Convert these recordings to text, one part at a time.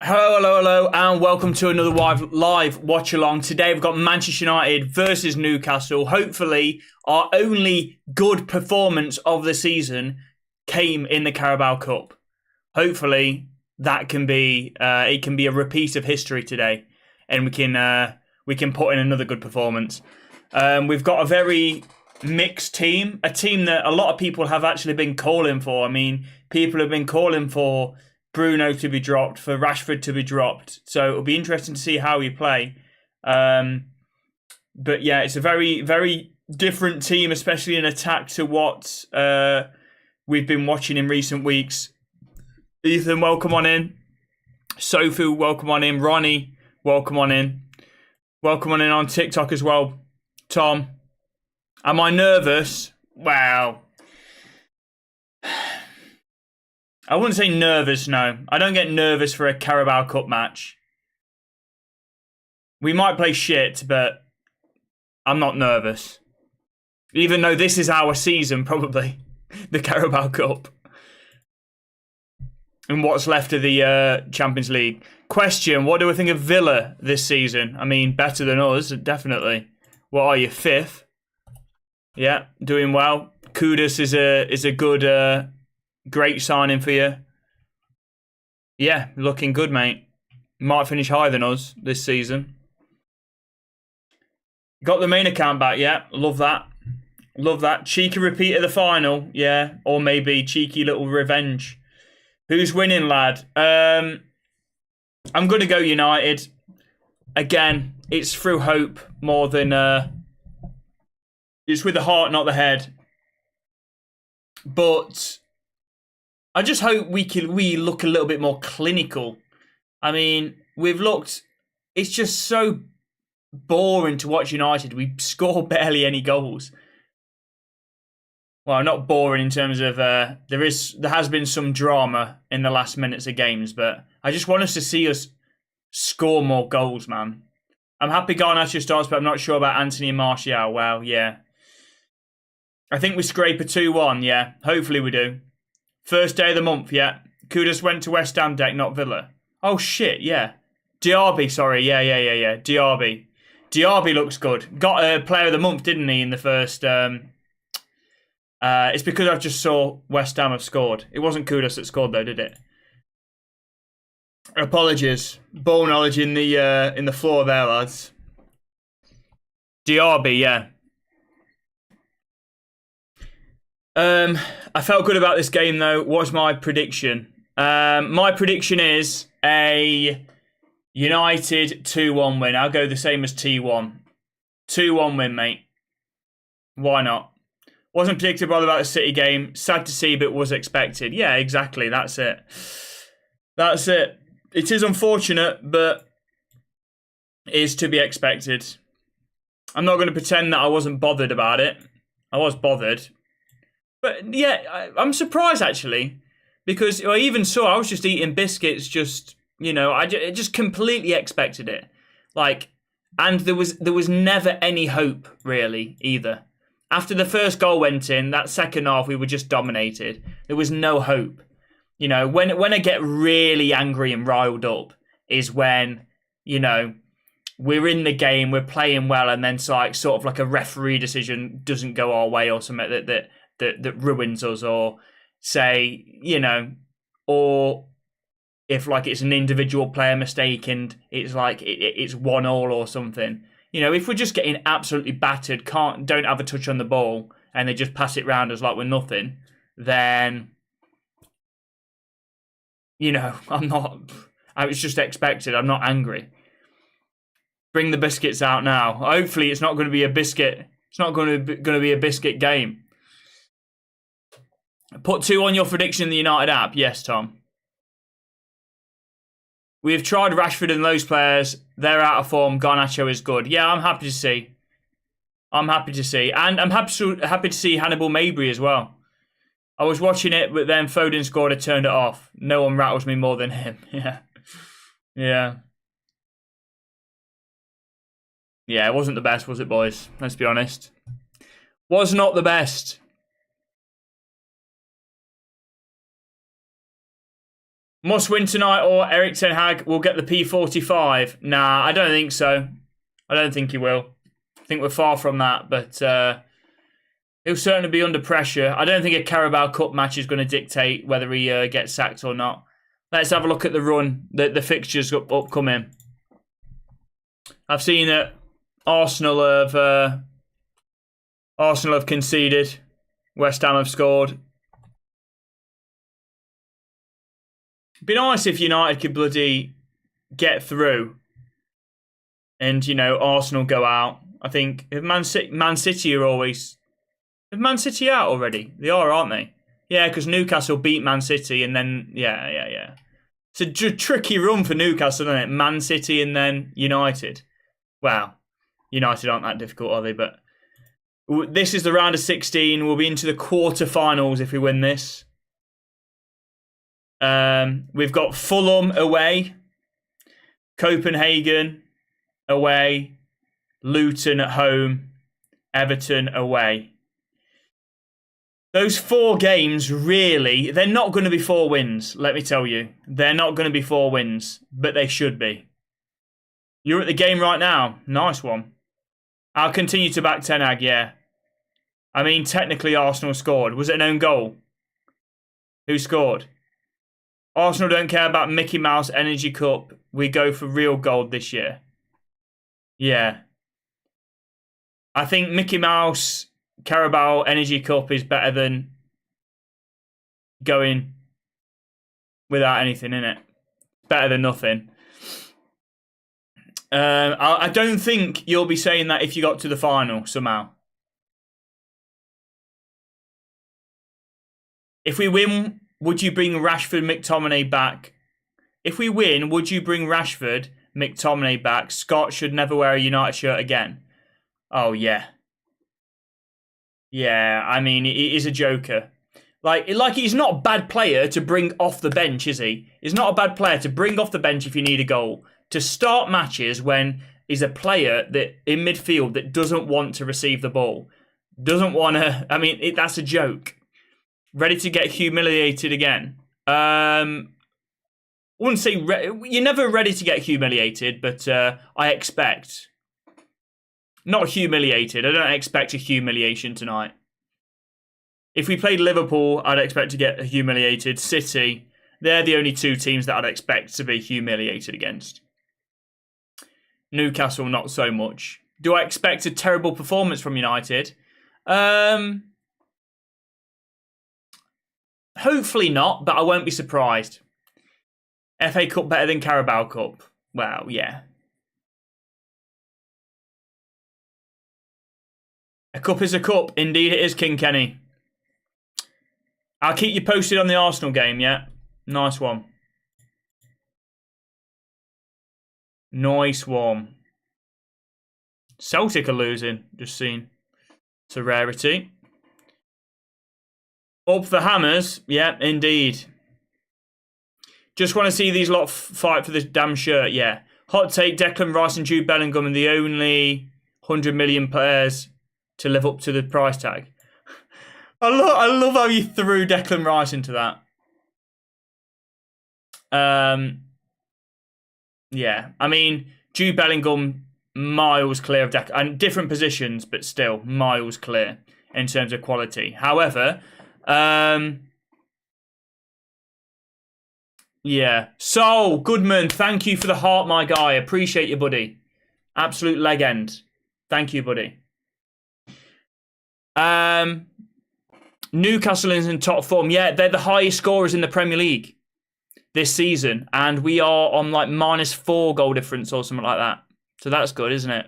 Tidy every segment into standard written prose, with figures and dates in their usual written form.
Hello, and welcome to another live watch along. Today we've got Manchester United versus Newcastle. Hopefully, our only good performance of the season came in the Carabao Cup. Hopefully, that can be it can be a repeat of history today, and we can put in another good performance. We've got a very mixed team, a team that a lot of people have actually been calling for. I mean, people have been calling for Bruno to be dropped, for Rashford to be dropped. So it'll be interesting to see how we play. But yeah, it's a very, very different team, especially in attack, to what we've been watching in recent weeks. Ethan, welcome on in. Sophie, welcome on in. Ronnie, welcome on in. Welcome on in on TikTok as well. Tom, am I nervous? Well, I wouldn't say nervous, no. I don't get nervous for a Carabao Cup match. We might play shit, but I'm not nervous. Even though this is our season, probably. The Carabao Cup. And what's left of the Champions League. Question, what do we think of Villa this season? I mean, better than us, definitely. What are you, 5th? Yeah, doing well. Kudus is a good... great signing for you. Yeah, looking good, mate. Might finish higher than us this season. Got the main account back, yeah. Love that. Love that. Cheeky repeat of the final, yeah. Or maybe cheeky little revenge. Who's winning, lad? I'm going to go United. Again, it's through hope more than... it's with the heart, not the head. But... I just hope we look a little bit more clinical. I mean, we've looked... It's just so boring to watch United. We score barely any goals. Well, not boring in terms of... there has been some drama in the last minutes of games, but I just want us to see us score more goals, man. I'm happy Garnacho starts, but I'm not sure about Anthony and Martial. Well, yeah. I think we scrape a 2-1, yeah. Hopefully we do. First day of the month, yeah. Kudus went to West Ham deck, not Villa. Oh, shit, yeah. Diaby, sorry. Yeah. Diaby. Diaby looks good. Got a player of the month, didn't he, in the first... it's because I just saw West Ham have scored. It wasn't Kudus that scored, though, did it? Apologies. Ball knowledge in the floor there, lads. Diaby, yeah. I felt good about this game, though. What's my prediction? My prediction is a United 2-1 win. I'll go the same as T1. 2-1 win, mate. Why not? Wasn't particularly bothered about the City game. Sad to see, but was expected. Yeah, exactly. That's it. That's it. It is unfortunate, but it is to be expected. I'm not going to pretend that I wasn't bothered about it. I was bothered. But yeah, I'm surprised actually, because I even saw I was just eating biscuits. Just I just completely expected it. And there was never any hope really either. After the first goal went in, that second half we were just dominated. There was no hope. When I get really angry and riled up is when we're in the game, we're playing well, and then sort of like a referee decision doesn't go our way or something that ruins us, or say, or if it's an individual player mistake and it's it's 1-1 or something. If we're just getting absolutely battered, don't have a touch on the ball, and they just pass it round us like we're nothing, then I'm not. I was just expected. I'm not angry. Bring the biscuits out now. Hopefully, it's not going to be a biscuit. It's not going to be a biscuit game. Put 2 on your prediction in the United app. Yes, Tom. We have tried Rashford and those players. They're out of form. Garnacho is good. Yeah, I'm happy to see. And I'm happy to see Hannibal Mabry as well. I was watching it, but then Foden scored. I turned it off. No one rattles me more than him. Yeah. Yeah. Yeah, it wasn't the best, was it, boys? Let's be honest. Was not the best. Must win tonight or Eric Ten Hag will get the P45. Nah, I don't think so. I don't think he will. I think we're far from that, but he'll certainly be under pressure. I don't think a Carabao Cup match is going to dictate whether he gets sacked or not. Let's have a look at the run, the fixtures upcoming. I've seen that Arsenal have conceded. West Ham have scored. It'd be nice if United could bloody get through and, Arsenal go out. I think if Man City are always... Is Man City out already? They are, aren't they? Yeah, because Newcastle beat Man City and then... Yeah. It's a tricky run for Newcastle, isn't it? Man City and then United. Wow. United aren't that difficult, are they? But this is the round of 16. We'll be into the quarterfinals if we win this. We've got Fulham away, Copenhagen away, Luton at home, Everton away. Those 4 games, really, they're not going to be 4 wins, let me tell you. They're not going to be 4 wins, but they should be. You're at the game right now. Nice one. I'll continue to back Ten Hag, yeah. I mean, technically Arsenal scored. Was it an own goal? Who scored? Arsenal don't care about Mickey Mouse Energy Cup. We go for real gold this year. Yeah. I think Mickey Mouse Carabao Energy Cup is better than going without anything in it. Better than nothing. I don't think you'll be saying that if you got to the final somehow. If we win, would you bring Rashford, McTominay back? If we win, would you bring Rashford, McTominay back? Scott should never wear a United shirt again. Oh, yeah. Yeah, I mean, he is a joker. Like he's not a bad player to bring off the bench, is he? He's not a bad player to bring off the bench if you need a goal. To start matches when he's a player that in midfield that doesn't want to receive the ball. Doesn't want to... I mean, that's a joke. Ready to get humiliated again. Wouldn't say... You're never ready to get humiliated, but I expect... Not humiliated. I don't expect a humiliation tonight. If we played Liverpool, I'd expect to get humiliated. City, they're the only 2 teams that I'd expect to be humiliated against. Newcastle, not so much. Do I expect a terrible performance from United? Hopefully not, but I won't be surprised. FA Cup better than Carabao Cup? Well, yeah. A cup is a cup. Indeed it is, King Kenny. I'll keep you posted on the Arsenal game, yeah? Nice one. Nice one. Celtic are losing, just seen. It's a rarity. Up the Hammers, yeah, indeed. Just want to see these lot fight for this damn shirt, yeah. Hot take, Declan Rice and Jude Bellingham are the only 100 million players to live up to the price tag. I love how you threw Declan Rice into that. Yeah, I mean, Jude Bellingham, miles clear of Declan. And different positions, but still, miles clear in terms of quality. However, yeah. So, Goodman, thank you for the heart, my guy. Appreciate you, buddy. Absolute legend. Thank you, buddy. Newcastle is in top form. Yeah, they're the highest scorers in the Premier League this season. And we are on like -4 goal difference or something like that. So that's good, isn't it?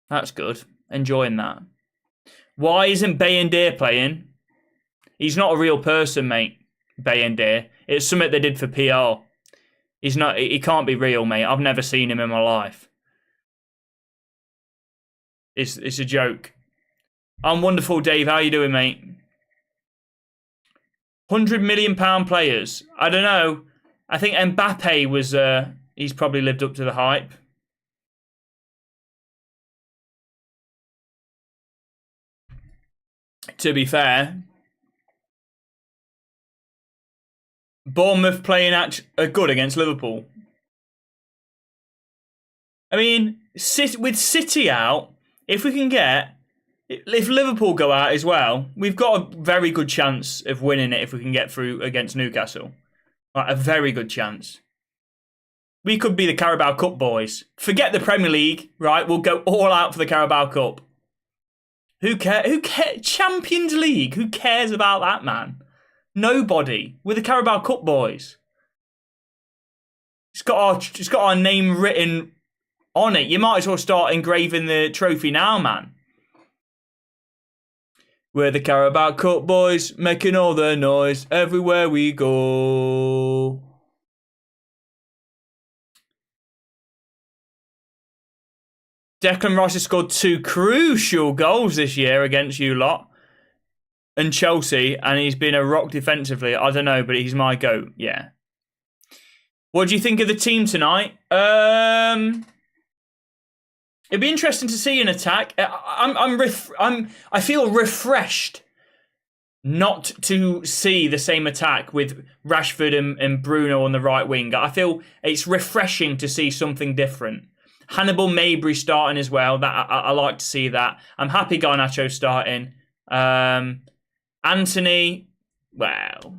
That's good. Enjoying that. Why isn't Bayendir playing? He's not a real person, mate. Bayendir. It's something they did for PR. He's not. He can't be real, mate. I've never seen him in my life. It's a joke. I'm wonderful, Dave. How you doing, mate? £100 million players. I don't know. I think Mbappe was. He's probably lived up to the hype. To be fair. Bournemouth playing good against Liverpool. I mean, with City out, if Liverpool go out as well, we've got a very good chance of winning it if we can get through against Newcastle. Like, a very good chance. We could be the Carabao Cup boys. Forget the Premier League, right? We'll go all out for the Carabao Cup. Who cares? Champions League. Who cares about that, man? Nobody. We're the Carabao Cup boys. It's got our name written on it. You might as well start engraving the trophy now, man. We're the Carabao Cup boys, making all the noise everywhere we go. Declan Rice has scored 2 crucial goals this year against you lot and Chelsea, and he's been a rock defensively. I don't know, but he's my goat. Yeah. What do you think of the team tonight? It'd be interesting to see an attack. I feel refreshed not to see the same attack with Rashford and Bruno on the right wing. I feel it's refreshing to see something different. Hannibal Mabry starting as well. That I like to see that. I'm happy Garnacho starting. Anthony, well,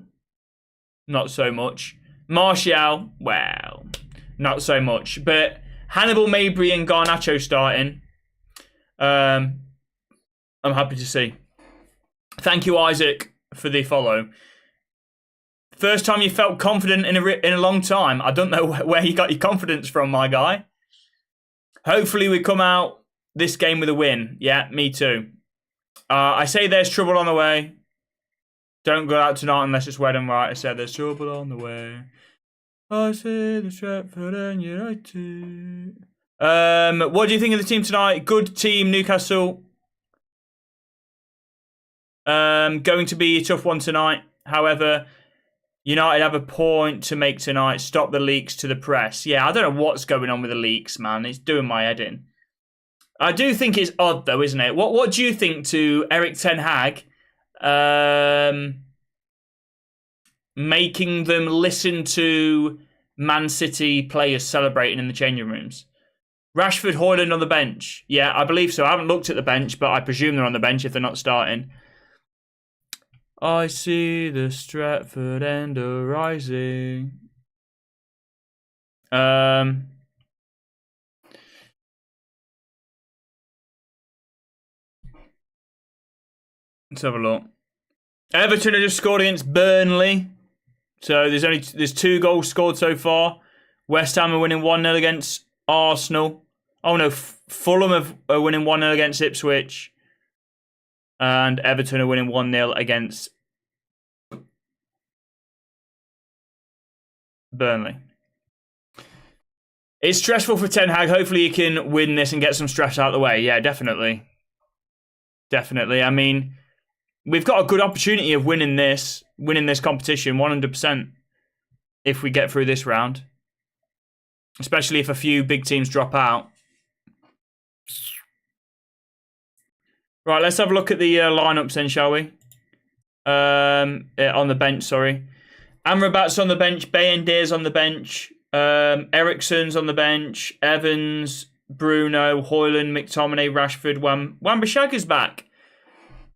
not so much. Martial, well, not so much. But Hannibal Mabry and Garnacho starting. I'm happy to see. Thank you, Isaac, for the follow. First time you felt confident in a long time. I don't know where you got your confidence from, my guy. Hopefully we come out this game with a win. Yeah, me too. I say there's trouble on the way. Don't go out tonight unless it's wet and right. I said there's trouble on the way. I say the Stratford and United. What do you think of the team tonight? Good team, Newcastle. Going to be a tough one tonight. However, United have a point to make tonight. Stop the leaks to the press. Yeah, I don't know what's going on with the leaks, man. It's doing my head in. I do think it's odd, though, isn't it? What do you think to Erik ten Hag making them listen to Man City players celebrating in the changing rooms? Rashford, Højlund on the bench. Yeah, I believe so. I haven't looked at the bench, but I presume they're on the bench if they're not starting. I see the Stratford end rising. Let's have a look. Everton have just scored against Burnley. So there's 2 goals scored so far. West Ham are winning 1-0 against Arsenal. Oh no, Fulham are winning 1-0 against Ipswich. And Everton are winning 1-0 against Burnley. It's stressful for Ten Hag. Hopefully he can win this and get some stress out of the way. Yeah, definitely. Definitely. I mean, we've got a good opportunity of winning this competition 100% if we get through this round. Especially if a few big teams drop out. Right, let's have a look at the lineups then, shall we? On the bench, sorry. Amrabat's on the bench. Bayendir's on the bench. Eriksen's on the bench. Evans, Bruno, Højlund, McTominay, Rashford, Wan-Bissaka's back.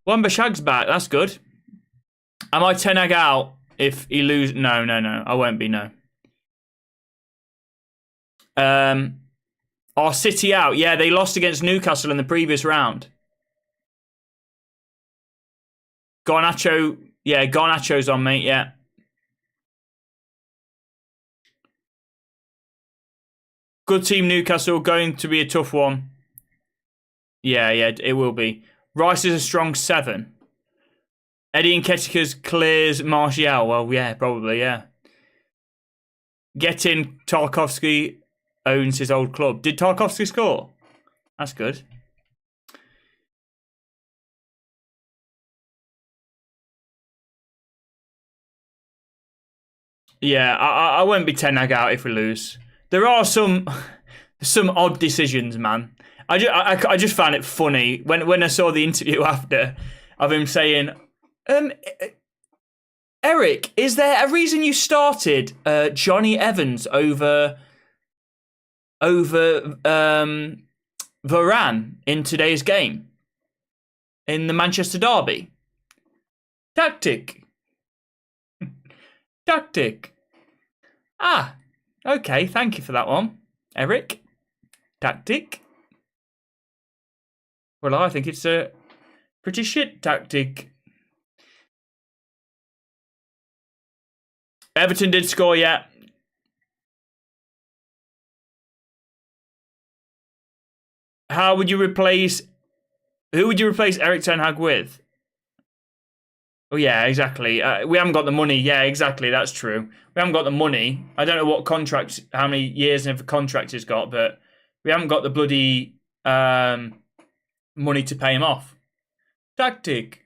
Wan-Bissaka's back. That's good. Am I Ten Hag out if he loses? No. I won't be, no. Are City out? Yeah, they lost against Newcastle in the previous round. Garnacho. Yeah, Garnacho's on, mate. Yeah. Good team, Newcastle. Going to be a tough one. Yeah, it will be. Rice is a strong 7. Eddie Nketiah's clears Martial. Well, yeah, probably, yeah. Get in, Tarkowski owns his old club. Did Tarkowski score? That's good. Yeah, I won't be Ten Hag out if we lose. There are some odd decisions, man. I just found it funny when I saw the interview after of him saying, Eric, is there a reason you started Johnny Evans over Varane in today's game in the Manchester derby? Tactic. Ah, okay. Thank you for that one, Eric. Tactic. Well, I think it's a pretty shit tactic. Everton did score, yeah. Who would you replace Erik Ten Hag with? Oh, yeah, exactly. We haven't got the money. Yeah, exactly. That's true. We haven't got the money. I don't know what contracts, how many years of contract he's got, but we haven't got the bloody money to pay him off. Tactic.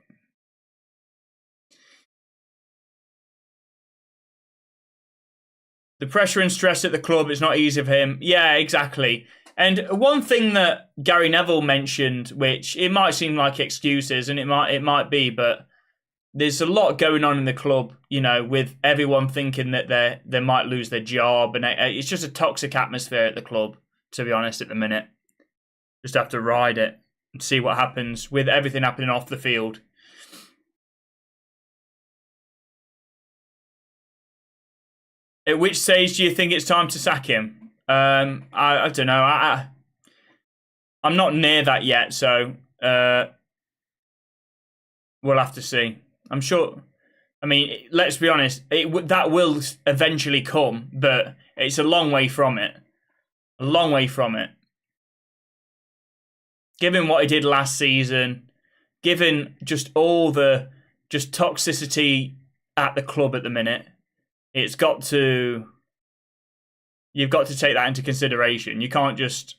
The pressure and stress at the club is not easy for him. Yeah, exactly. And one thing that Gary Neville mentioned, which it might seem like excuses, and it might be, but there's a lot going on in the club, you know, with everyone thinking that they might lose their job, and it's just a toxic atmosphere at the club, to be honest, at the minute. Just have to ride it and see what happens with everything happening off the field. At which stage do you think it's time to sack him? I don't know. I'm not near that yet, so we'll have to see. I'm sure. I mean, let's be honest. That will eventually come, but it's a long way from it. A long way from it. Given what he did last season, given just all the toxicity at the club at the minute, you've got to take that into consideration. You can't just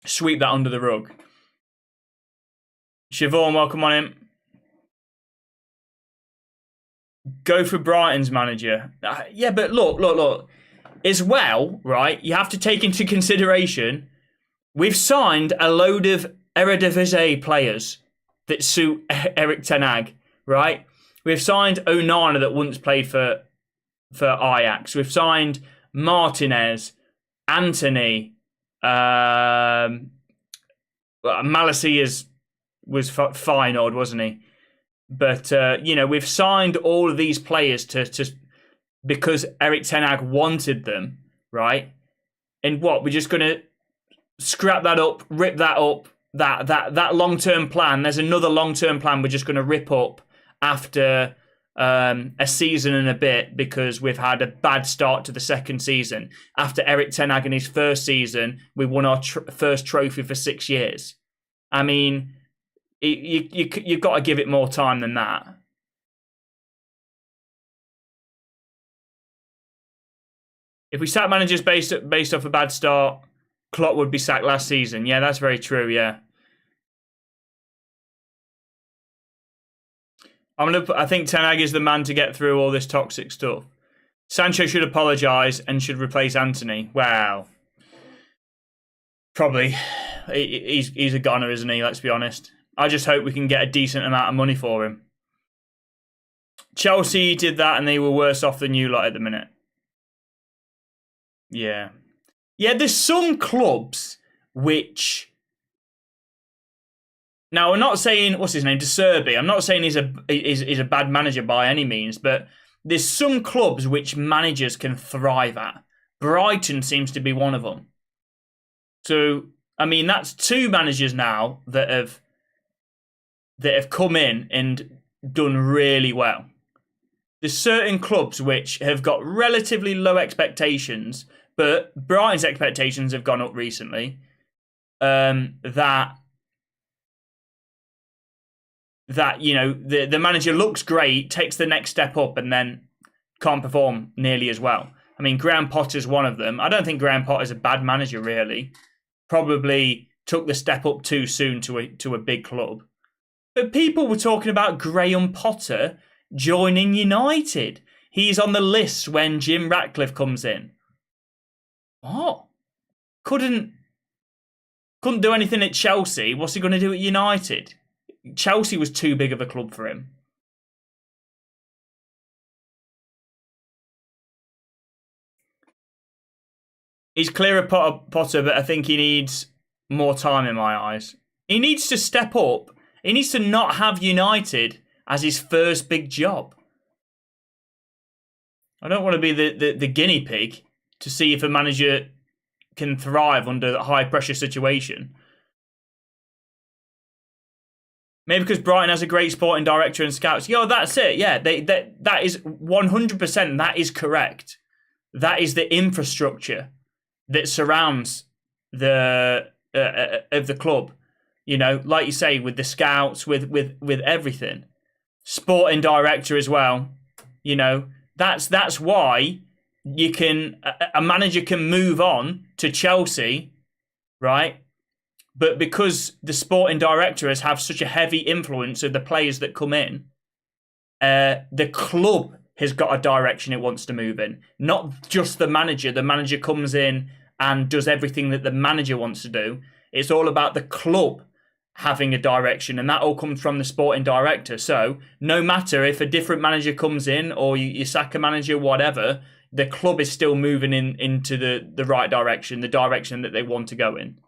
sweep that under the rug. Siobhan, welcome on in. Go for Brighton's manager. Yeah, but look. As well, right, you have to take into consideration we've signed a load of Eredivisie players that suit Erik Ten Hag, right? We've signed Onana that once played for Ajax. We've signed Martinez, Anthony, Malacia was Feyenoord, wasn't he? But we've signed all of these players to because Erik Ten Hag wanted them, right? And what, we're just gonna scrap that up, rip that up, that long-term plan. There's another long-term plan we're just gonna rip up after a season and a bit because we've had a bad start to the second season. After Erik Ten Hag in his first season, we won our first trophy for 6 years. I mean, you've got to give it more time than that. If we sack managers based off a bad start, Klopp would be sacked last season. Yeah, that's very true, yeah. I think Ten Hag is the man to get through all this toxic stuff. Sancho should apologise and should replace Anthony. Well, probably. He's a goner, isn't he? Let's be honest. I just hope we can get a decent amount of money for him. Chelsea did that and they were worse off than you lot at the minute. Yeah. Yeah, there's some clubs which... Now, I'm not saying, what's his name, De Serbi. I'm not saying he's a bad manager by any means, but there's some clubs which managers can thrive at. Brighton seems to be one of them. So, I mean, that's 2 managers now that have come in and done really well. There's certain clubs which have got relatively low expectations, but Brighton's expectations have gone up recently. That the manager looks great, takes the next step up, and then can't perform nearly as well. I mean, Graham Potter's one of them. I don't think Graham Potter's a bad manager, really. Probably took the step up too soon to a big club. But people were talking about Graham Potter joining United. He's on the list when Jim Ratcliffe comes in. What? Couldn't do anything at Chelsea. What's he going to do at United? Chelsea was too big of a club for him. He's clearer Potter, but I think he needs more time in my eyes. He needs to step up. He needs to not have United as his first big job. I don't want to be the guinea pig to see if a manager can thrive under a high-pressure situation. Maybe because Brighton has a great sporting director and scouts. Yo, that's it. Yeah, that is 100%. That is correct. That is the infrastructure that surrounds the of the club. You know, like you say, with the scouts, with everything, sporting director as well. You know, that's why you can a manager can move on to Chelsea, right? But because the sporting director has have such a heavy influence of the players that come in, the club has got a direction it wants to move in, not just the manager. The manager comes in and does everything that the manager wants to do. It's all about the club having a direction, and that all comes from the sporting director. So no matter if a different manager comes in or you sack a manager, whatever, the club is still moving into the right direction, the direction that they want to go in.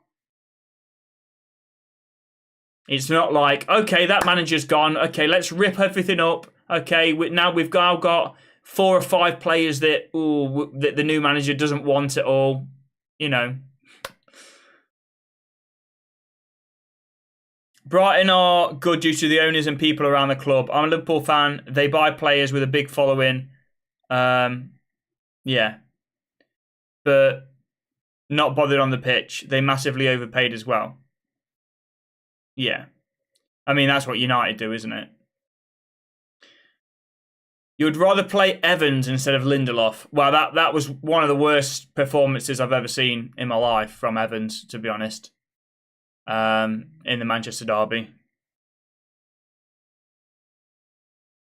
It's not like, okay, that manager's gone. Okay, let's rip everything up. Okay, now we've got 4 or 5 players that the new manager doesn't want at all. You know. Brighton are good due to the owners and people around the club. I'm a Liverpool fan. They buy players with a big following. Yeah. But not bothered on the pitch. They massively overpaid as well. Yeah. I mean, that's what United do, isn't it? You would rather play Evans instead of Lindelof. Well, that was one of the worst performances I've ever seen in my life from Evans, to be honest. In the Manchester derby.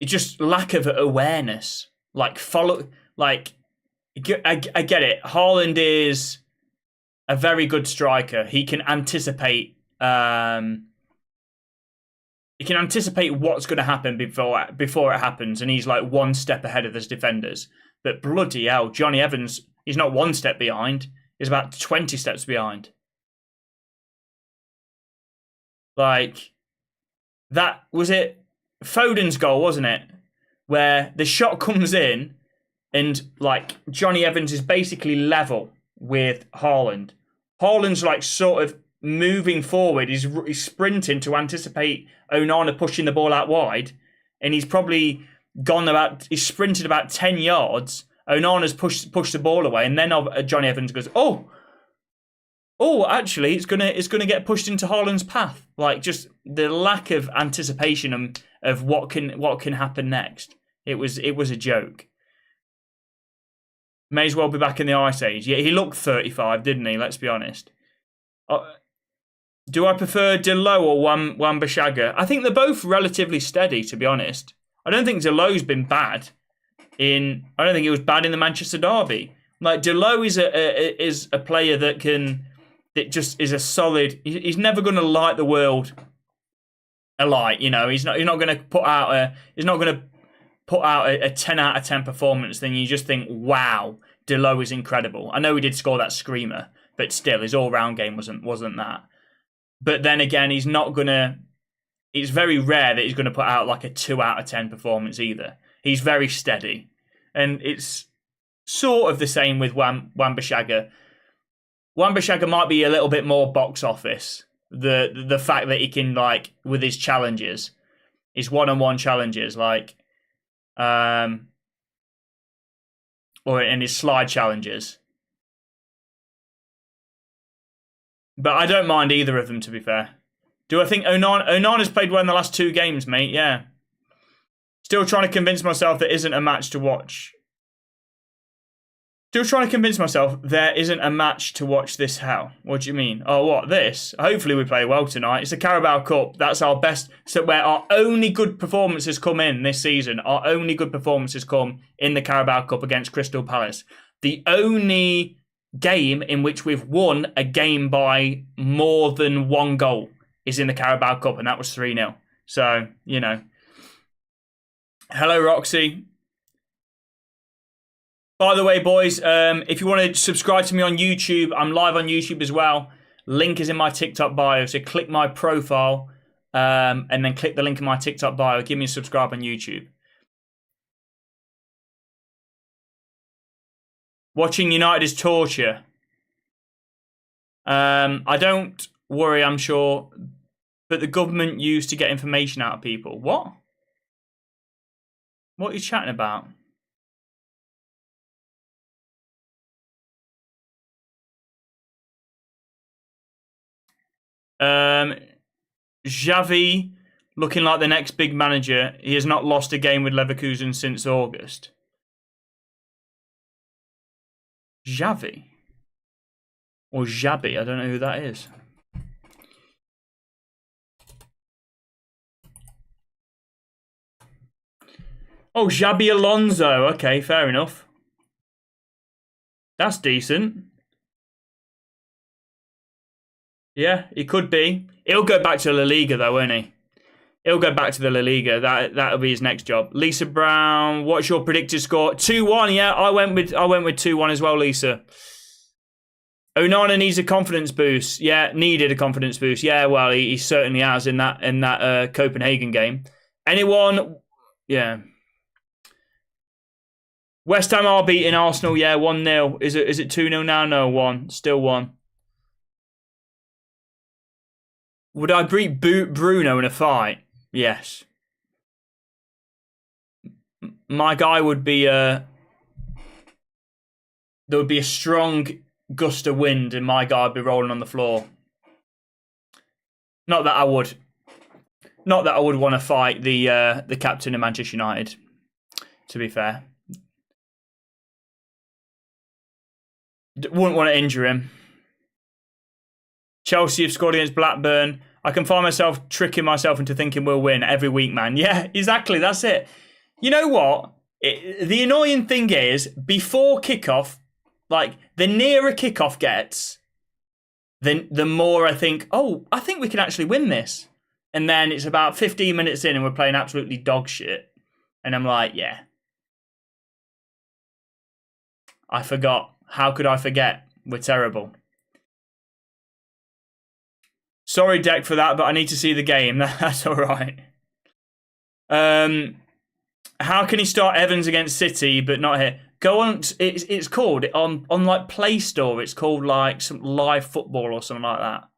It's just lack of awareness. I get it. Haaland is a very good striker. He can anticipate what's going to happen before it happens, and he's like one step ahead of his defenders. But bloody hell, Johnny Evans, he's not one step behind. He's about 20 steps behind. Like, that was it. Foden's goal, wasn't it? Where the shot comes in and like Johnny Evans is basically level with Haaland. Haaland's like sort of moving forward. He's sprinting to anticipate Onana pushing the ball out wide. And he's probably he's sprinted about 10 yards. Onana's pushed the ball away. And then Johnny Evans goes, actually, it's gonna get pushed into Haaland's path. Like, just the lack of anticipation of what can happen next. It was a joke. May as well be back in the Ice Age. Yeah, he looked 35, didn't he? Let's be honest. Do I prefer Delo or Wan-Bissaka? I think they're both relatively steady, to be honest. I don't think Delo's been bad. I don't think he was bad in the Manchester derby. Like, Delo is a player that just is a solid. He's never going to light the world alight. You know, he's not going to put out a 10 out of 10 performance. Then you just think, wow, Delo is incredible. I know he did score that screamer, but still, his all-round game wasn't that. But then again, it's very rare that he's going to put out like a 2 out of 10 performance either. He's very steady. And it's sort of the same with Wan-Bissaka. Wan-Bissaka might be a little bit more box office. The fact that he can, like, with his challenges, his one-on-one challenges, like, or in his slide challenges. But I don't mind either of them, to be fair. Do I think Onana's played well in the last 2 games, mate? Yeah. Still trying to convince myself there isn't a match to watch. Still trying to convince myself there isn't a match to watch this how. What do you mean? Oh, what, this? Hopefully we play well tonight. It's the Carabao Cup. That's our best. So where our only good performances come in this season. Our only good performances come in the Carabao Cup against Crystal Palace. The only game in which we've won a game by more than 1 goal is in the Carabao Cup, and that was 3-0. So, you know. Hello, Roxy. By the way, boys, if you want to subscribe to me on YouTube, I'm live on YouTube as well. Link is in my TikTok bio, so click my profile and then click the link in my TikTok bio. Give me a subscribe on YouTube. Watching United is torture. I don't worry, I'm sure, but the government used to get information out of people. What? What are you chatting about? Xavi looking like the next big manager. He has not lost a game with Leverkusen since August. Xavi? Or Xabi, I don't know who that is. Oh, Xabi Alonso. Okay, fair enough. That's decent. Yeah, he could be. He'll go back to La Liga though, won't he? He'll go back to the La Liga. That'll be his next job. Lisa Brown, what's your predicted score? 2-1. Yeah, I went with 2-1 as well, Lisa. Onana needs a confidence boost. Yeah, needed a confidence boost. Yeah, well, he certainly has in that Copenhagen game. Anyone? Yeah. West Ham are beating Arsenal. Yeah, 1-0. Is it 2-0 now? No, 1. Still 1. Would I beat Bruno in a fight? Yes. My guy would be there would be a strong gust of wind and my guy would be rolling on the floor. Not that I would want to fight the captain of Manchester United, to be fair. Wouldn't want to injure him. Chelsea have scored against Blackburn. I can find myself tricking myself into thinking we'll win every week, man. Yeah, exactly. That's it. You know what? The annoying thing is, before kickoff, like, the nearer kickoff gets, the more I think, oh, I think we can actually win this. And then it's about 15 minutes in and we're playing absolutely dog shit. And I'm like, yeah. I forgot. How could I forget? We're terrible. Sorry, Deck, for that, but I need to see the game. That's all right. How can he start Evans against City but not here? Go on. It's called on like Play Store. It's called like some live football or something like that.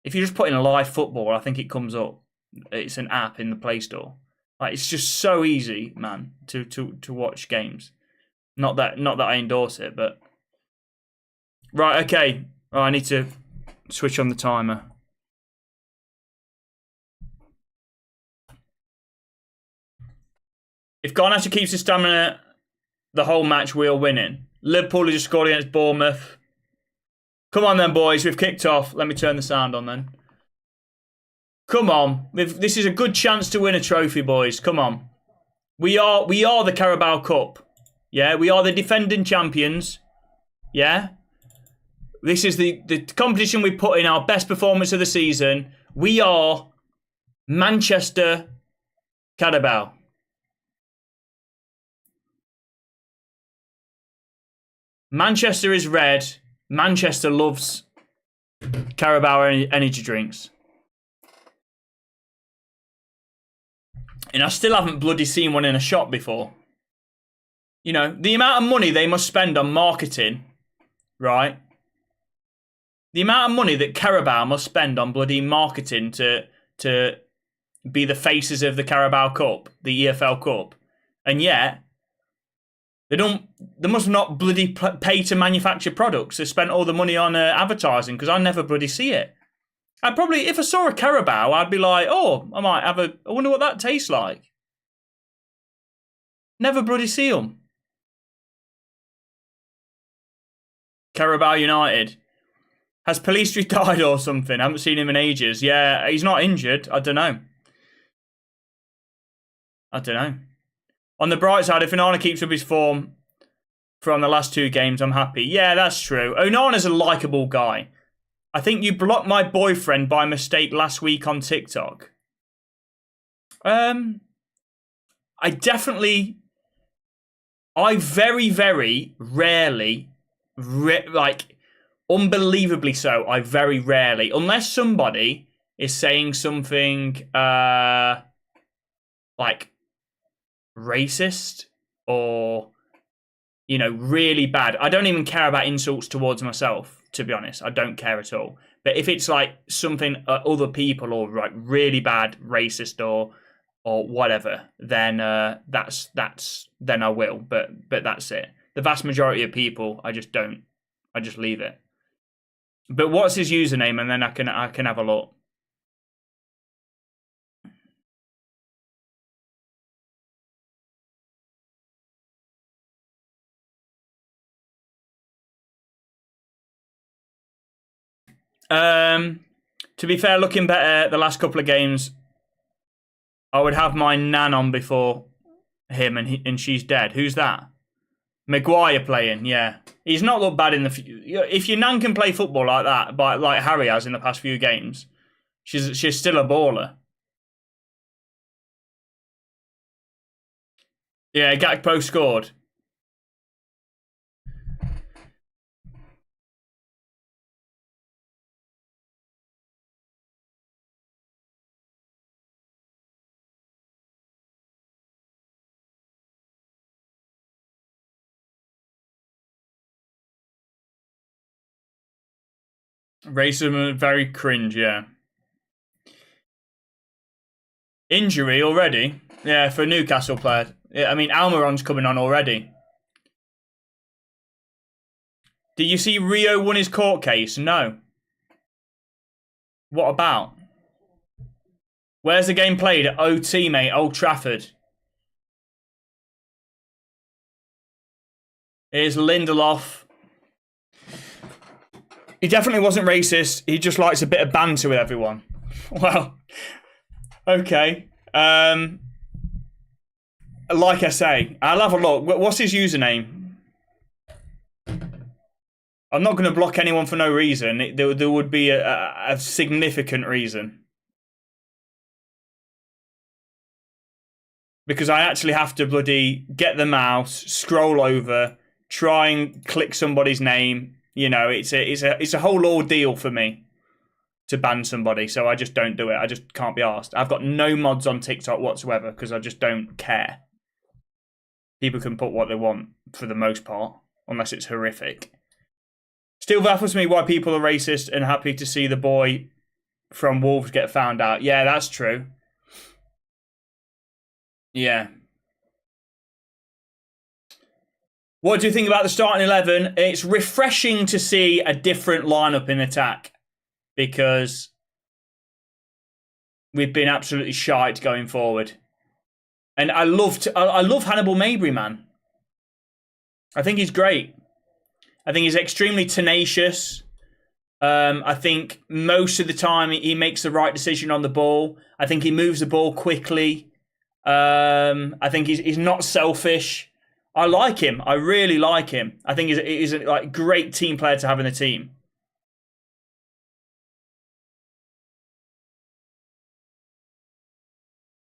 If you just put in live football, I think it comes up. It's an app in the Play Store. Like, it's just so easy, man, to watch games. Not that I endorse it, but right. Okay. Oh, I need to switch on the timer. If Garnacho keeps his stamina the whole match, we're winning. Liverpool has just scored against Bournemouth. Come on then, boys. We've kicked off. Let me turn the sound on then. Come on. This is a good chance to win a trophy, boys. Come on. We are the Carabao Cup. Yeah, we are the defending champions. Yeah. This is the competition we put in our best performance of the season. We are Manchester Carabao. Manchester is red. Manchester loves Carabao energy drinks. And I still haven't bloody seen one in a shop before. You know, the amount of money they must spend on marketing, right? The amount of money that Carabao must spend on bloody marketing to be the faces of the Carabao Cup, the EFL Cup. And yet, they must not bloody pay to manufacture products. They spent all the money on advertising because I never bloody see it. I'd probably, if I saw a Carabao, I'd be like, oh, I might have I wonder what that tastes like. Never bloody see them. Carabao United. Has Pellistri died or something? I haven't seen him in ages. Yeah, he's not injured. I don't know. On the bright side, if Onana keeps up his form from the last 2 games, I'm happy. Yeah, that's true. Onana's a likeable guy. I think you blocked my boyfriend by mistake last week on TikTok. I definitely I very, very rarely, like, unbelievably so, I very rarely, unless somebody is saying something, like, racist or, you know, really bad. I don't even care about insults towards myself, to be honest. I don't care at all. But if it's like something other people or like really bad racist or whatever, then that's then I will. But that's it. The vast majority of people, I just don't. I just leave it. But what's his username, and then I can have a look. To be fair, looking better the last couple of games, I would have my nan on before him, and she's dead. Who's that? Maguire playing, yeah. He's not looked bad in the. If your nan can play football like that, like Harry has in the past few games, she's still a baller. Yeah, Gakpo scored. Racism, very cringe, yeah. Injury already? Yeah, for a Newcastle player. Yeah, I mean, Almiron's coming on already. Did you see Rio won his court case? No. What about? Where's the game played? At OT, mate. Old Trafford. Here's Lindelof. He definitely wasn't racist. He just likes a bit of banter with everyone. Well, okay. Like I say, I'll have a look. What's his username? I'm not going to block anyone for no reason. There would be a significant reason. Because I actually have to bloody get the mouse, scroll over, try and click somebody's name. You know, it's a whole ordeal for me to ban somebody, so I just don't do it. I just can't be asked. I've got no mods on TikTok whatsoever because I just don't care. People can put what they want for the most part, unless it's horrific. Still baffles me why people are racist and happy to see the boy from Wolves get found out. Yeah, that's true. Yeah. What do you think about the starting 11? It's refreshing to see a different lineup in attack because we've been absolutely shite going forward. And I love Hannibal Mabry, man. I think he's great. I think he's extremely tenacious. I think most of the time he makes the right decision on the ball. I think he moves the ball quickly. I think he's not selfish. I like him. I really like him. I think he's a like great team player to have in the team.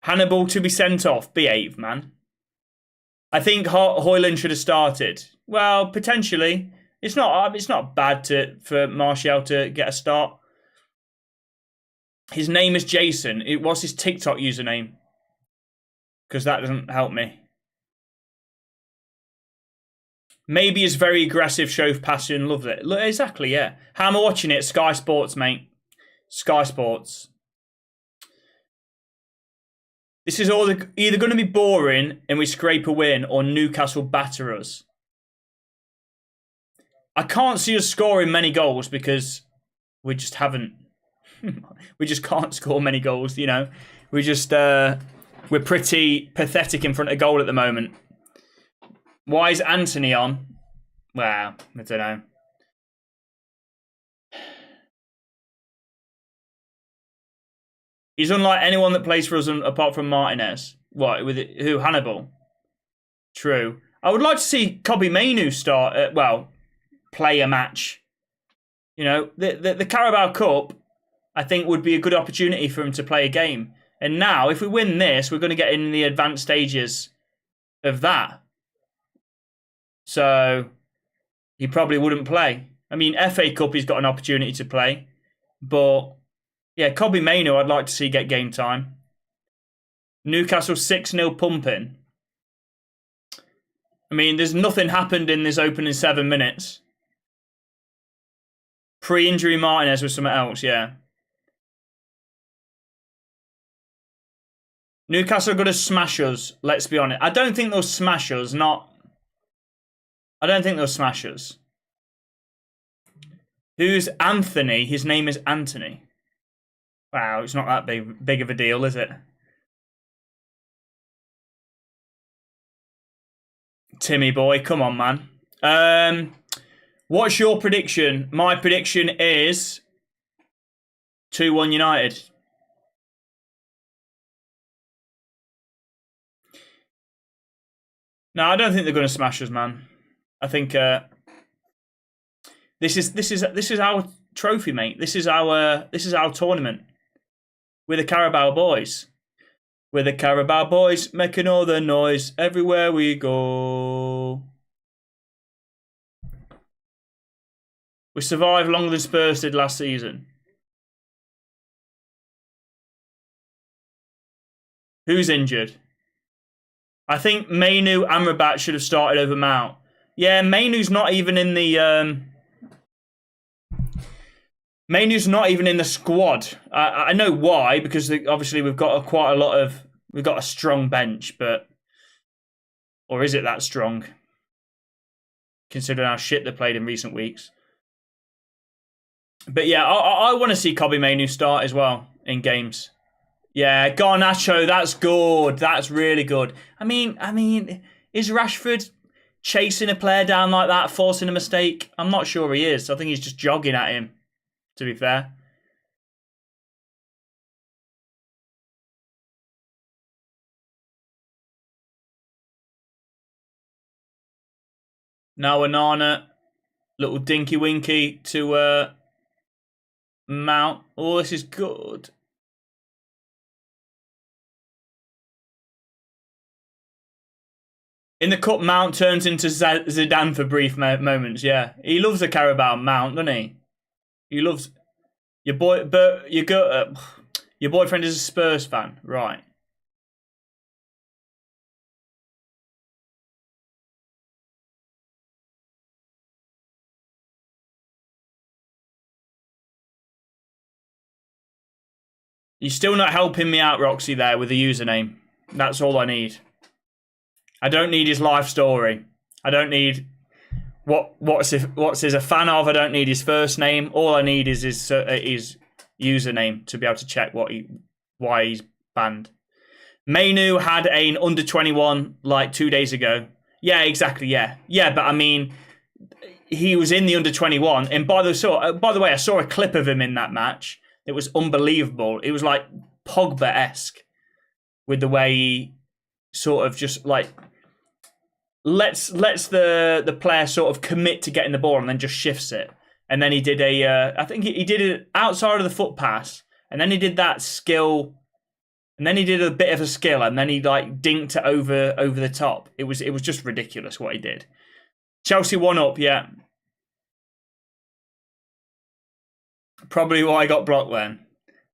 Hannibal to be sent off. Behave, man. I think Højlund should have started. Well, potentially. It's not bad for Martial to get a start. His name is Jason. What's his TikTok username? Because that doesn't help me. Maybe his very aggressive show of passion. Love it. Look, exactly, yeah. How am I watching it? Sky Sports, mate. Sky Sports. This is all either going to be boring and we scrape a win or Newcastle batter us. I can't see us scoring many goals because we just haven't. We just can't score many goals, you know. We just, we're pretty pathetic in front of goal at the moment. Why is Anthony on? Well, I don't know. He's unlike anyone that plays for us apart from Martinez. What, with who? Hannibal? True. I would like to see Kobbie Mainoo start, play a match. You know, the Carabao Cup, I think, would be a good opportunity for him to play a game. And now, if we win this, we're going to get in the advanced stages of that. So he probably wouldn't play. I mean, FA Cup he's got an opportunity to play. But yeah, Kobbie Mainoo I'd like to see get game time. Newcastle 6-0 pumping. I mean, there's nothing happened in this opening 7 minutes. Pre-injury Martinez was something else, yeah. Newcastle are going to smash us, let's be honest. I don't think they'll smash us, I don't think they'll smash us. Who's Anthony? His name is Anthony. Wow, it's not that big of a deal, is it? Timmy boy, come on, man. What's your prediction? My prediction is 2-1 United. No, I don't think they're going to smash us, man. I think this is our trophy, mate. This is our tournament. We're the Carabao boys. We're the Carabao boys, making all the noise everywhere we go. We survived longer than Spurs did last season. Who's injured? I think Mainoo Amrabat should have started over Mount. Yeah, Mainoo's not even in the Mainoo's not even in the squad. I know why, because obviously we've got we've got a strong bench, but or is it that strong? Considering how shit they played in recent weeks. But yeah, I want to see Kobbie Mainoo start as well in games. Yeah, Garnacho, that's good. That's really good. I mean, is Rashford chasing a player down like that, forcing a mistake? I'm not sure he is. I think he's just jogging at him, to be fair. Now Onana, little dinky winky to Mount. Oh, this is good. In the cup, Mount turns into Zidane for brief moments. Yeah, he loves a Carabao Mount, doesn't he? He loves your boy, but your boyfriend is a Spurs fan, right? You're still not helping me out, Roxy, there with the username. That's all I need. I don't need his life story. I don't need what's he a fan of. I don't need his first name. All I need is his username to be able to check why he's banned. Mainoo had an under 21 like 2 days ago. Yeah, exactly. Yeah, but I mean, he was in the under 21. And by the way, I saw a clip of him in that match. It was unbelievable. It was like Pogba-esque with the way he sort of just like lets the player sort of commit to getting the ball and then just shifts it. And then he did I think he did it outside of the foot pass, and then he did that skill, and then he did a bit of a skill, and then he like dinked it over the top. It was just ridiculous what he did. Chelsea 1-up, yeah. Probably why I got blocked then.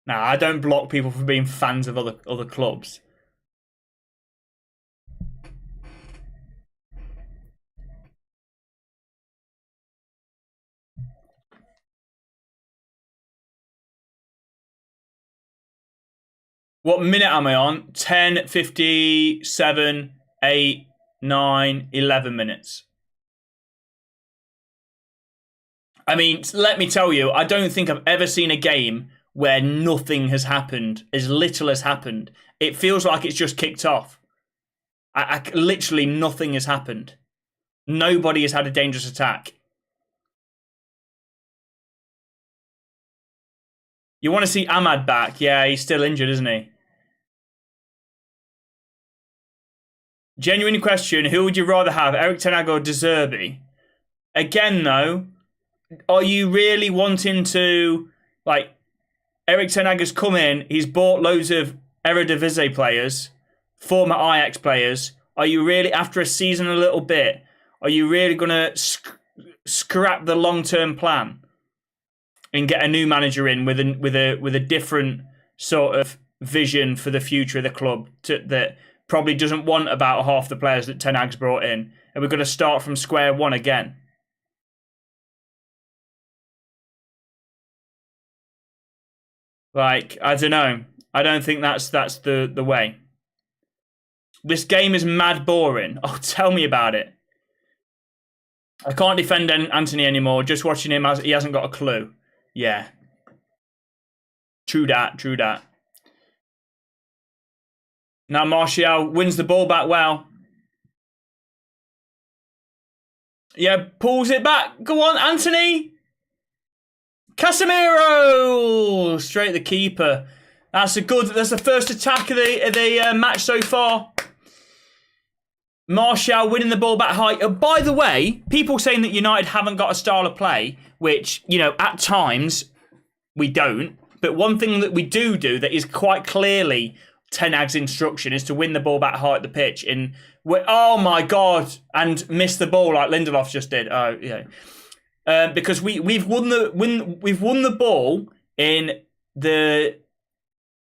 Nah, I don't block people for being fans of other clubs. What minute am I on? 10, 57, 8, 9, 11 minutes. I mean, let me tell you, I don't think I've ever seen a game where nothing has happened, as little has happened. It feels like it's just kicked off. Literally nothing has happened. Nobody has had a dangerous attack. You want to see Ahmad back? Yeah, he's still injured, isn't he? Genuine question, who would you rather have, Erik ten Hag or De Zerbi? Again, though, are you really wanting to, like, Erik ten Hag has come in, he's bought loads of Eredivisie players, former Ajax players. Are you really, after a season a little bit, Are you really going to scrap the long-term plan and get a new manager in with a different sort of vision for the future of the club that probably doesn't want about half the players that Ten Hag's brought in, and we're going to start from square one again? Like, I don't know. I don't think that's the way. This game is mad boring. Oh, tell me about it. I can't defend Anthony anymore. Just watching him, he hasn't got a clue. Yeah. True that, true that. Now Martial wins the ball back well. Yeah, pulls it back. Go on, Anthony. Casemiro! Straight at the keeper. That's the first attack of the match so far. Martial winning the ball back high. By the way, people saying that United haven't got a style of play, which, you know, at times we don't. But one thing that we do that is quite clearly Ten Hag's instruction is to win the ball back high at the pitch. Oh my God! And miss the ball like Lindelof just did. Oh yeah, because we've won the ball in the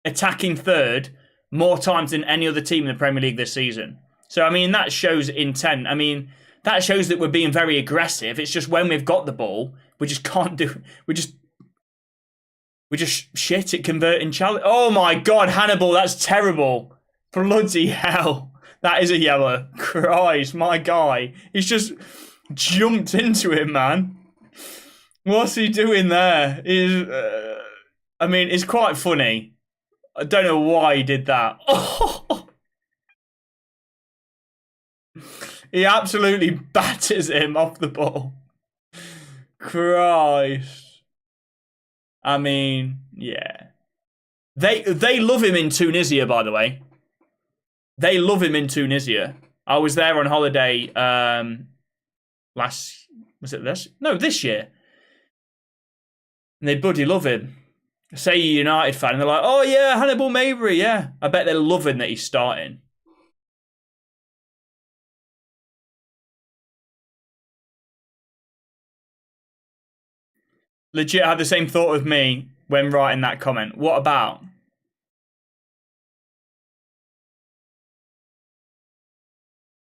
attacking third more times than any other team in the Premier League this season. So, I mean, that shows intent. I mean, that shows that we're being very aggressive. It's just when we've got the ball, we just can't do... We're just shit at converting challenge. Oh, my God, Hannibal, that's terrible. Bloody hell. That is a yellow. Christ, my guy. He's just jumped into him, man. What's he doing there? I mean, it's quite funny. I don't know why he did that. Oh! He absolutely batters him off the ball. Christ. I mean, yeah. They love him in Tunisia, by the way. They love him in Tunisia. I was there on holiday this year. And they bloody love him. Say you're a United fan, and they're like, oh yeah, Hannibal Mabry, yeah. I bet they're loving that he's starting. Legit had the same thought of me when writing that comment. What about?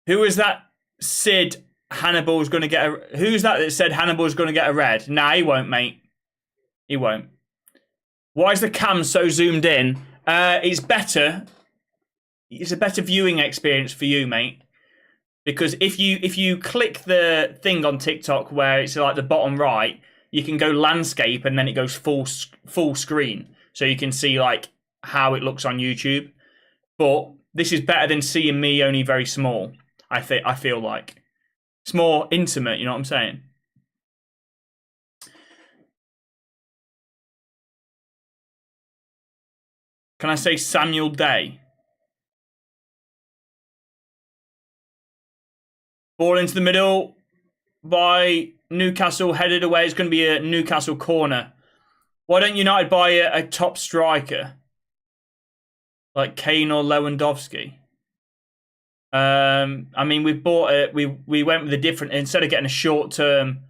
Who is that said Hannibal's going to get a... Who's that said Hannibal's going to get a red? Nah, he won't, mate. He won't. Why is the cam so zoomed in? It's better. It's a better viewing experience for you, mate. Because if you click the thing on TikTok where it's like the bottom right, you can go landscape and then it goes full screen. So you can see like how it looks on YouTube. But this is better than seeing me only very small. I feel like. It's more intimate, you know what I'm saying? Can I say Samuel Day? Ball into the middle by Newcastle, headed away. It's going to be a Newcastle corner. Why don't United buy a top striker? Like Kane or Lewandowski? I mean, we bought it. We went with a different... Instead of getting a short-term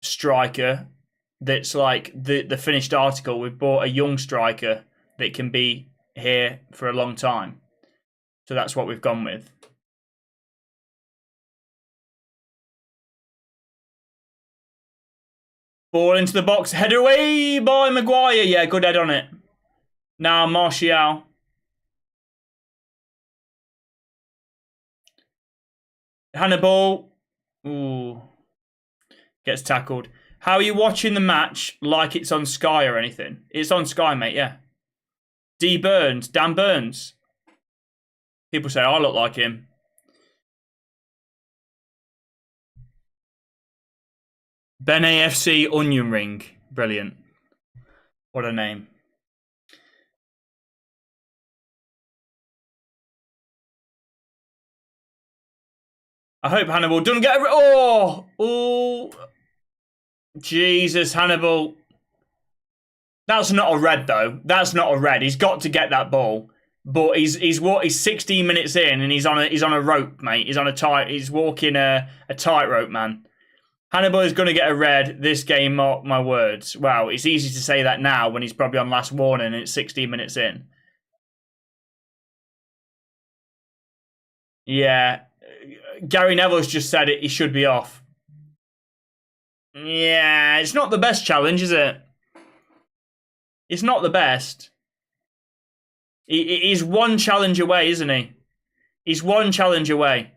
striker that's like the finished article, we've bought a young striker that can be here for a long time. So that's what we've gone with. Ball into the box. Header away by Maguire. Yeah, good head on it. Now Martial. Hannibal. Ooh. Gets tackled. How are you watching the match like it's on Sky or anything? It's on Sky, mate, yeah. Dan Burns. People say I look like him. Ben AFC Onion Ring. Brilliant. What a name. I hope Hannibal doesn't get a... Oh! Jesus, Hannibal. That's not a red, though. That's not a red. He's got to get that ball. But he's 16 minutes in and he's on a rope, mate. He's walking a tightrope, man. Hannibal is going to get a red this game, mark my words. Wow, it's easy to say that now when he's probably on last warning and it's 16 minutes in. Yeah, Gary Neville's just said it. He should be off. Yeah, it's not the best challenge, is it? It's not the best. He's one challenge away, isn't he? He's one challenge away.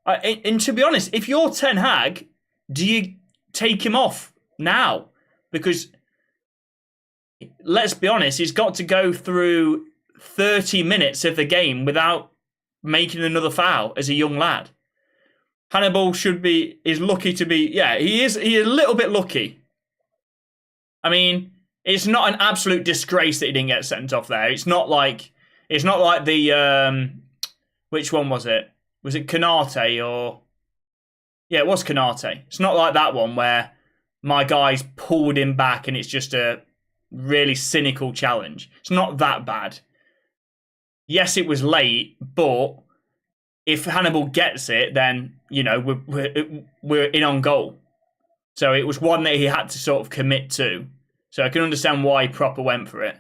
And to be honest, if you're Ten Hag, do you take him off now? Because let's be honest, he's got to go through 30 minutes of the game without making another foul as a young lad. Hannibal is lucky to be, yeah, he is a little bit lucky. I mean, it's not an absolute disgrace that he didn't get sent off there. It's not like the which one was it? Was it Canate or yeah, it was Canate. It's not like that one where my guys pulled him back and it's just a really cynical challenge. It's not that bad. Yes, it was late, but if Hannibal gets it, then you know we're in on goal. So it was one that he had to sort of commit to. So I can understand why he proper went for it.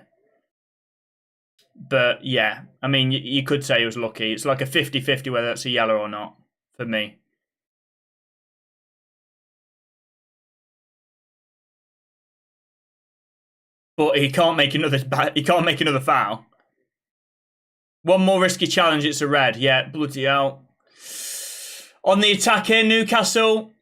But yeah, I mean, you could say he was lucky. It's like a 50-50 whether that's a yellow or not for me. But he can't make another foul. One more risky challenge, it's a red. Yeah, bloody hell. On the attack here, Newcastle.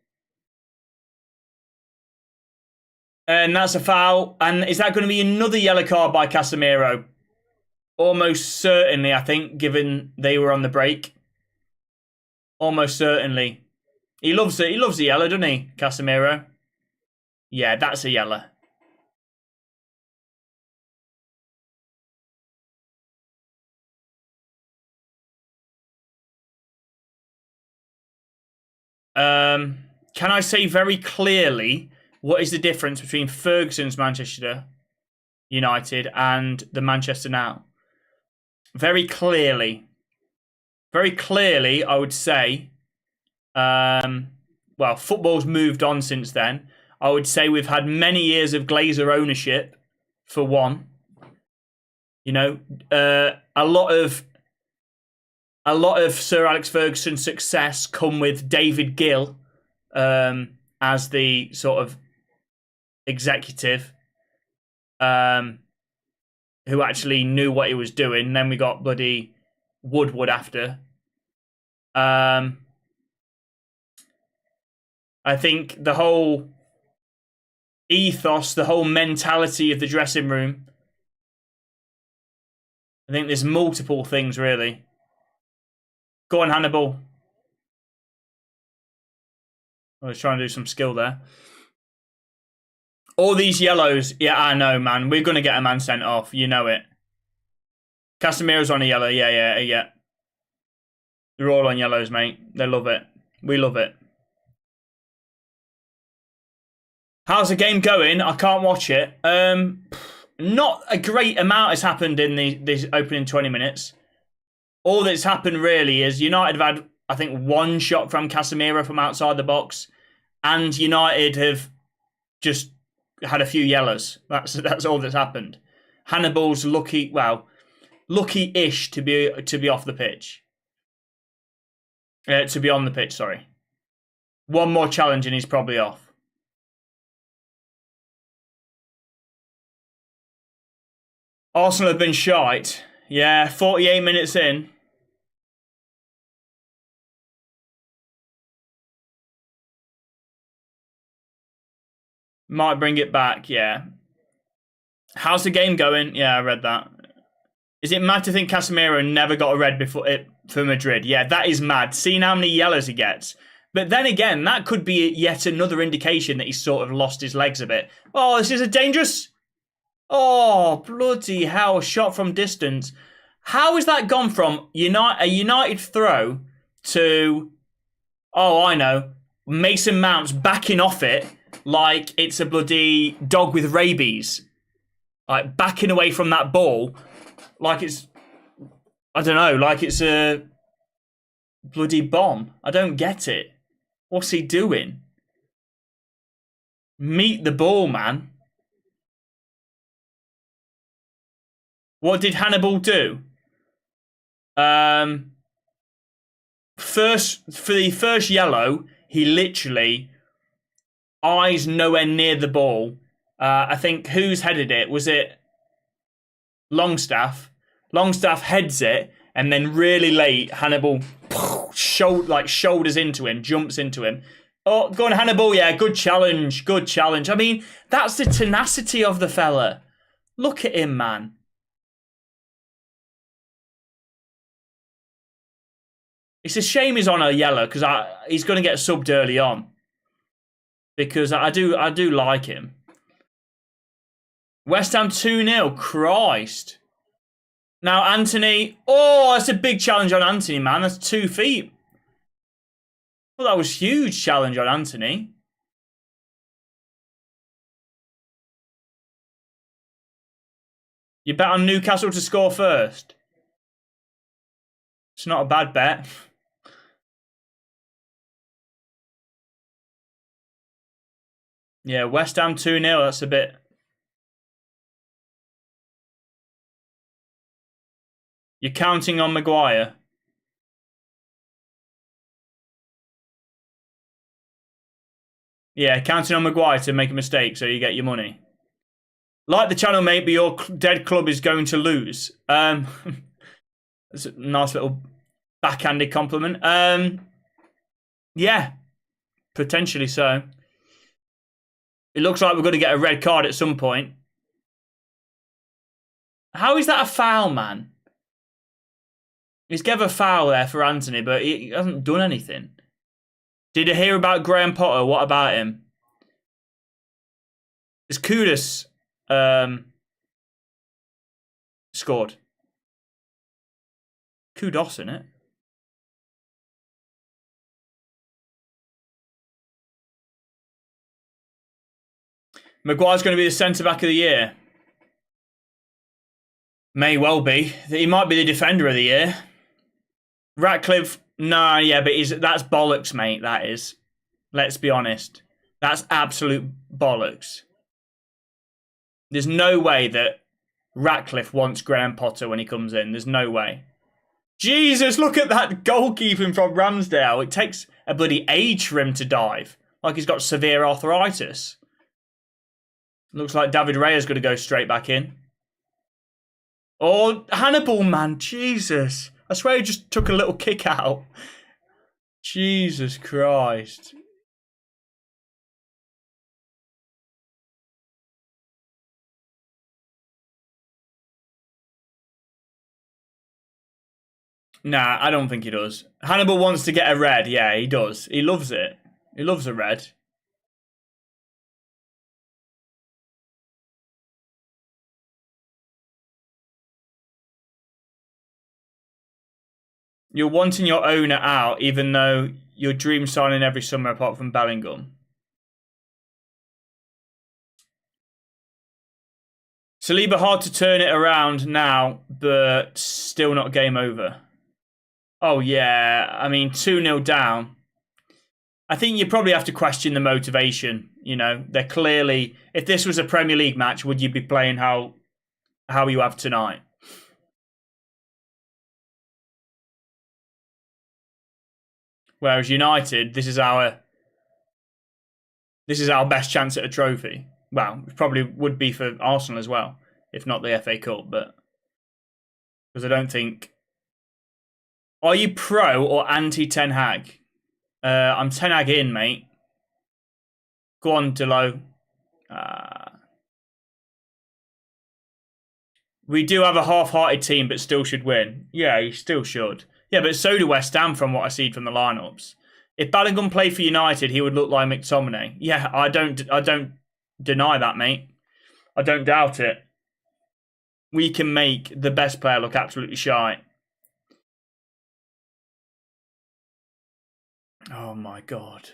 And that's a foul. And is that going to be another yellow card by Casemiro? Almost certainly, I think, given they were on the break. Almost certainly. He loves it. He loves the yellow, doesn't he, Casemiro? Yeah, that's a yellow. Can I say very clearly what is the difference between Ferguson's Manchester United and the Manchester now? Very clearly, I would say, well, football's moved on since then. I would say we've had many years of Glazer ownership, for one. You know, a lot of Sir Alex Ferguson's success come with David Gill as the sort of executive who actually knew what he was doing. And then we got bloody Woodward after. I think the whole ethos, the whole mentality of the dressing room, I think there's multiple things, really. Go on, Hannibal. I was trying to do some skill there. All these yellows. Yeah, I know, man. We're going to get a man sent off. You know it. Casemiro's on a yellow. Yeah. They're all on yellows, mate. They love it. We love it. How's the game going? I can't watch it. Not a great amount has happened in these opening 20 minutes. All that's happened really is United have had, I think, one shot from Casemiro from outside the box, and United have just had a few yellows. That's all that's happened. Hannibal's lucky, well, lucky-ish to be off the pitch. To be on the pitch, sorry. One more challenge and he's probably off. Arsenal have been shite. Yeah, 48 minutes in. Might bring it back, yeah. How's the game going? Yeah, I read that. Is it mad to think Casemiro never got a red before for Madrid? Yeah, that is mad. Seeing how many yellows he gets. But then again, that could be yet another indication that he's sort of lost his legs a bit. Oh, this is a dangerous... Oh, bloody hell, shot from distance. How has that gone from a United throw to, oh, I know, Mason Mount's backing off it like it's a bloody dog with rabies. Like, backing away from that ball like it's I don't know, like it's a bloody bomb. I don't get it. What's he doing? Meet the ball, man. What did Hannibal do? First, for the first yellow, he literally eyes nowhere near the ball. I think who's headed it? Was it Longstaff? Longstaff heads it, and then really late, Hannibal shoulders into him, jumps into him. Oh, go on, Hannibal. Yeah, good challenge. Good challenge. I mean, that's the tenacity of the fella. Look at him, man. It's a shame he's on a yellow because he's going to get subbed early on. Because I do like him. West Ham 2-0. Christ. Now, Anthony. Oh, that's a big challenge on Anthony, man. That's 2 feet. Well, that was a huge challenge on Anthony. You bet on Newcastle to score first. It's not a bad bet. Yeah, West Ham 2-0. That's a bit. You're counting on Maguire. Yeah, counting on Maguire to make a mistake so you get your money. Like the channel, mate, but your dead club is going to lose. That's a nice little backhanded compliment. Yeah, potentially so. It looks like we're going to get a red card at some point. How is that a foul, man? He's gave a foul there for Anthony, but he hasn't done anything. Did you hear about Graham Potter? What about him? Is Kudus scored? Kudos, in it. Maguire's going to be the centre-back of the year. May well be. He might be the defender of the year. Ratcliffe, nah, yeah, but that's bollocks, mate, that is. Let's be honest. That's absolute bollocks. There's no way that Ratcliffe wants Graham Potter when he comes in. There's no way. Jesus, look at that goalkeeping from Ramsdale. It takes a bloody age for him to dive. Like he's got severe arthritis. Looks like David Raya's going to go straight back in. Oh, Hannibal, man. Jesus. I swear he just took a little kick out. Jesus Christ. Nah, I don't think he does. Hannibal wants to get a red. Yeah, he does. He loves it. He loves a red. You're wanting your owner out, even though your dream signing every summer apart from Bellingham. Saliba hard to turn it around now, but still not game over. Oh, yeah. I mean, 2-0 down. I think you probably have to question the motivation. You know, they're clearly... If this was a Premier League match, would you be playing how you have tonight? Whereas United, this is our best chance at a trophy. Well, it probably would be for Arsenal as well, if not the FA Cup, but... Because I don't think... Are you pro or anti-Ten Hag? I'm Ten Hag in, mate. Go on, Delo. We do have a half-hearted team, but still should win. Yeah, you still should. Yeah, but so do West Ham from what I see from the lineups. If Bellingham played for United, he would look like McTominay. Yeah, I don't deny that, mate. I don't doubt it. We can make the best player look absolutely shy. Oh my God.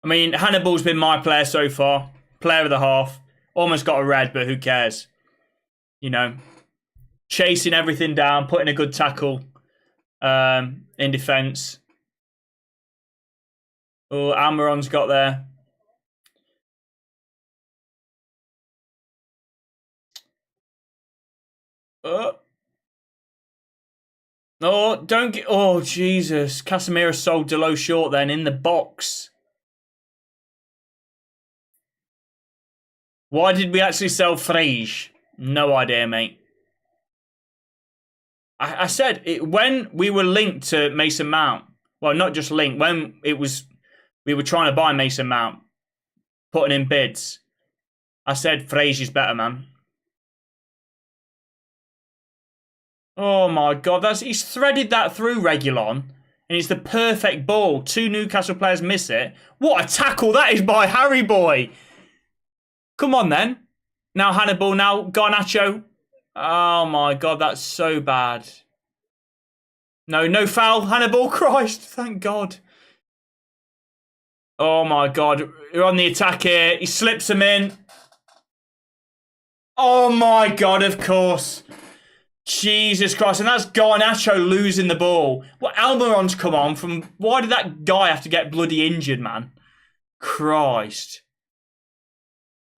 I mean, Hannibal's been my player so far. Player of the half. Almost got a red, but who cares? You know, chasing everything down, putting a good tackle in defence. Oh, Almiron's got there. Oh, don't get... Oh, Jesus. Casemiro sold Delo short then in the box. Why did we actually sell Frege? No idea, mate. I said, when we were linked to Mason Mount, well, not just linked, when we were trying to buy Mason Mount, putting in bids, I said Frege is better, man. Oh my God, he's threaded that through Reguilon, and it's the perfect ball. 2 Newcastle players miss it. What a tackle that is by Harry Boy. Come on then. Now Hannibal, now Garnacho. Oh my God, that's so bad. No foul, Hannibal. Christ, thank God. Oh my God, we're on the attack here. He slips him in. Oh my God, of course. Jesus Christ, and that's Garnacho losing the ball. What Almiron's come on from? Why did that guy have to get bloody injured, man? Christ.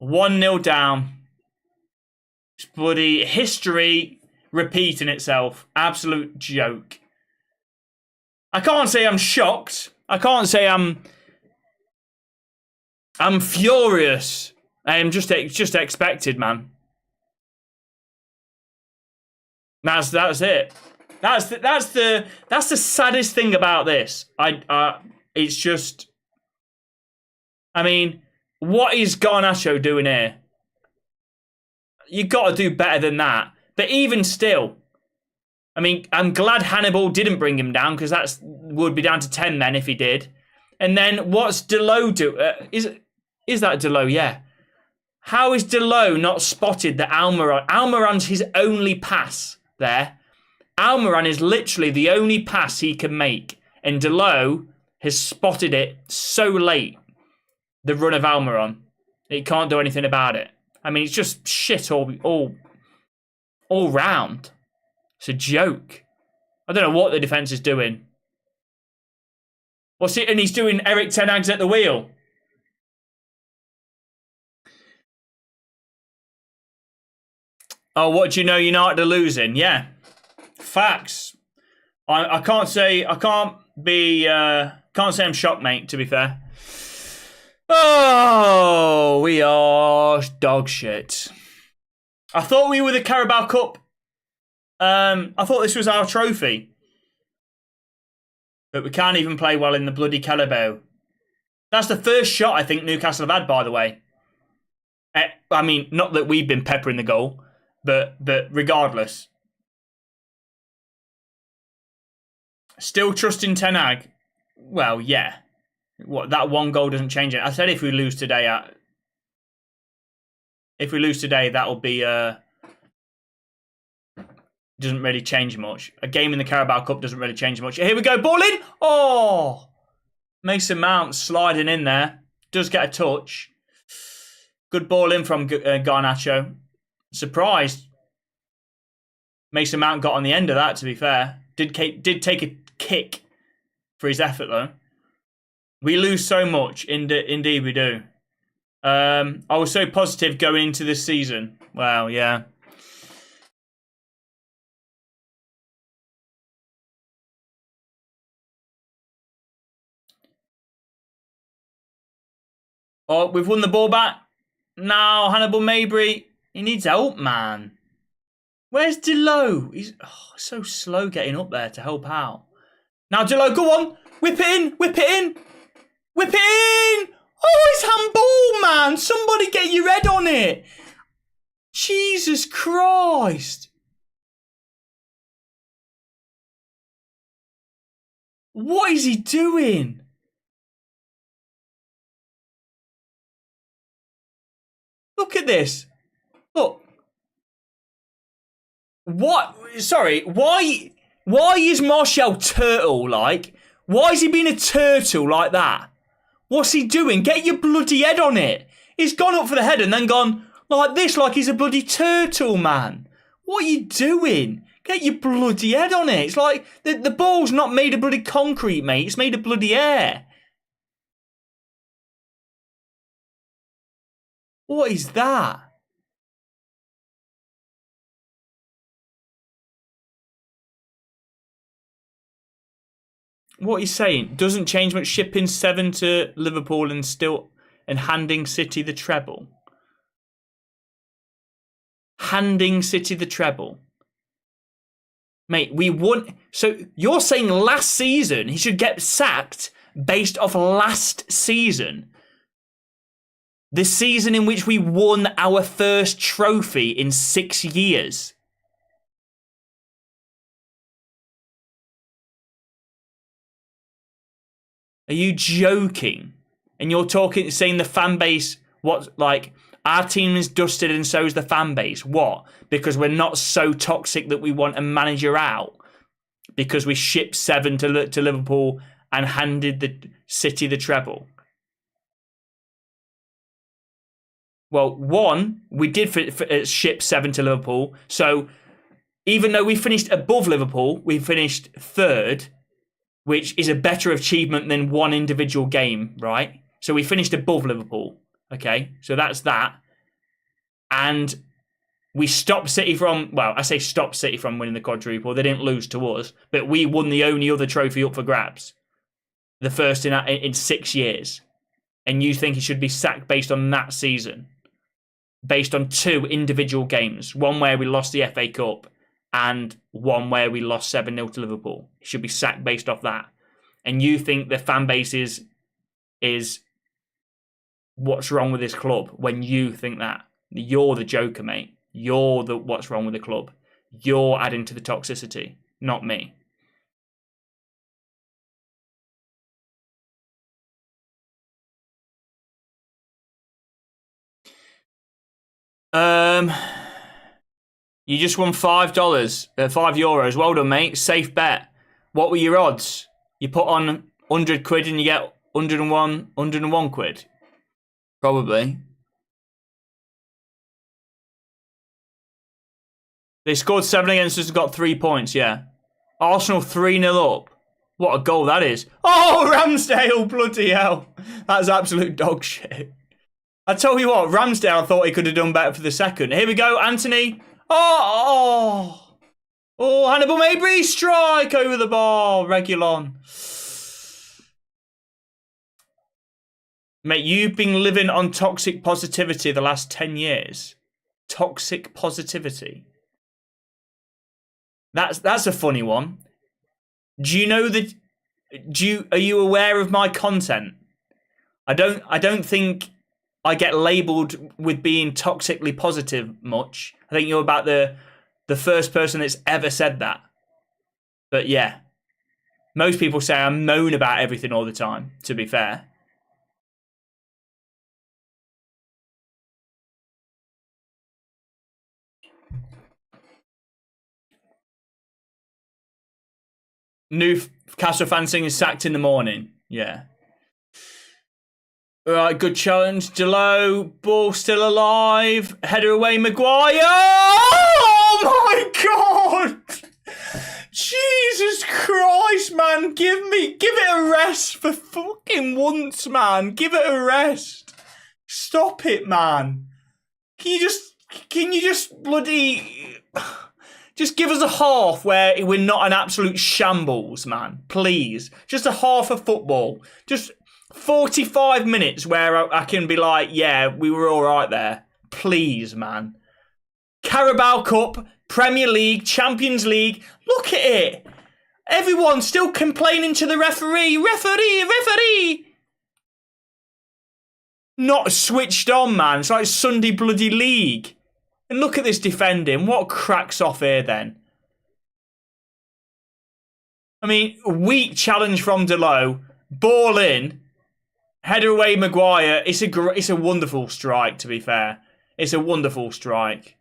1-0 down. It's bloody history repeating itself. Absolute joke. I can't say I'm shocked. I can't say I'm furious. I'm just expected, man. That's it. That's the saddest thing about this. It's just, I mean, what is Garnacho doing here? You got to do better than that. But even still, I mean, I'm glad Hannibal didn't bring him down, because that would be down to 10 then if he did. And then what's Delo do? Is that Delo? Yeah. How is Delo not spotted that Almiron's his only pass there? Almiron is literally the only pass he can make, and Delo has spotted it so late. The run of Almiron, he can't do anything about it. I mean, it's just shit all round. It's a joke. I don't know what the defence is doing. What's it? And he's doing Eric Ten Hag's at the wheel. Oh, what do you know? United are losing. Yeah, facts. I can't say I'm shocked, mate. To be fair. Oh, we are dog shit. I thought we were the Carabao Cup. I thought this was our trophy. But we can't even play well in the bloody Carabao. That's the first shot I think Newcastle have had, by the way. I mean, not that we've been peppering the goal, but regardless. Still trusting Ten Hag? Well, yeah. What, that one goal doesn't change it. I said if we lose today, that'll be doesn't really change much. A game in the Carabao Cup doesn't really change much. Here we go, ball in. Oh, Mason Mount sliding in there. Does get a touch. Good ball in from Garnacho. Surprised. Mason Mount got on the end of that, to be fair. Did take a kick for his effort, though. We lose so much. Indeed we do. I was so positive going into this season. Well, yeah. Oh, we've won the ball back. Now, Hannibal Mabry. He needs help, man. Where's Delo? He's so slow getting up there to help out. Now, Delo, go on. Whip it in. Whip it in. Whip it in. Oh, it's handball, man. Somebody get your head on it. Jesus Christ. What is he doing? Look at this. Look. What? Sorry. Why is Martial turtle like? Why is he being a turtle like that? What's he doing? Get your bloody head on it. He's gone up for the head and then gone like this, like he's a bloody turtle, man. What are you doing? Get your bloody head on it. It's like the ball's not made of bloody concrete, mate. It's made of bloody air. What is that? What he's saying doesn't change much. Shipping 7 to Liverpool and handing City the treble. Handing City the treble. Mate, we won. So you're saying last season he should get sacked based off last season? The season in which we won our first trophy in 6 years. Are you joking? And you're saying the fan base, our team is dusted and so is the fan base. What? Because we're not so toxic that we want a manager out? Because we shipped 7 to Liverpool and handed the City the treble? Well, we did ship 7 to Liverpool. So even though we finished above Liverpool, we finished 3rd, which is a better achievement than one individual game, right? So we finished above Liverpool. Okay, so that's that. And we stopped City from, well, I say stopped City from winning the quadruple. They didn't lose to us, but we won the only other trophy up for grabs. The first in 6 years. And you think he should be sacked based on that season? Based on 2 individual games. One where we lost the FA Cup and one where we lost 7-0 to Liverpool. He should be sacked based off that. And you think the fan base is what's wrong with this club when you think that? You're the joker, mate. You're the what's wrong with the club. You're adding to the toxicity, not me. You just won $5, €5. Well done, mate. Safe bet. What were your odds? You put on 100 quid and you get 101 quid. Probably. They scored 7 against us and got 3 points, yeah. Arsenal 3-0 up. What a goal that is. Oh, Ramsdale, bloody hell. That's absolute dog shit. I tell you what, Ramsdale, I thought he could have done better for the second. Here we go, Anthony. Oh, Hannibal Mabry, strike over the bar. Regulon. Mate, you've been living on toxic positivity the last 10 years. Toxic positivity. That's a funny one. Do you know that? Are you aware of my content? I don't think I get labelled with being toxically positive much. I think you're about the first person that's ever said that. But yeah, most people say I moan about everything all the time, to be fair. Newcastle fan singing sacked in the morning. Yeah. All right, good challenge. Delo, ball still alive. Header away, Maguire. Oh my God! Jesus Christ, man! Give it a rest for fucking once, man. Give it a rest. Stop it, man. Can you just bloody just give us a half where we're not an absolute shambles, man? Please, just a half of football. Just 45 minutes where I can be like, yeah, we were all right there. Please, man. Carabao Cup, Premier League, Champions League. Look at it. Everyone's still complaining to the referee. Referee. Not switched on, man. It's like Sunday bloody league. And look at this defending. What cracks off here then? I mean, weak challenge from Delo. Ball in. Header away, Maguire. It's a wonderful strike, to be fair. It's a wonderful strike.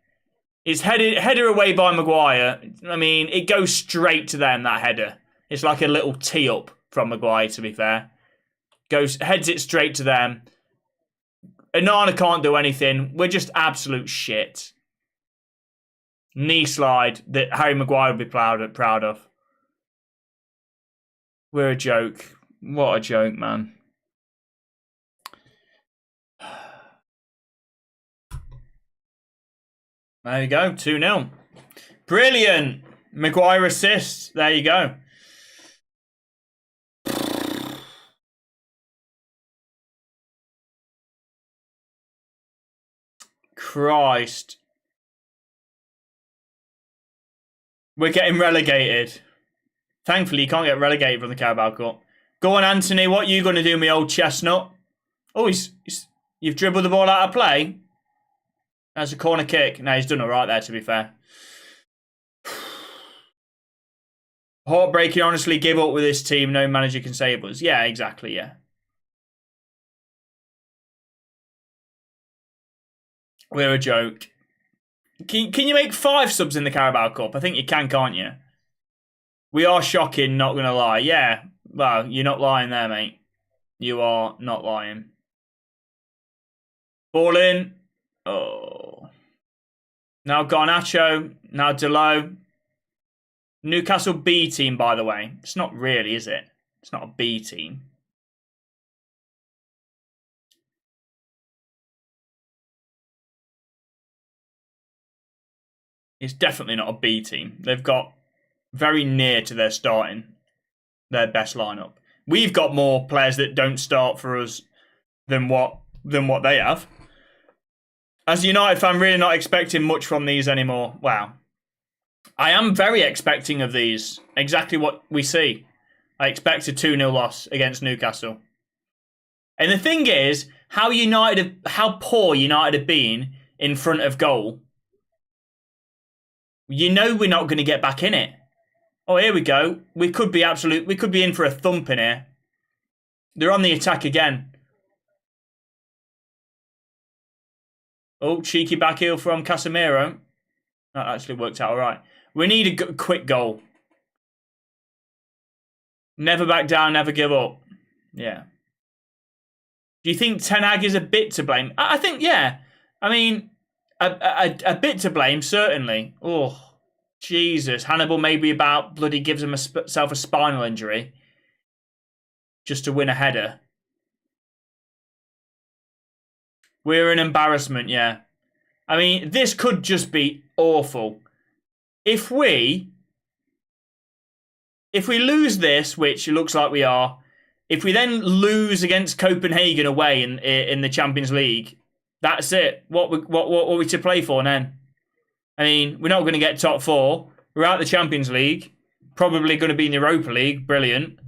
It's header away by Maguire. I mean, it goes straight to them, that header. It's like a little tee-up from Maguire, to be fair. heads it straight to them. Onana can't do anything. We're just absolute shit. Knee slide that Harry Maguire would be proud of. We're a joke. What a joke, man. There you go, 2-0. Brilliant. Maguire assist. There you go. Christ. We're getting relegated. Thankfully, you can't get relegated from the Carabao Cup. Go on, Anthony. What are you going to do, me old chestnut? Oh, you've dribbled the ball out of play. That's a corner kick. No, he's done all right there, to be fair. Heartbreaking, honestly, give up with this team. No manager can save us. Yeah, exactly, yeah. We're a joke. Can you make 5 subs in the Carabao Cup? I think you can, can't you? We are shocking, not going to lie. Yeah, well, you're not lying there, mate. You are not lying. Ball in. Oh. Now Garnacho. Now Delo. Newcastle B team, by the way. It's not really, is it? It's not a B team. It's definitely not a B team. They've got very near to their best lineup. We've got more players that don't start for us than what they have. As a United fan, really not expecting much from these anymore. Wow. I am very expecting of these. Exactly what we see. I expect a 2-0 loss against Newcastle. And the thing is, how poor United have been in front of goal. You know we're not going to get back in it. Oh, here we go. We could be in for a thumping here. They're on the attack again. Oh, cheeky back heel from Casemiro. That actually worked out all right. We need a quick goal. Never back down, never give up. Yeah. Do you think Ten Hag is a bit to blame? I think, yeah. I mean, a bit to blame, certainly. Oh, Jesus. Hannibal maybe about bloody gives himself a spinal injury just to win a header. We're an embarrassment, yeah. I mean, this could just be awful. If we lose this, which it looks like we are, if we then lose against Copenhagen away in the Champions League, that's it. What are we to play for then? I mean, we're not going to get top 4. We're out of the Champions League. Probably going to be in the Europa League. Brilliant.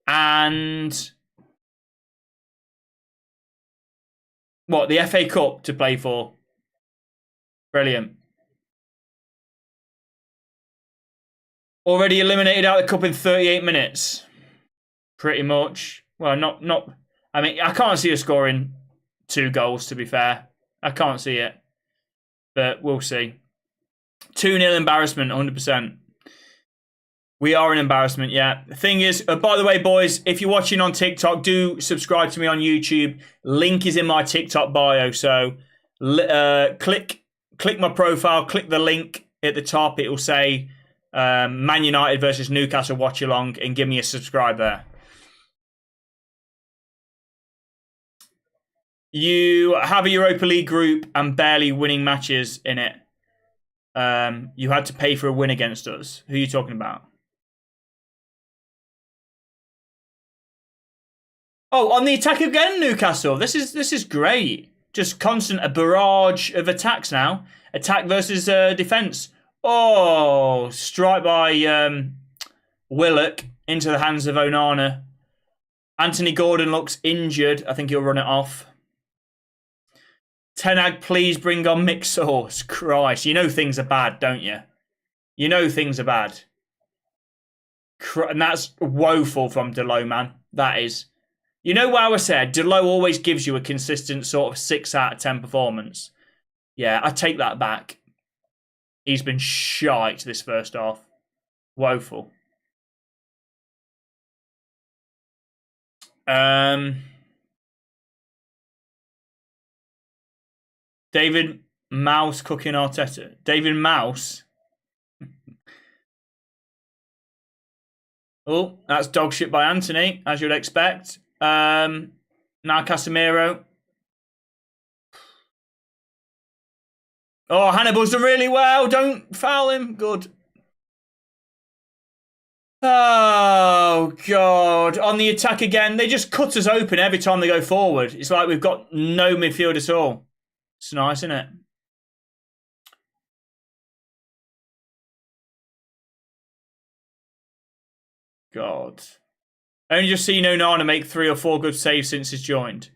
And what, the FA Cup to play for? Brilliant. Already eliminated out of the cup in 38 minutes. Pretty much. Well, not. I mean, I can't see us scoring 2 goals, to be fair. I can't see it. But we'll see. 2-0 embarrassment, 100%. We are an embarrassment, yeah. The thing is, by the way, boys, if you're watching on TikTok, do subscribe to me on YouTube. Link is in my TikTok bio. So click my profile, click the link at the top. It will say Man United versus Newcastle watch-along, and give me a subscribe there. You have a Europa League group and barely winning matches in it. You had to pay for a win against us. Who are you talking about? Oh, on the attack again, Newcastle. This is great. Just a barrage of attacks now. Attack versus defence. Oh, strike by Willock into the hands of Onana. Anthony Gordon looks injured. I think he'll run it off. Ten Hag, please bring on mixed sauce. Christ, you know things are bad, don't you? You know things are bad. And that's woeful from Delo, man. That is. You know what I said? Delo always gives you a consistent sort of 6 out of 10 performance. Yeah, I take that back. He's been shite this first half. Woeful. David Mouse cooking Arteta. David Mouse. Oh, that's dog shit by Anthony, as you'd expect. Now Casemiro. Oh, Hannibal's done really well. Don't foul him. Good. Oh, God. On the attack again. They just cut us open every time they go forward. It's like we've got no midfield at all. It's nice, isn't it? God. Only just seen Onana make 3 or 4 good saves since he's joined.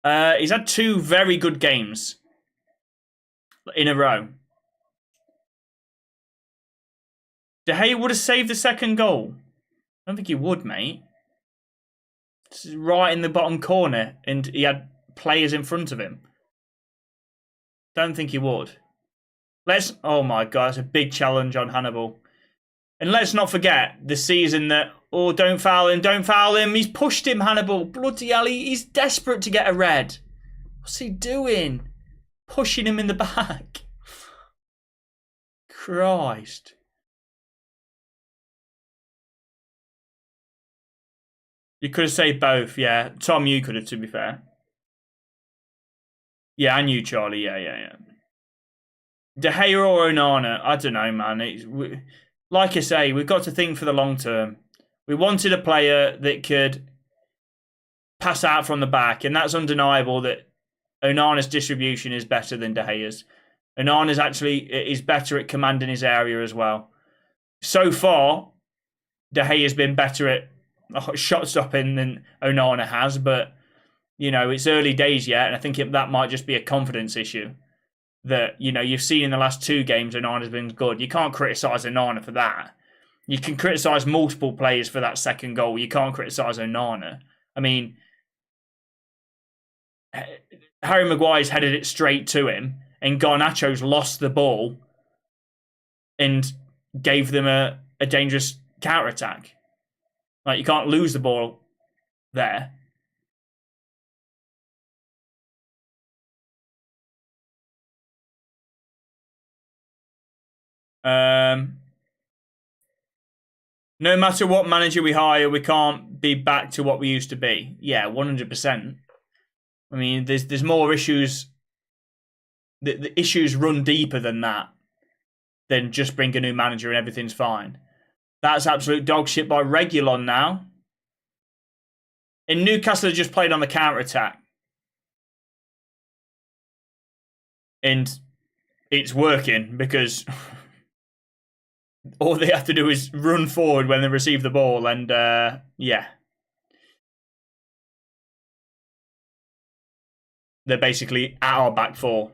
He's had 2 very good games in a row. De Gea would have saved the second goal. I don't think he would, mate. This is right in the bottom corner, and he had players in front of him. Don't think he would. Oh my God, it's a big challenge on Hannibal. And let's not forget the season that, oh, don't foul him. He's pushed him, Hannibal. Bloody hell, he's desperate to get a red. What's he doing? Pushing him in the back. Christ. You could have saved both, yeah. Tom, you could have, to be fair. Yeah, I knew Charlie, yeah. De Gea or Onana, I don't know, man. Like I say, we've got to think for the long term. We wanted a player that could pass out from the back, and that's undeniable that Onana's distribution is better than De Gea's. Onana's actually is better at commanding his area as well. So far, De Gea's been better at shot stopping than Onana has, but you know, it's early days yet, and I think that might just be a confidence issue. That, you know, you've seen in the last 2 games Onana's been good. You can't criticise Onana for that. You can criticise multiple players for that second goal. You can't criticise Onana. I mean, Harry Maguire's headed it straight to him, and Garnacho's lost the ball and gave them a dangerous counter-attack. Like, you can't lose the ball there. No matter what manager we hire, we can't be back to what we used to be. Yeah, 100%. I mean, there's more issues. The issues run deeper than that, than just bring a new manager and everything's fine. That's absolute dog shit by Regulon now. And Newcastle have just played on the counter-attack. And it's working because all they have to do is run forward when they receive the ball, and yeah. They're basically at our back 4.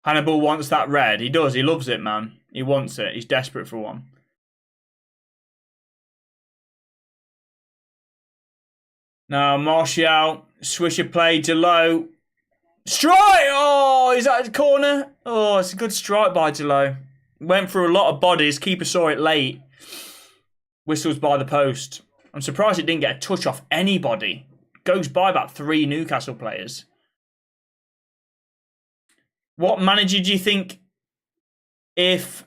Hannibal wants that red. He does. He loves it, man. He wants it. He's desperate for one. Now, Martial, swisher play to low. Strike! Oh, is that a corner? Oh, it's a good strike by Delo. Went through a lot of bodies. Keeper saw it late. Whistles by the post. I'm surprised it didn't get a touch off anybody. Goes by about 3 Newcastle players. What manager do you think if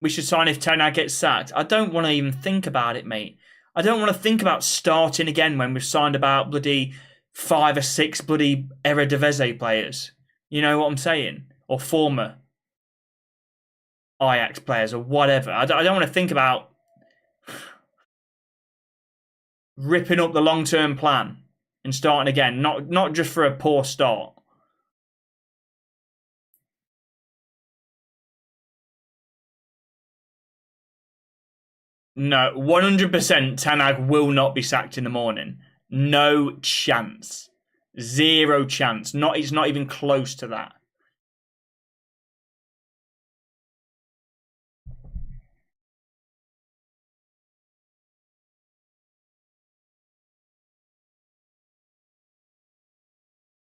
we should sign if Ten Hag gets sacked? I don't want to even think about it, mate. I don't want to think about starting again when we've signed about bloody 5 or 6 bloody Eredivisie players. You know what I'm saying? Or former Ajax players or whatever. I don't want to think about ripping up the long-term plan and starting again. Not just for a poor start. No, 100% Ten Hag will not be sacked in the morning. No chance. 0 chance. It's not even close to that.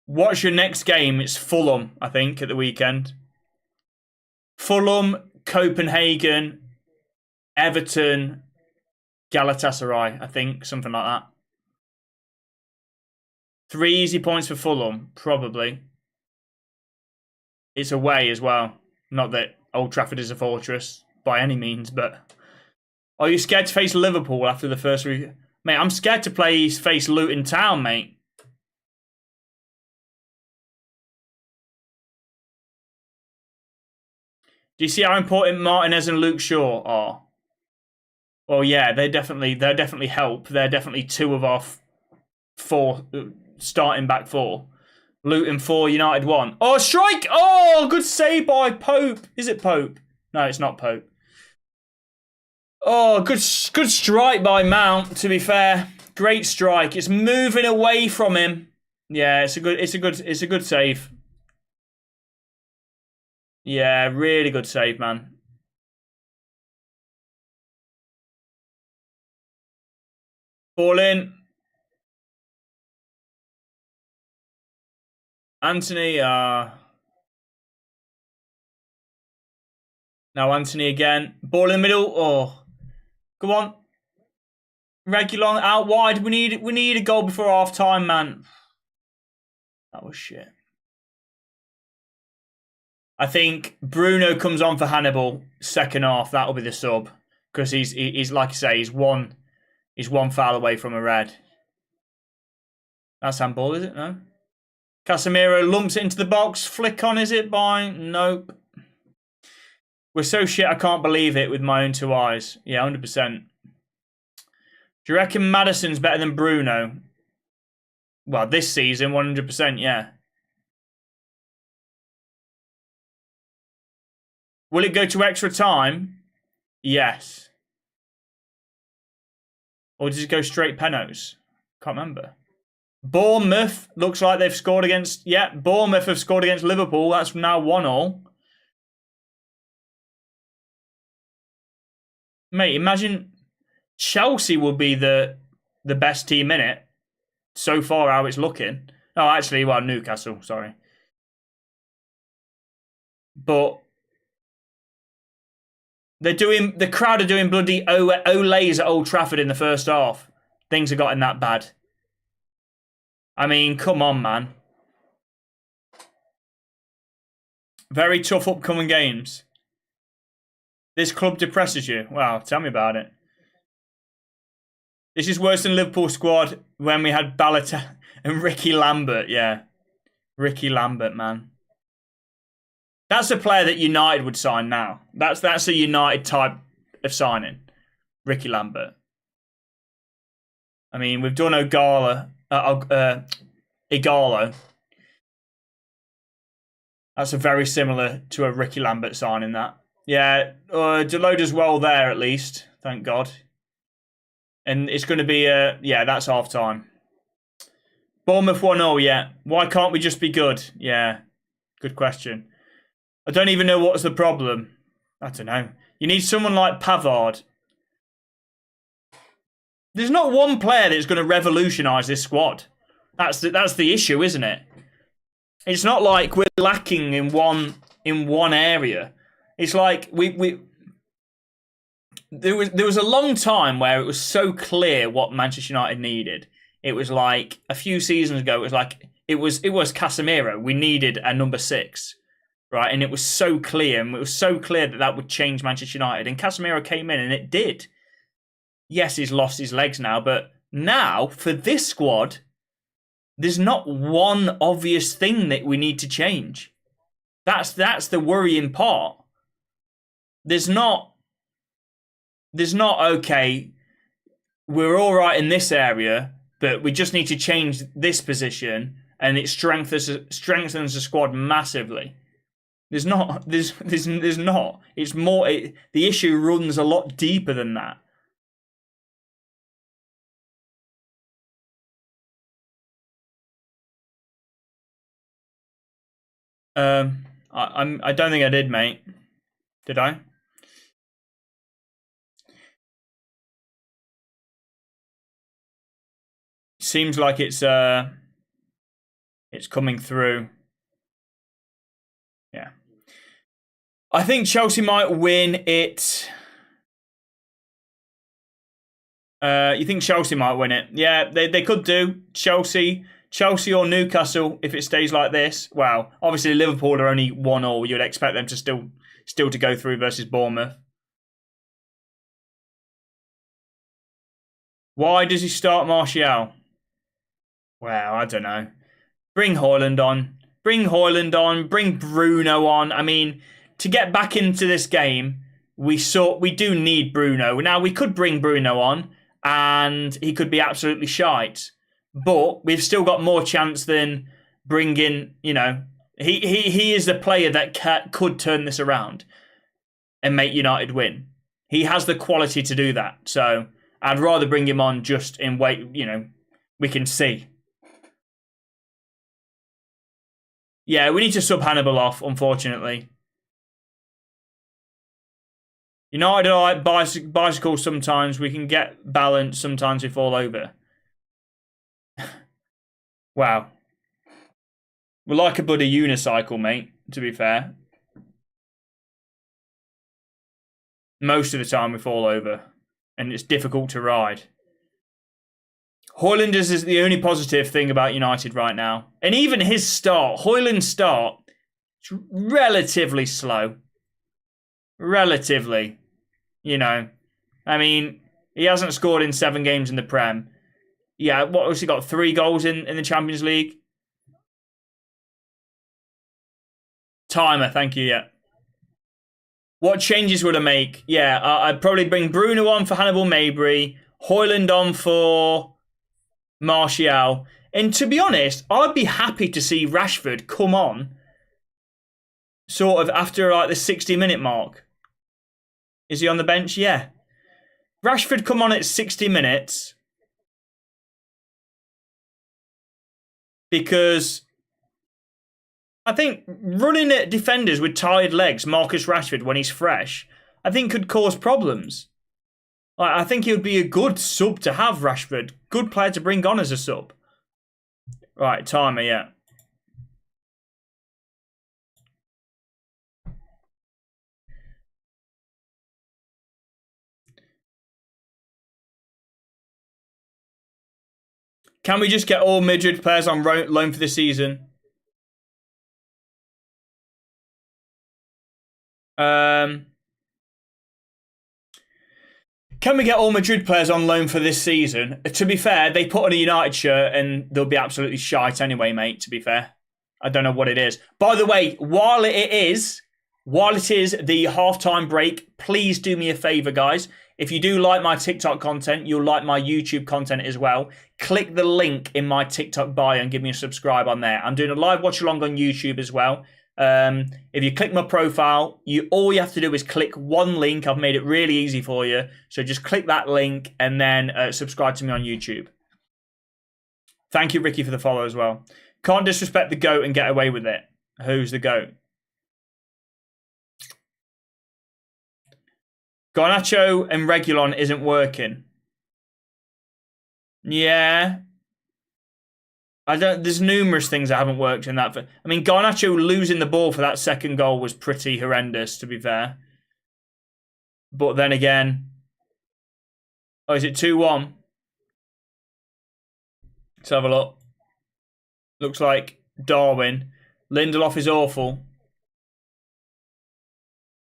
What's your next game? It's Fulham, I think, at the weekend. Fulham Copenhagen, Everton, Galatasaray, I think. Something like that. 3 easy points for Fulham, probably. It's away as well. Not that Old Trafford is a fortress by any means, but... Are you scared to face Liverpool after the first week? Mate, I'm scared to face Luton Town, mate. Do you see how important Martinez and Luke Shaw are? Well, yeah, they definitely help. They're definitely 2 of our 4 starting back 4. Luton 4, United 1. Oh, strike! Oh, good save by Pope. Is it Pope? No, it's not Pope. Oh, good strike by Mount, to be fair. Great strike. It's moving away from him. Yeah, it's a good save. Yeah, really good save, man. Ball in. Anthony, now Anthony again. Ball in the middle. Oh, come on. Regulon out wide. We need a goal before half time, man. That was shit. I think Bruno comes on for Hannibal second half. That'll be the sub because he's like I say, he's one foul away from a red. That's handball, is it? No. Casemiro lumps it into the box. Flick on, is it? By nope. We're so shit. I can't believe it with my own 2 eyes. Yeah, 100%. Do you reckon Maddison's better than Bruno? Well, this season, 100%, yeah. Will it go to extra time? Yes. Or does it go straight penos? Can't remember. Bournemouth looks like they've scored against... Yeah, Bournemouth have scored against Liverpool. That's now 1-1. Mate, imagine Chelsea will be the best team in it. So far, how it's looking. Oh, actually, well, Newcastle, sorry. But the crowd are doing bloody Olays at Old Trafford in the first half. Things have gotten that bad. I mean, come on, man. Very tough upcoming games. This club depresses you. Wow, tell me about it. This is worse than Liverpool squad when we had Balotelli and Ricky Lambert. Yeah, Ricky Lambert, man. That's a player that United would sign now. That's a United type of signing. Ricky Lambert. I mean, we've done Igalo. That's a very similar to a Ricky Lambert signing, that. Yeah, Deload as well there, at least. Thank God. And it's going to be, yeah, that's half-time. Bournemouth 1-0, yeah. Why can't we just be good? Yeah, good question. I don't even know what's the problem. I don't know. You need someone like Pavard. There's not one player that's going to revolutionise this squad. That's the issue, isn't it? It's not like we're lacking in one area. It's like there was a long time where it was so clear what Manchester United needed. It was like a few seasons ago. It was like it was Casemiro. We needed a number 6, right? And it was so clear, and it was so clear that would change Manchester United. And Casemiro came in, and it did. Yes, he's lost his legs now, but now for this squad, there's not one obvious thing that we need to change. That's the worrying part. There's not okay, we're all right in this area, but we just need to change this position, and it strengthens the squad massively. There's not. It's more. The issue runs a lot deeper than that. I don't think I did, mate. Did I? Seems like it's coming through. Yeah. I think Chelsea might win it. You think Chelsea might win it? Yeah, they could do. Chelsea or Newcastle if it stays like this. Well, obviously Liverpool are only 1-1. You'd expect them to still to go through versus Bournemouth. Why does he start Martial? Well, I don't know. Bring Højlund on. Bring Bruno on. I mean, to get back into this game, we do need Bruno. Now, we could bring Bruno on, and he could be absolutely shite. But we've still got more chance than bringing, he is the player that could turn this around and make United win. He has the quality to do that. So I'd rather bring him on just in wait, we can see. Yeah, we need to sub Hannibal off, unfortunately. United are like bicycles sometimes. We can get balance, sometimes we fall over. Wow. We're like a bloody unicycle, mate, to be fair. Most of the time we fall over. And it's difficult to ride. Højlund is the only positive thing about United right now. And even his start, Højlund's start, it's relatively slow. Relatively. I mean, he hasn't scored in 7 games in the Prem. Yeah, what has he got? 3 goals in the Champions League? Timer, thank you, yeah. What changes would I make? Yeah, I'd probably bring Bruno on for Hannibal Mabry, Højlund on for Martial. And to be honest, I'd be happy to see Rashford come on sort of after like the 60-minute mark. Is he on the bench? Yeah. Rashford come on at 60 minutes because I think running at defenders with tired legs, Marcus Rashford, when he's fresh, I think could cause problems. I think he would be a good sub to have, Rashford. Good player to bring on as a sub. Right, timer, yeah. Can we just get all Madrid players on loan for this season? Can we get all Madrid players on loan for this season? To be fair, they put on a United shirt and they'll be absolutely shite anyway, mate, to be fair. I don't know what it is. By the way, while it is the halftime break, please do me a favour, guys. If you do like my TikTok content, you'll like my YouTube content as well. Click the link in my TikTok bio and give me a subscribe on there. I'm doing a live watch along on YouTube as well. If you click my profile, all you have to do is click one link. I've made it really easy for you. So just click that link and then subscribe to me on YouTube. Thank you, Ricky, for the follow as well. Can't disrespect the GOAT and get away with it. Who's the GOAT? Garnacho and Reguilon isn't working. Yeah. There's numerous things that haven't worked in that. I mean, Garnacho losing the ball for that second goal was pretty horrendous, to be fair. But then again... Oh, is it 2-1? Let's have a look. Looks like Darwin. Lindelof is awful.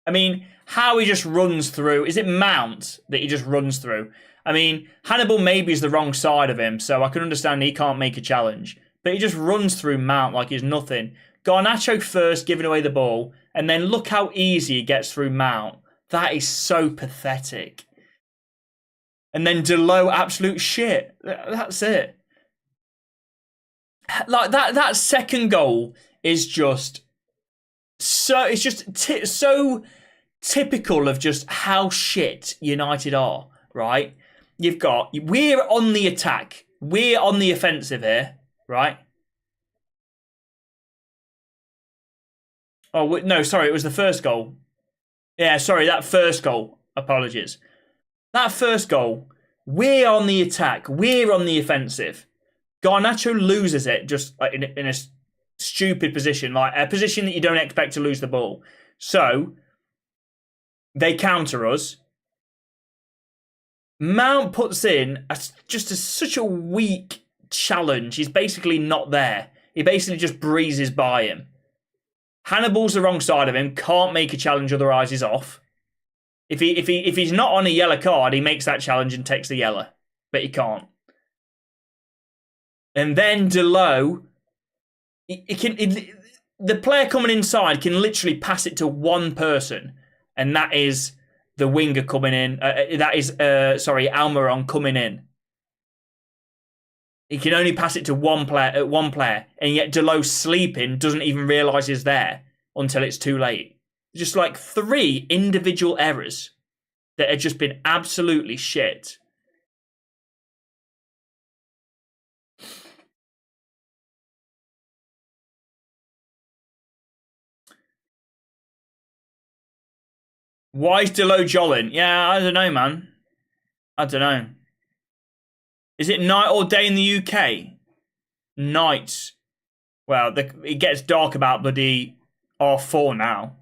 I mean, how he just runs through. Is it Mount that he just runs through? I mean, Hannibal maybe is the wrong side of him, so I can understand he can't make a challenge. But he just runs through Mount like he's nothing. Garnacho first giving away the ball, and then look how easy he gets through Mount. That is so pathetic. And then Delo, absolute shit. That's it. Like that second goal is just so. It's just so typical of just how shit United are. Right? We're on the attack. We're on the offensive here, right? Oh, no, sorry, it was the first goal. Yeah, sorry, that first goal. Apologies. That first goal, we're on the attack. We're on the offensive. Garnacho loses it just in a stupid position, like a position that you don't expect to lose the ball. So, They counter us. Mount puts in such a weak challenge. He's basically not there. He basically just breezes by him. Hannibal's the wrong side of him. Can't make a challenge, otherwise he's off. If he's not on a yellow card, he makes that challenge and takes the yellow, but he can't. And then Delo, the player coming inside can literally pass it to one person, and that is the winger coming in. Almiron coming in. He can only pass it to one player, and yet Delo sleeping doesn't even realise he's there until it's too late. Just like 3 individual errors that have just been absolutely shit. Why is Delo jolling? Yeah, I don't know, man. I don't know. Is it night or day in the UK? Night. Well, it gets dark about bloody R4 now.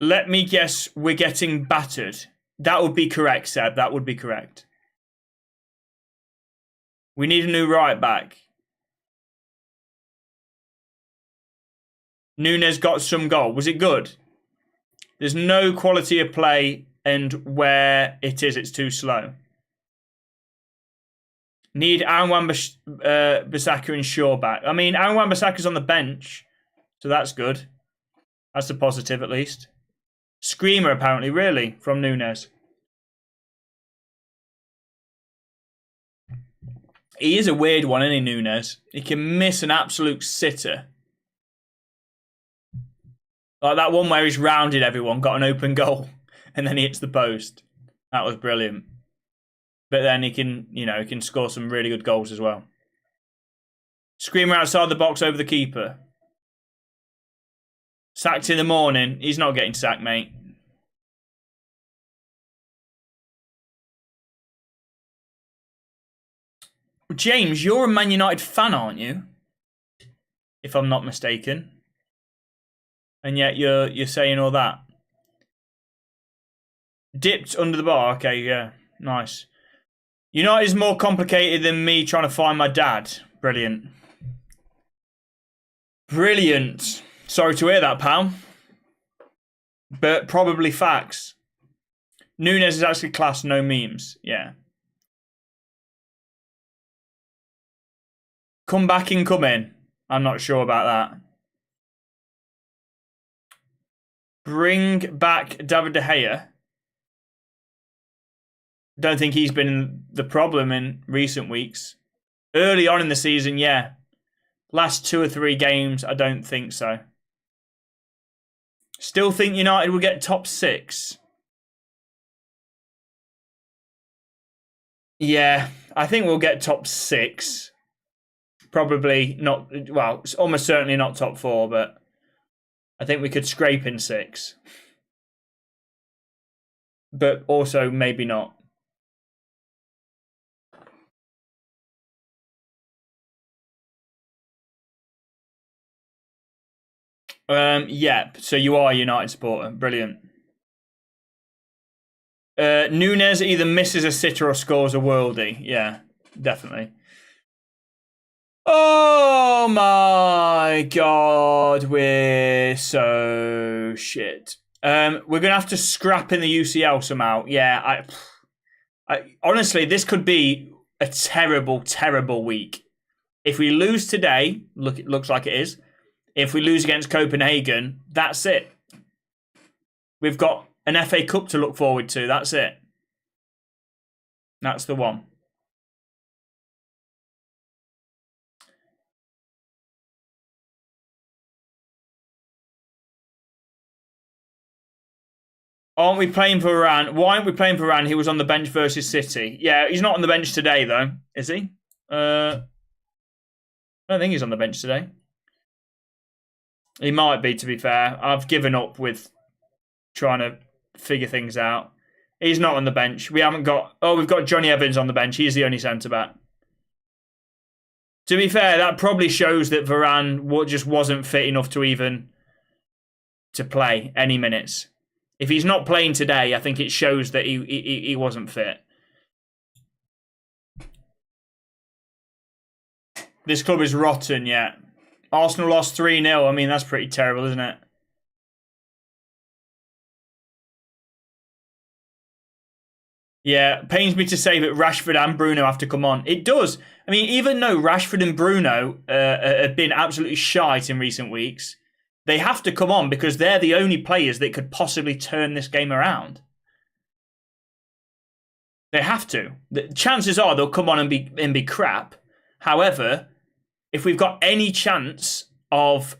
Let me guess, we're getting battered. That would be correct, Seb. That would be correct. We need a new right back. Nunes got some goal. Was it good? There's no quality of play, and where it is, it's too slow. Need Aaron Wan-Bissaka and Shaw back. I mean, Aaron Wan-Bissaka's on the bench, so that's good. That's a positive, at least. Screamer, apparently, really, from Nunes. He is a weird one, isn't he, Nunes? He can miss an absolute sitter. Like that one where he's rounded everyone, got an open goal, and then he hits the post. That was brilliant. But then he can, he can score some really good goals as well. Screamer outside the box over the keeper. Sacked in the morning. He's not getting sacked, mate. James, you're a Man United fan, aren't you? If I'm not mistaken. And yet you're saying all that. Dipped under the bar. Okay, yeah. Nice. United is more complicated than me trying to find my dad. Brilliant. Brilliant. Sorry to hear that, pal. But probably facts. Nunes is actually class, no memes. Yeah. Come back and come in. I'm not sure about that. Bring back David De Gea. Don't think he's been the problem in recent weeks. Early on in the season, yeah. Last 2 or 3 games, I don't think so. Still think United will get top 6. Yeah, I think we'll get top 6. Probably not, well, it's almost certainly not top 4, but I think we could scrape in 6. But also maybe not. Yeah, so you are a United supporter. Brilliant. Nunes either misses a sitter or scores a worldie. Yeah, definitely. Oh my god, we're so shit. We're going to have to scrap in the UCL somehow. Yeah, I honestly, this could be a terrible, terrible week. If we lose today, it looks like it is. If we lose against Copenhagen, that's it. We've got an FA Cup to look forward to. That's it. That's the one. Aren't we playing for Varane? Why aren't we playing for Varane? He was on the bench versus City. Yeah, he's not on the bench today, though. Is he? I don't think he's on the bench today. He might be, to be fair. I've given up with trying to figure things out. He's not on the bench. We haven't got... Oh, we've got Johnny Evans on the bench. He's the only centre-back. To be fair, that probably shows that Varane just wasn't fit enough to even to play any minutes. If he's not playing today, I think it shows that he wasn't fit. This club is rotten, yeah. Arsenal lost 3-0. I mean, that's pretty terrible, isn't it? Yeah, pains me to say that Rashford and Bruno have to come on. It does. I mean, even though Rashford and Bruno have been absolutely shite in recent weeks, they have to come on because they're the only players that could possibly turn this game around. They have to. The chances are they'll come on and be crap. However, if we've got any chance of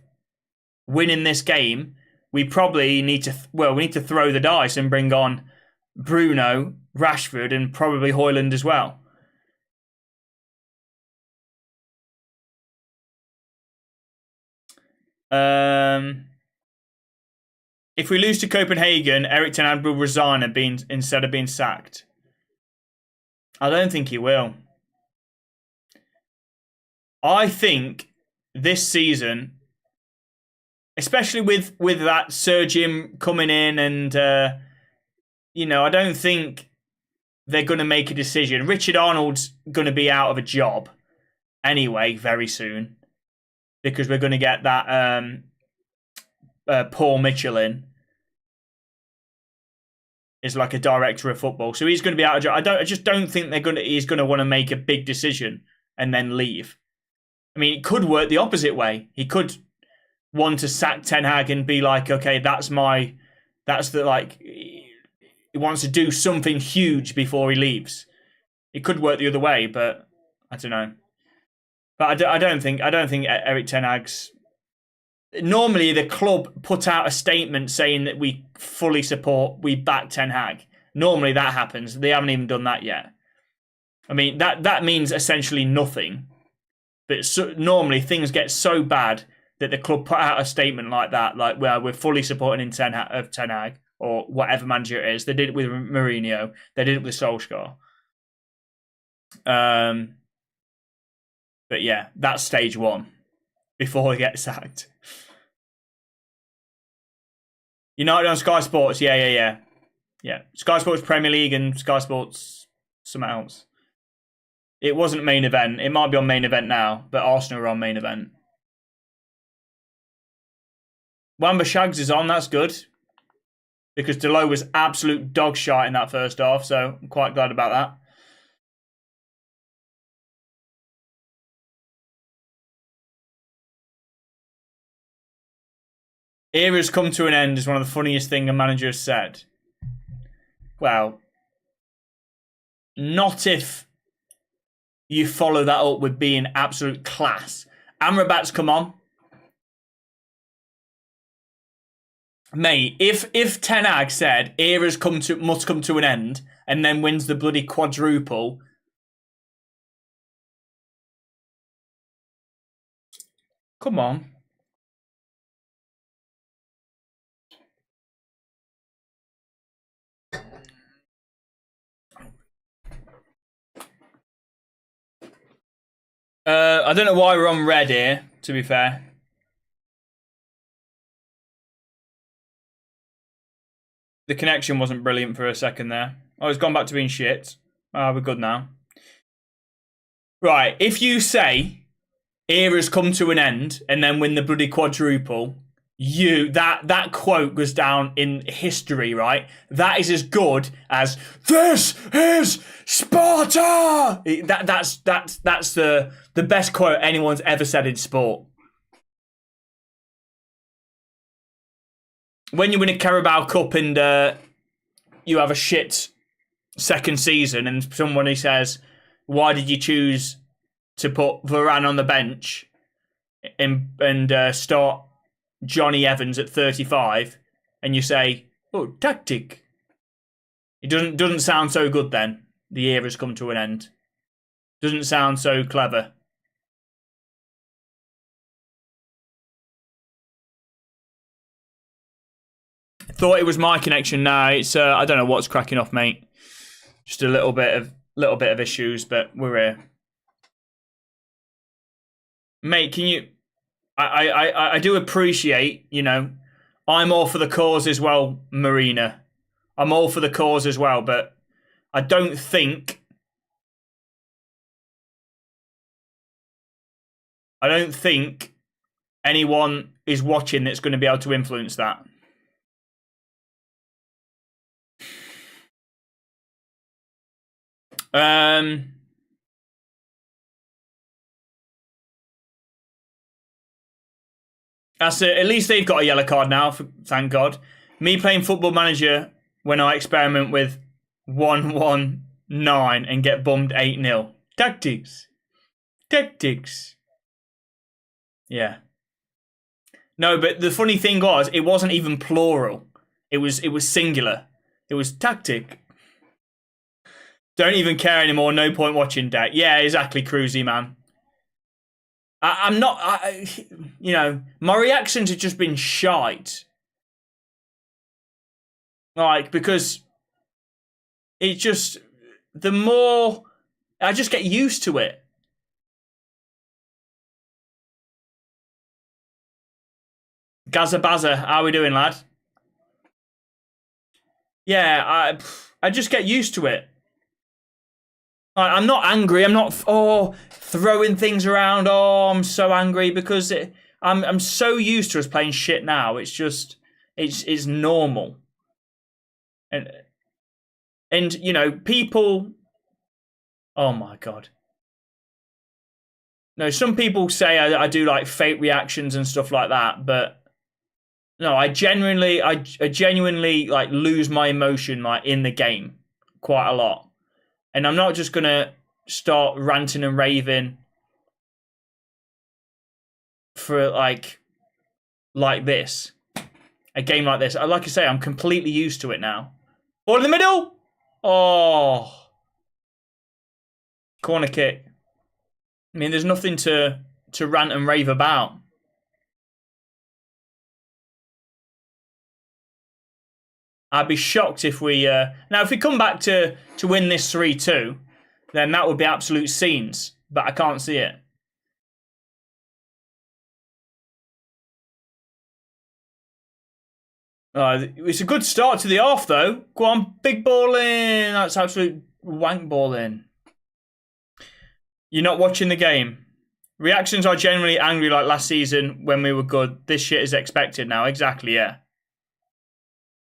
winning this game, we probably need to. Well, we need to throw the dice and bring on Bruno, Rashford, and probably Højlund as well. If we lose to Copenhagen, Erik ten Hag will resign instead of being sacked. I don't think he will. I think this season, especially with that Sir Jim coming in and, I don't think they're going to make a decision. Richard Arnold's going to be out of a job anyway very soon because we're going to get that Paul Mitchell in. Is like a director of football. So he's going to be out of job. I just don't think he's going to want to make a big decision and then leave. I mean, it could work the opposite way. He could want to sack Ten Hag and be like, okay, he wants to do something huge before he leaves. It could work the other way, but I don't know. But I don't think Erik ten Hag's. Normally, the club put out a statement saying that we fully support, we back Ten Hag. Normally, that happens. They haven't even done that yet. I mean, that means essentially nothing. But normally, things get so bad that the club put out a statement like that, like, well, we're fully supporting Ten Hag, or whatever manager it is. They did it with Mourinho. They did it with Solskjaer. But yeah, that's stage one before he gets sacked. United on Sky Sports, yeah. Sky Sports Premier League and Sky Sports something else. It wasn't main event. It might be on main event now, but Arsenal are on main event. Wamba Shags is on, that's good. Because Delo was absolute dog shite in that first half, so I'm quite glad about that. Era's come to an end is one of the funniest things a manager has said. Well, not if you follow that up with being absolute class. Amrabat's come on. Mate, if Ten Hag said Era's must come to an end and then wins the bloody quadruple, come on. I don't know why we're on red here, to be fair. The connection wasn't brilliant for a second there. Oh, it's gone back to being shit. We're good now. Right, if you say Era's come to an end and then win the bloody quadruple, that quote goes down in history, right? That is as good as "This is Sparta." That's the best quote anyone's ever said in sport. When you win a Carabao Cup and you have a shit second season, and somebody says, "Why did you choose to put Varane on the bench and start Johnny Evans at 35, and you say, "Oh, tactic." It doesn't sound so good then. The era's come to an end. Doesn't sound so clever. I thought it was my connection. Now it's I don't know what's cracking off, mate. Just a little bit of issues, but we're here. Mate, can you... I do appreciate, you know, I'm all for the cause as well, Marina. I'm all for the cause as well, but I don't think anyone is watching that's going to be able to influence that. That's it. At least they've got a yellow card now, thank God. Me playing Football Manager when I experiment with 1-1-9 and get bummed 8-0. Tactics. Yeah. No, but the funny thing was, it wasn't even plural. It was singular. It was tactic. Don't even care anymore. No point watching that. Yeah, exactly, Cruzy, man. I'm not, you know, my reactions have just been shite. Like, because it just, the more, I just get used to it. Gaza Baza, how are we doing, lad? Yeah, I just get used to it. I'm not angry. I'm not throwing things around. Oh, I'm so angry because I'm so used to us playing shit now. It's just it's normal. And you know, people. Oh my God. No, some people say I do like fake reactions and stuff like that, but no, I genuinely like lose my emotion like in the game quite a lot. And I'm not just going to start ranting and raving for like this. A game like this. Like I say, I'm completely used to it now. Ball in the middle. Oh. Corner kick. I mean, there's nothing to rant and rave about. I'd be shocked if we... now, if we come back to win this 3-2, then that would be absolute scenes. But I can't see it. It's a good start to the half, though. Go on, big ball in. That's absolute wank ball in. You're not watching the game. Reactions are generally angry like last season when we were good. This shit is expected now. Exactly, yeah.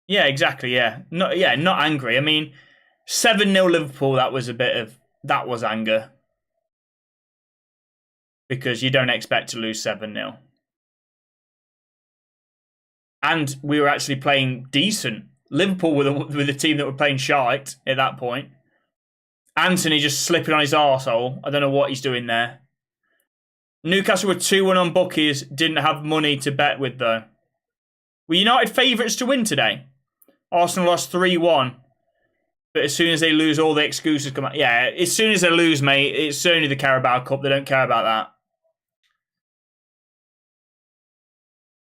Yeah, exactly, yeah. Not angry. I mean, 7-0 Liverpool, that was anger. Because you don't expect to lose 7-0. And we were actually playing decent. Liverpool were the team that were playing shite at that point. Anthony just slipping on his arsehole. I don't know what he's doing there. Newcastle were 2-1 on bookies. Didn't have money to bet with, though. Were United favourites to win today? Arsenal lost 3-1. But as soon as they lose, all the excuses come out. Yeah, as soon as they lose, mate, it's only the Carabao Cup. They don't care about that.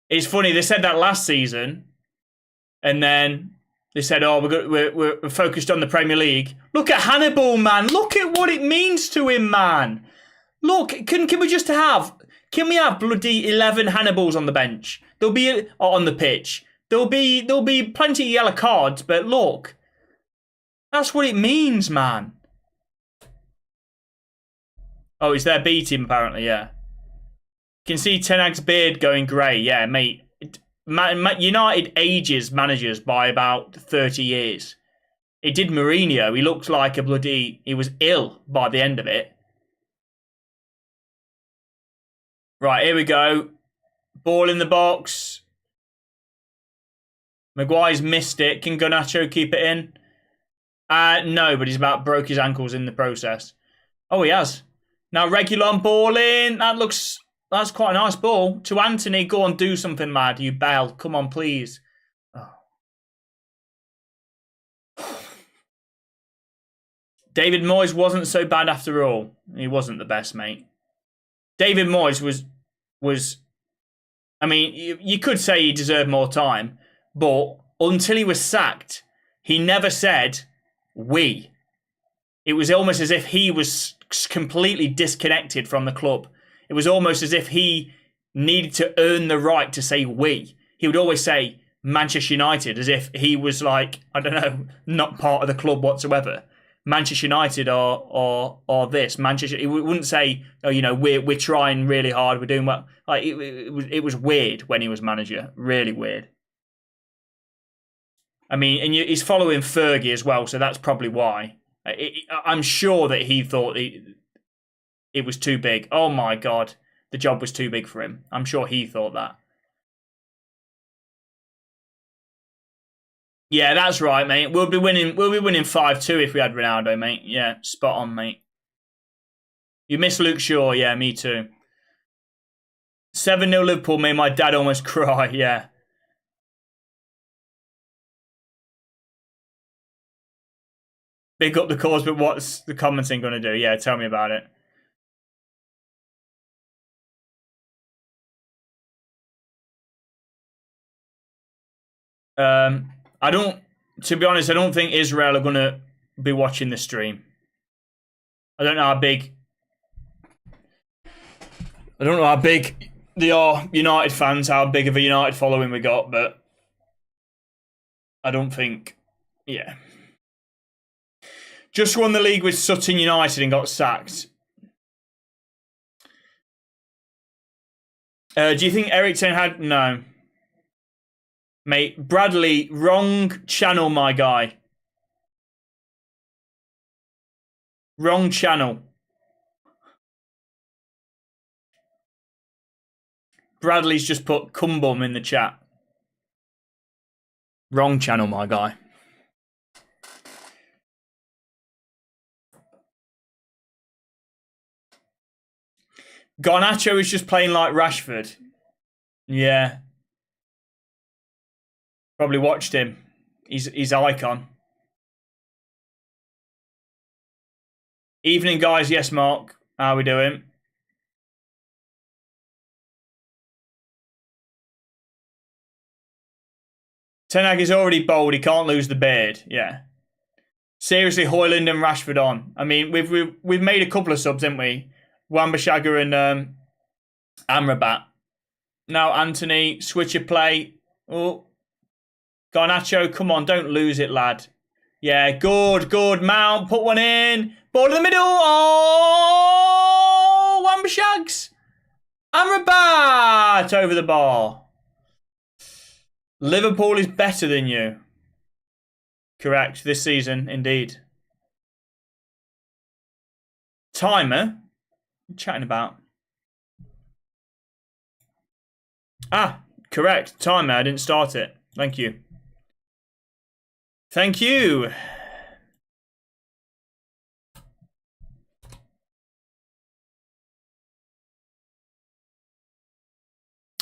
It's funny, they said that last season. And then they said, oh, we're focused on the Premier League. Look at Hannibal, man. Look at what it means to him, man. Look, can we just have... Can we have bloody 11 Hannibals on the bench? There'll be... on the pitch. There'll be plenty of yellow cards, but look. That's what it means, man. Oh, it's their B team, apparently, yeah. You can see Ten Hag's beard going grey. Yeah, mate. United ages managers by about 30 years. It did Mourinho. He looked like a bloody... He was ill by the end of it. Right, here we go. Ball in the box. Maguire's missed it. Can Garnacho keep it in? No, but he's about broke his ankles in the process. Oh, he has. Now Reguilon ball in. That's quite a nice ball. To Anthony, go on, do something mad, you bell. Come on, please. Oh. David Moyes wasn't so bad after all. He wasn't the best, mate. David Moyes was I mean, you could say he deserved more time, but until he was sacked, he never said we. It was almost as if he was completely disconnected from the club. It was almost as if he needed to earn the right to say we. He would always say Manchester United as if he was like, I don't know, not part of the club whatsoever. Manchester United or this. Manchester. He wouldn't say, oh, you know, we're trying really hard, we're doing well. Like it was weird when he was manager. Really weird. I mean, and he's following Fergie as well, so that's probably why. I'm sure that he thought it was too big. Oh my God, the job was too big for him. I'm sure he thought that. Yeah, that's right, mate. We'll be winning 5-2 if we had Ronaldo, mate. Yeah, spot on, mate. You miss Luke Shaw, yeah, me too. 7-0 Liverpool made my dad almost cry, yeah. Big up the cause, but what's the commenting going to do? Yeah, tell me about it. To be honest, I don't think Israel are going to be watching the stream. I don't know how big they are, United fans, how big of a United following we got, but I don't think, yeah. Just won the league with Sutton United and got sacked. Do you think Eric Ten Hag? No. Mate, Bradley, wrong channel, my guy. Wrong channel. Bradley's just put Cumbum in the chat. Wrong channel, my guy. Garnacho is just playing like Rashford. Yeah. Probably watched him. He's icon. Evening, guys. Yes, Mark. How are we doing? Ten Hag is already bold. He can't lose the beard. Yeah. Seriously, Højlund and Rashford on. I mean, we've made a couple of subs, haven't we? Wan-Bissaka and Amrabat. Now Anthony, switch of play. Oh. Garnacho, come on, don't lose it, lad. Yeah, good. Mount, put one in. Ball in the middle. Oh, Wan-Bissaka. Amrabat over the bar. Liverpool is better than you. Correct, this season, indeed. Timer? What are you chatting about? Ah, correct. Timer, I didn't start it. Thank you. Thank you.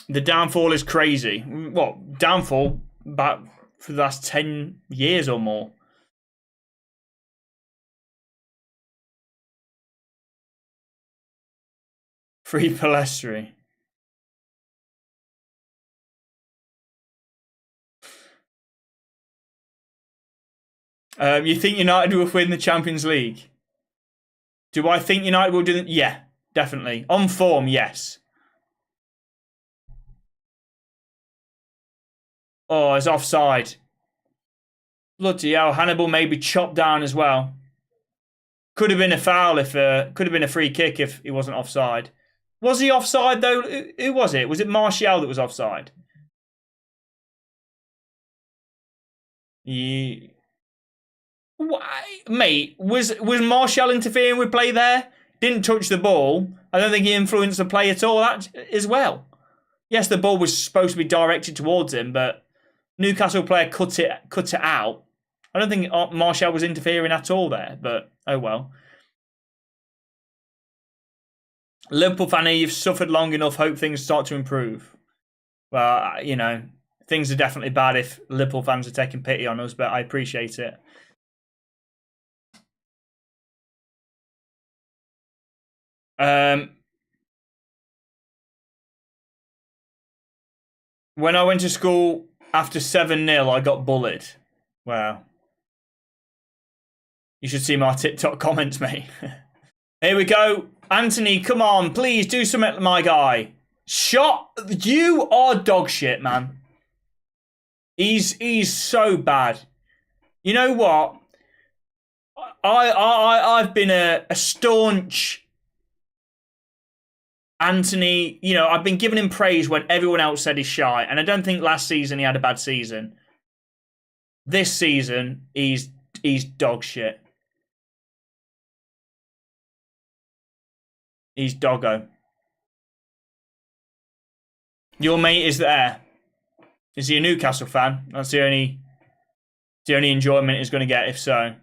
The downfall is crazy. What? Downfall back for the last 10 years or more. Free Palestri. You think United will win the Champions League? Do I think United will do it? Yeah, definitely. On form, yes. Oh, it's offside. Bloody hell, Hannibal may be chopped down as well. Could have been a foul if could have been a free kick if he wasn't offside. Was he offside though? Who was it? Was it Martial that was offside? Yeah. Why, mate? Was Martial interfering with play there? Didn't touch the ball. I don't think he influenced the play at all. That as well. Yes, the ball was supposed to be directed towards him, but Newcastle player cut it out. I don't think Martial was interfering at all there, but oh well. Liverpool fan, you've suffered long enough. Hope things start to improve. Well, you know, things are definitely bad if Liverpool fans are taking pity on us, but I appreciate it. When I went to school after 7-0, I got bullied. Wow. You should see my TikTok comments, mate. Here we go. Anthony, come on. Please do something, my guy. Shot. You are dog shit, man. He's so bad. You know what? I've been a staunch Anthony. You know, I've been giving him praise when everyone else said he's shy, and I don't think last season he had a bad season. This season, he's dog shit. He's doggo. Your mate is there. Is he a Newcastle fan? That's the only enjoyment he's going to get if so.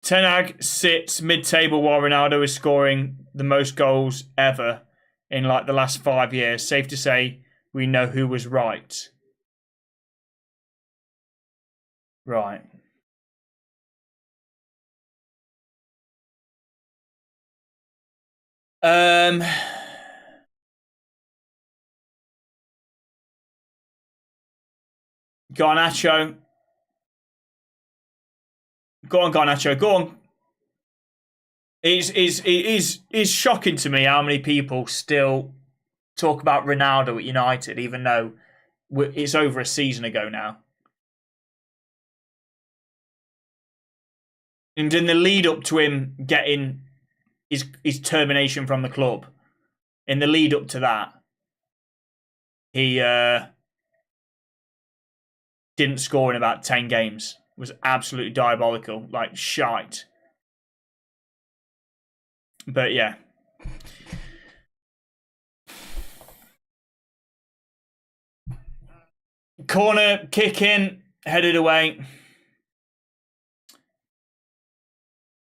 Ten Hag sits mid-table while Ronaldo is scoring the most goals ever in like the last 5 years. Safe to say, we know who was right. Right. Garnacho. Go on, Garnacho. Go on. It is shocking to me how many people still talk about Ronaldo at United, even though it's over a season ago now. And in the lead up to him getting his termination from the club, in the lead up to that, he didn't score in about 10 games. It was absolutely diabolical, like shite. But yeah. Corner, kick in, headed away.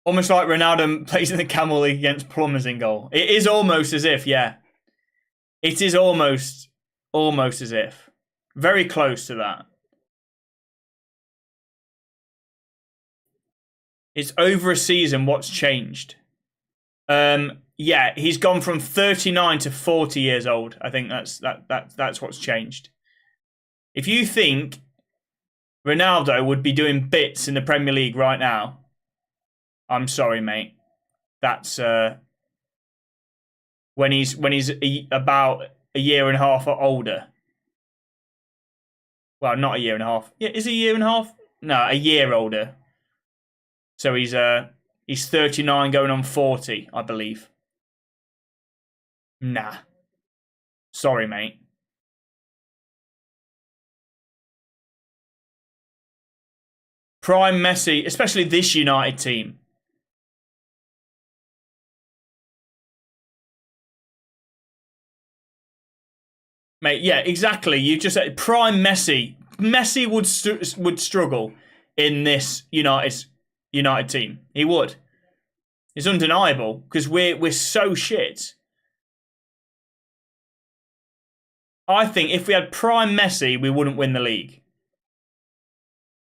Almost like Ronaldo plays in the Camel League against Plumbers in goal. It is almost as if, yeah. It is almost as if. Very close to that. It's over a season. What's changed? Yeah, he's gone from 39 to 40 years old. I think that's what's changed. If you think Ronaldo would be doing bits in the Premier League right now, I'm sorry, mate. That's when he's about a year and a half or older. Well, not a year and a half. Yeah, is he a year and a half? No, a year older. So he's 39 going on 40, I believe. Nah. Sorry, mate. Prime Messi, especially this United team. Mate, yeah, exactly. You just said prime Messi. Messi would struggle in this United team. He would. It's undeniable because we're so shit. I think if we had prime Messi, we wouldn't win the league.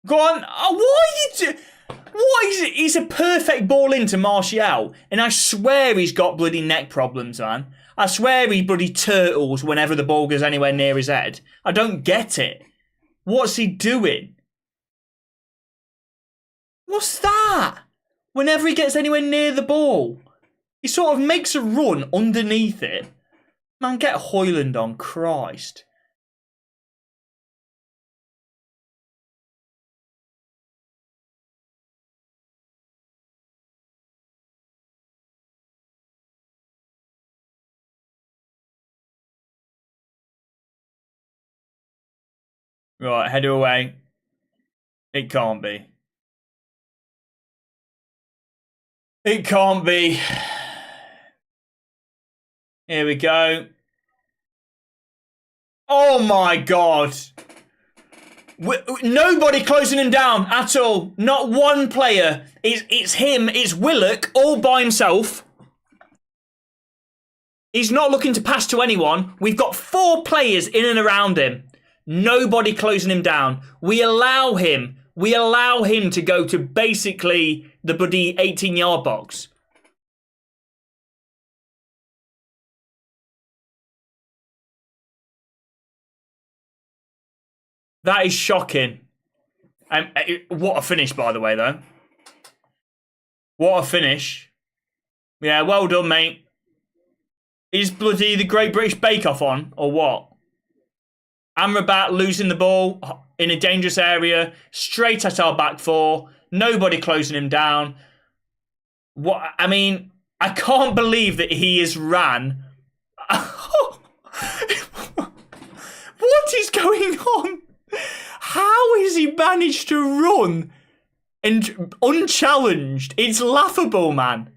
Go on. What is it? He's a perfect ball into Martial, and I swear he's got bloody neck problems, man. I swear he bloody turtles whenever the ball goes anywhere near his head. I don't get it. What's he doing? What's that? Whenever he gets anywhere near the ball, he sort of makes a run underneath it. Man, get Hoyland on, Christ. Right, header away. It can't be. It can't be. Here we go. Oh my God. Nobody closing him down at all. Not one player. It's him. It's Willock all by himself. He's not looking to pass to anyone. We've got 4 players in and around him. Nobody closing him down. We allow him to go to basically the bloody 18-yard box. That is shocking. What a finish, by the way, though. What a finish. Yeah, well done, mate. Is bloody the Great British Bake Off on, or what? Amrabat losing the ball in a dangerous area, straight at our back four. Nobody closing him down. What? I mean, I can't believe that he has ran. What is going on? How has he managed to run and unchallenged? It's laughable, man.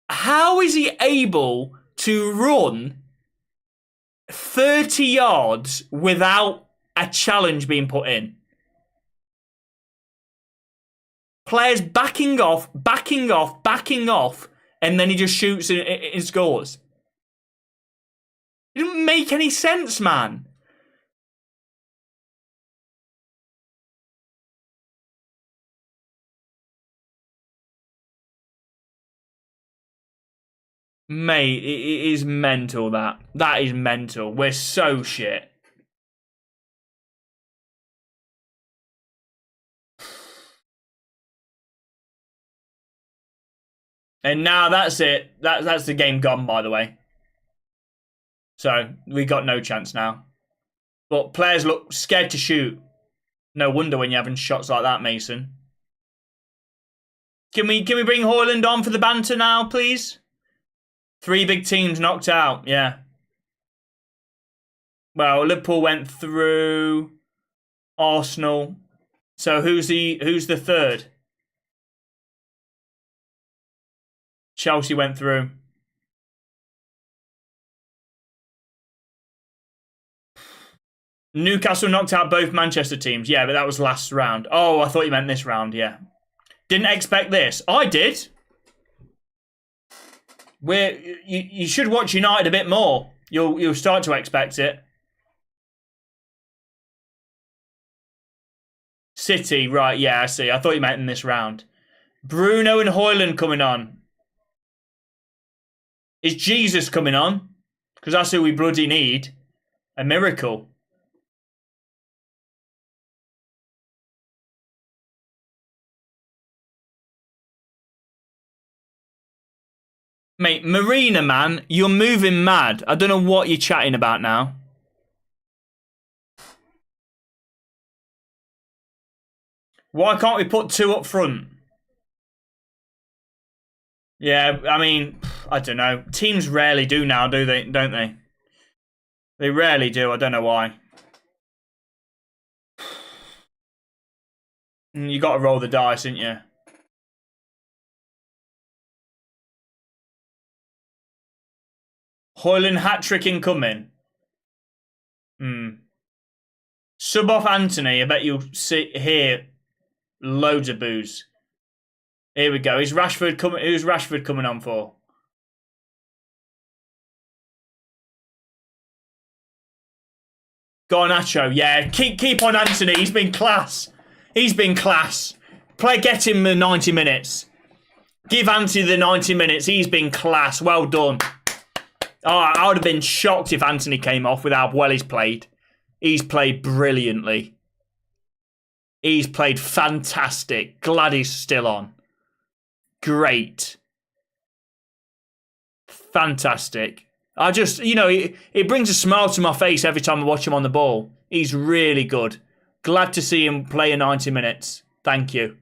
How is he able to run 30 yards without a challenge being put in? Players backing off, and then he just shoots and scores. It doesn't make any sense, man. Mate, it is mental, that. That is mental. We're so shit. And now that's it. That's the game gone, by the way. So, we got no chance now. But players look scared to shoot. No wonder when you're having shots like that, Mason. Can we bring Højlund on for the banter now, please? 3 big teams knocked out, yeah. Well, Liverpool went through. Arsenal. So who's the third? Chelsea went through. Newcastle knocked out both Manchester teams. Yeah, but that was last round. Oh, I thought you meant this round, yeah. Didn't expect this. I did. You should watch United a bit more. You'll start to expect it. City, right, yeah, I see. I thought you meant in this round. Bruno and Højlund coming on. Is Jesus coming on? Because that's who we bloody need. A miracle. Mate, Marina, man, you're moving mad. I don't know what you're chatting about now. Why can't we put 2 up front? Yeah, I mean, I don't know. Teams rarely do now, do they? Don't they? They rarely do. I don't know why. You got to roll the dice, ain't you? Højlund hat-trick incoming. Sub off Anthony. I bet you'll hear loads of boos. Here we go. Who's Rashford coming on for? Garnacho, yeah. Keep on Anthony. He's been class. He's been class. Get him the 90 minutes. Give Anthony the 90 minutes. He's been class. Well done. Oh, I would have been shocked if Anthony came off with how well he's played. He's played brilliantly. He's played fantastic. Glad he's still on. Great. Fantastic. I just, it brings a smile to my face every time I watch him on the ball. He's really good. Glad to see him play 90 minutes. Thank you.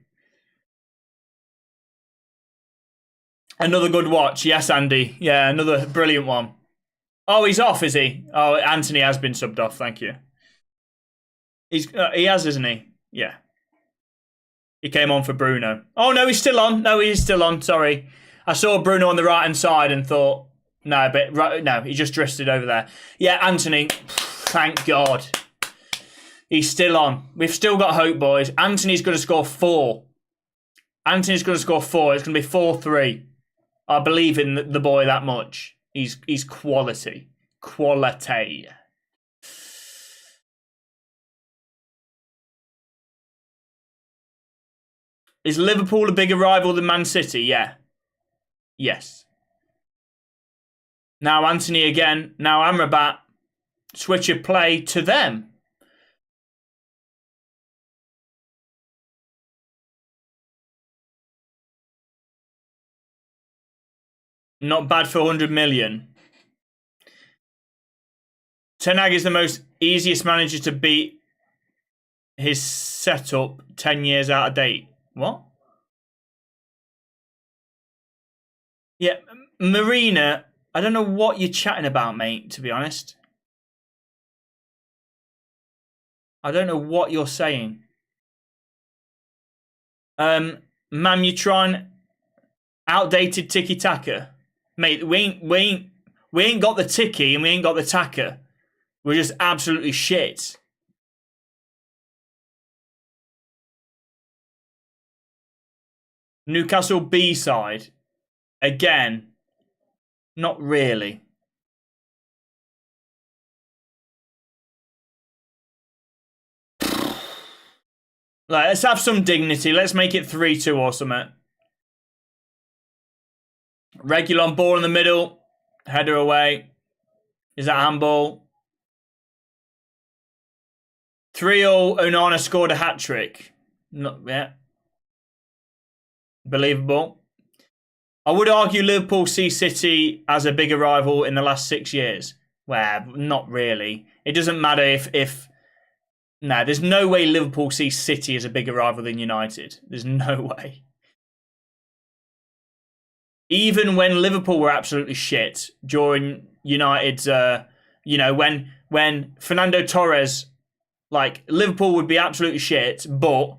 Another good watch. Yes, Andy. Yeah, another brilliant one. Oh, he's off, is he? Oh, Anthony has been subbed off. Thank you. He has, isn't he? Yeah. He came on for Bruno. Oh, no, he's still on. No, he's still on. Sorry. I saw Bruno on the right-hand side and thought, no, he just drifted over there. Yeah, Anthony, thank God. He's still on. We've still got hope, boys. Anthony's going to score 4. Anthony's going to score 4. It's going to be 4-3. I believe in the boy that much. He's quality. Quality. Is Liverpool a bigger rival than Man City? Yeah. Yes. Now Anthony again. Now Amrabat. Switch of play to them. Not bad for 100 million. Ten Hag is the most easiest manager to beat his setup 10 years out of date. What? Yeah, Marina, I don't know what you're chatting about, mate, to be honest. I don't know what you're saying. Mam, you're trying outdated tiki taka. Mate, we ain't got the tiki and we ain't got the taka. We're just absolutely shit. Newcastle B side. Again, not really. Like, let's have some dignity. Let's make it 3-2 or something. Regulon ball in the middle. Header away. Is that handball? 3-0. Onana scored a hat-trick. Not yet. Believable. I would argue Liverpool see City as a bigger rival in the last 6 years. Well, not really. It doesn't matter if no, there's no way Liverpool sees City as a bigger rival than United. There's no way. Even when Liverpool were absolutely shit during United's, when Fernando Torres, like, Liverpool would be absolutely shit, but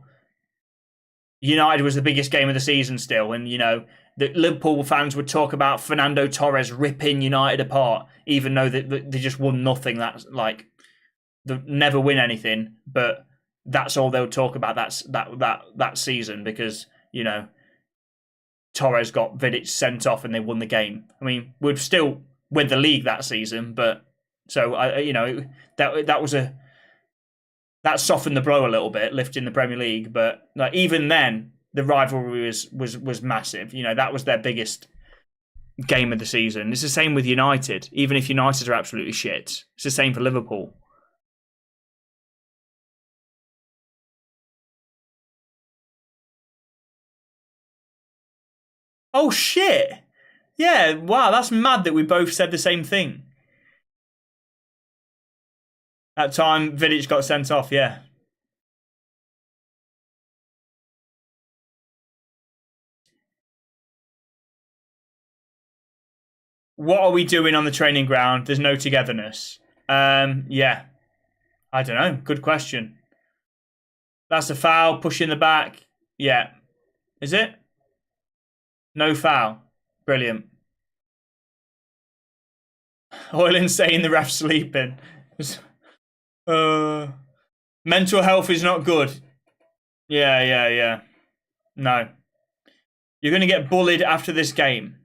United was the biggest game of the season still, and the Liverpool fans would talk about Fernando Torres ripping United apart, even though they just won nothing. That's like they never win anything, but that's all they'll talk about. That season because Torres got Vidic sent off and they won the game. I mean, we'd still win the league that season, but so that softened the blow a little bit, lifting the Premier League. But like even then, the rivalry was massive. That was their biggest game of the season. It's the same with United. Even if United are absolutely shit, it's the same for Liverpool. Oh shit! Yeah, wow, that's mad that we both said the same thing. That time, Vidic got sent off. Yeah. What are we doing on the training ground? There's no togetherness. Yeah. I don't know. Good question. That's a foul. Push in the back. Yeah. Is it? No foul. Brilliant. Hoyland saying the ref's sleeping. Mental health is not good. Yeah. No. You're going to get bullied after this game.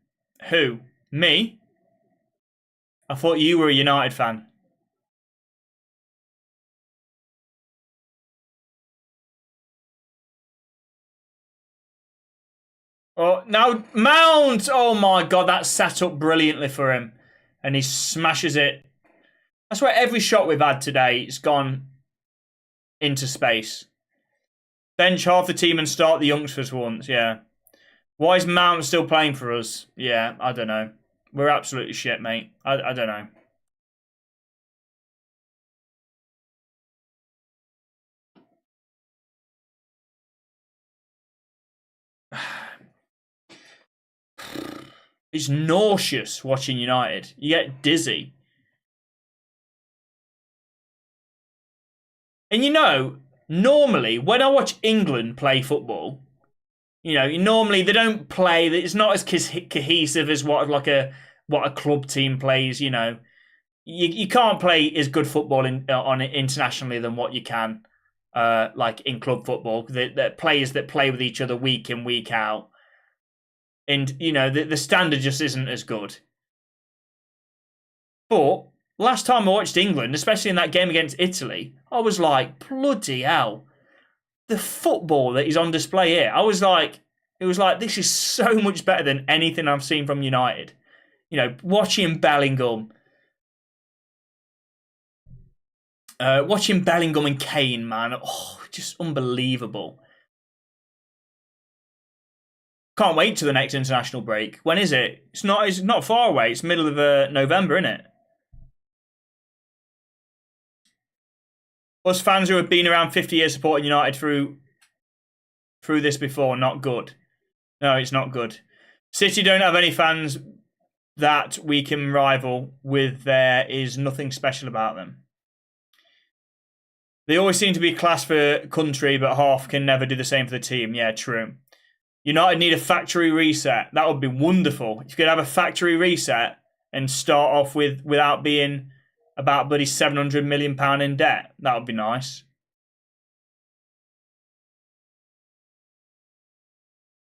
Who? Me? I thought you were a United fan. Oh, now Mount! Oh my god, that's set up brilliantly for him. And he smashes it. That's where every shot we've had today, it's gone into space. Bench half the team and start the youngsters for once, yeah. Why is Mount still playing for us? Yeah, I don't know. We're absolutely shit, mate. I don't know. It's nauseous watching United. You get dizzy. And normally when I watch England play football, normally they don't play. It's not as cohesive as what a club team plays. You can't play as good football on internationally than what you can, like in club football. The players that play with each other week in week out, and the standard just isn't as good. But last time I watched England, especially in that game against Italy, I was like, bloody hell, the football that is on display here. It was like, this is so much better than anything I've seen from United. Watching Bellingham. Watching Bellingham and Kane, man, just unbelievable. Can't wait till the next international break. When is it? It's not far away. It's middle of November, isn't it? Us fans who have been around 50 years supporting United through this before, not good. No, it's not good. City don't have any fans that we can rival with. There is nothing special about them. They always seem to be class for country, but half can never do the same for the team. Yeah, true. United need a factory reset. That would be wonderful. If you could have a factory reset and start off without being about bloody £700 million in debt, that would be nice.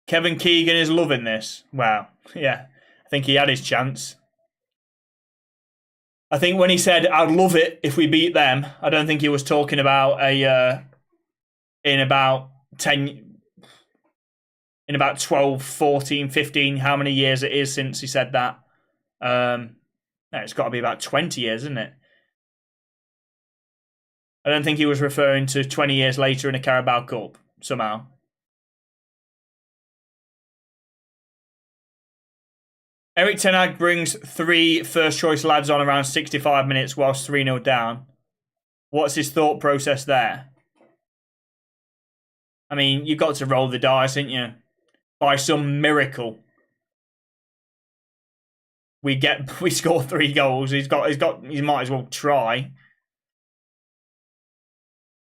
Kevin Keegan is loving this. Wow. Yeah. I think he had his chance. I think when he said, I'd love it if we beat them, I don't think he was talking about in about 12, 14, 15, how many years it is since he said that. No, it's got to be about 20 years, isn't it? I don't think he was referring to 20 years later in a Carabao Cup, somehow. Eric Ten Hag brings 3 first-choice lads on around 65 minutes whilst 3-0 down. What's his thought process there? I mean, you've got to roll the dice, ain't you? By some miracle, we score 3 goals. He might as well try.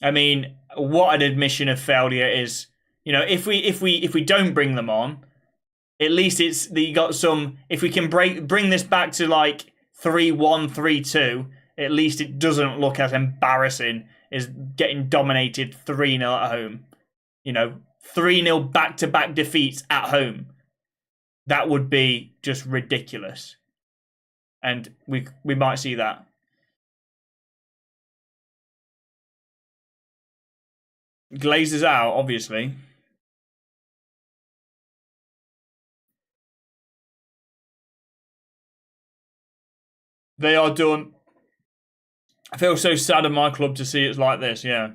I mean, what an admission of failure is. You know, if we don't bring them on, at least you got some. If we can bring this back to like 3-1, 3-2, at least it doesn't look as embarrassing as getting dominated 3-0 at home. You know, 3-0 back-to-back defeats at home. That would be just ridiculous. And we might see that. Glazers out, obviously. They are done. I feel so sad of my club to see it's like this, yeah.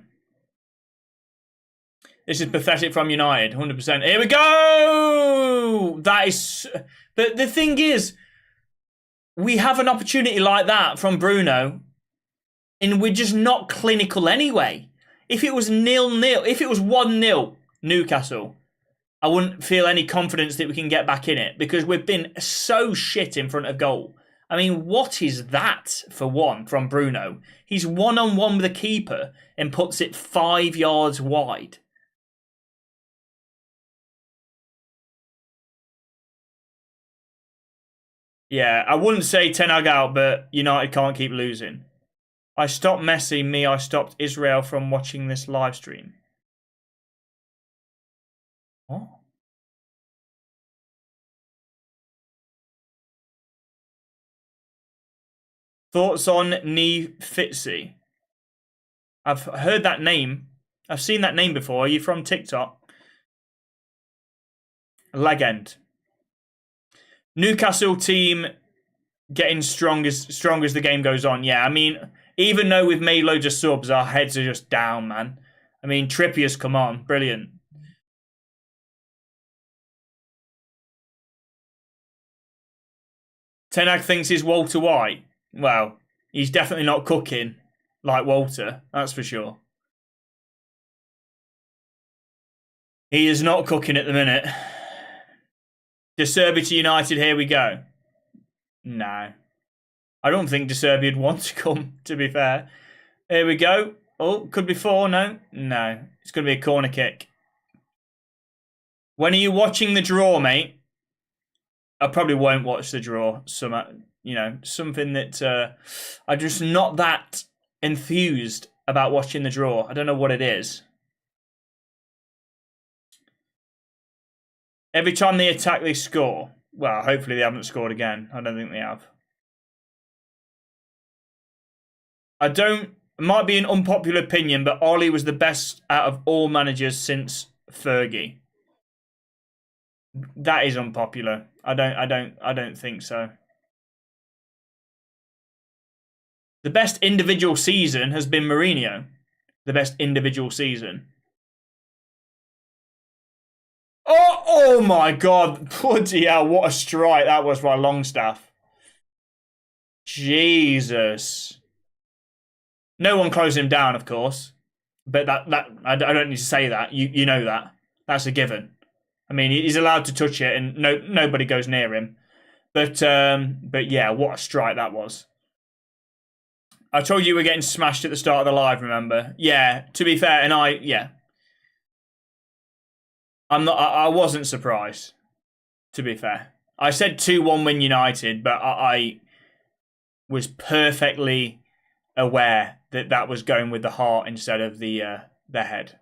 This is pathetic from United, 100%. Here we go! That is... But the thing is, we have an opportunity like that from Bruno, and we're just not clinical anyway. If it was 0-0, if it was 1-0 Newcastle, I wouldn't feel any confidence that we can get back in it because we've been so shit in front of goal. I mean, what is that for one from Bruno? He's one-on-one with the keeper and puts it 5 yards wide. Yeah, I wouldn't say Ten Hag out, but United can't keep losing. I stopped Messi, I stopped Israel from watching this live stream. What? Thoughts on Fitzy? I've heard that name. I've seen that name before. Are you from TikTok? Legend. Newcastle team getting strong as the game goes on. Yeah, I mean, even though we've made loads of subs, our heads are just down, man. I mean, Trippier's come on. Brilliant. Ten Hag thinks he's Walter White. Well, he's definitely not cooking like Walter. That's for sure. He is not cooking at the minute. De Serbi to United, here we go. No. I don't think De Serbi would want to come, to be fair. Here we go. Oh, could be 4, no? No. It's going to be a corner kick. When are you watching the draw, mate? I probably won't watch the draw. Something that I'm just not that enthused about watching the draw. I don't know what it is. Every time they attack, they score. Well, hopefully they haven't scored again. I don't think they have. It might be an unpopular opinion, but Ollie was the best out of all managers since Fergie. That is unpopular. I don't think so. The best individual season has been Mourinho. The best individual season. Oh my God. Bloody hell, what a strike that was by Longstaff. Jesus. No one closed him down, of course. But that I don't need to say that. You know that. That's a given. I mean, he's allowed to touch it, and nobody goes near him. But yeah, what a strike that was. I told you we're getting smashed at the start of the live, remember? Yeah, to be fair, and I wasn't surprised, to be fair. I said 2-1 win United, but I was perfectly aware that that was going with the heart instead of the head.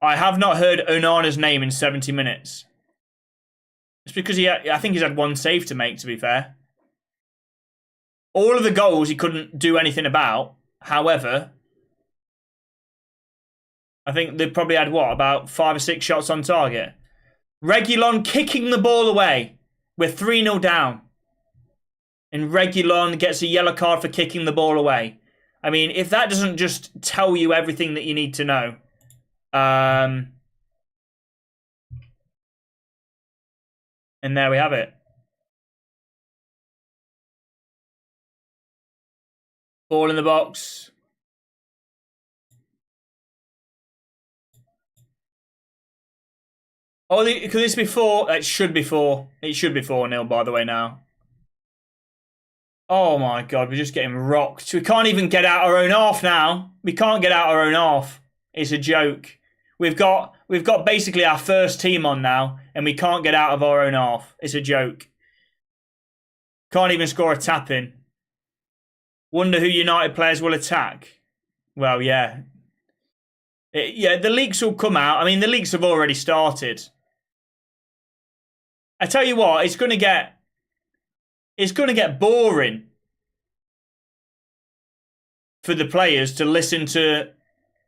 I have not heard Onana's name in 70 minutes. It's because I think he's had one save to make, to be fair. All of the goals he couldn't do anything about. However, I think they probably had, about 5 or 6 shots on target. Reguilon kicking the ball away. We're 3-0 down. And Reguilon gets a yellow card for kicking the ball away. I mean, if that doesn't just tell you everything that you need to know. And there we have it. Ball in the box. Oh, because it's before. It should be 4. It should be 4-0, by the way, now. Oh my God, we're just getting rocked. We can't even get out our own half now. We can't get out our own half. It's a joke. We've got basically our first team on now, and we can't get out of our own half. It's a joke. Can't even score a tap in. Wonder who United players will attack. Well, yeah. Yeah, the leaks will come out. I mean, the leaks have already started. I tell you what, it's going to get boring for the players to listen to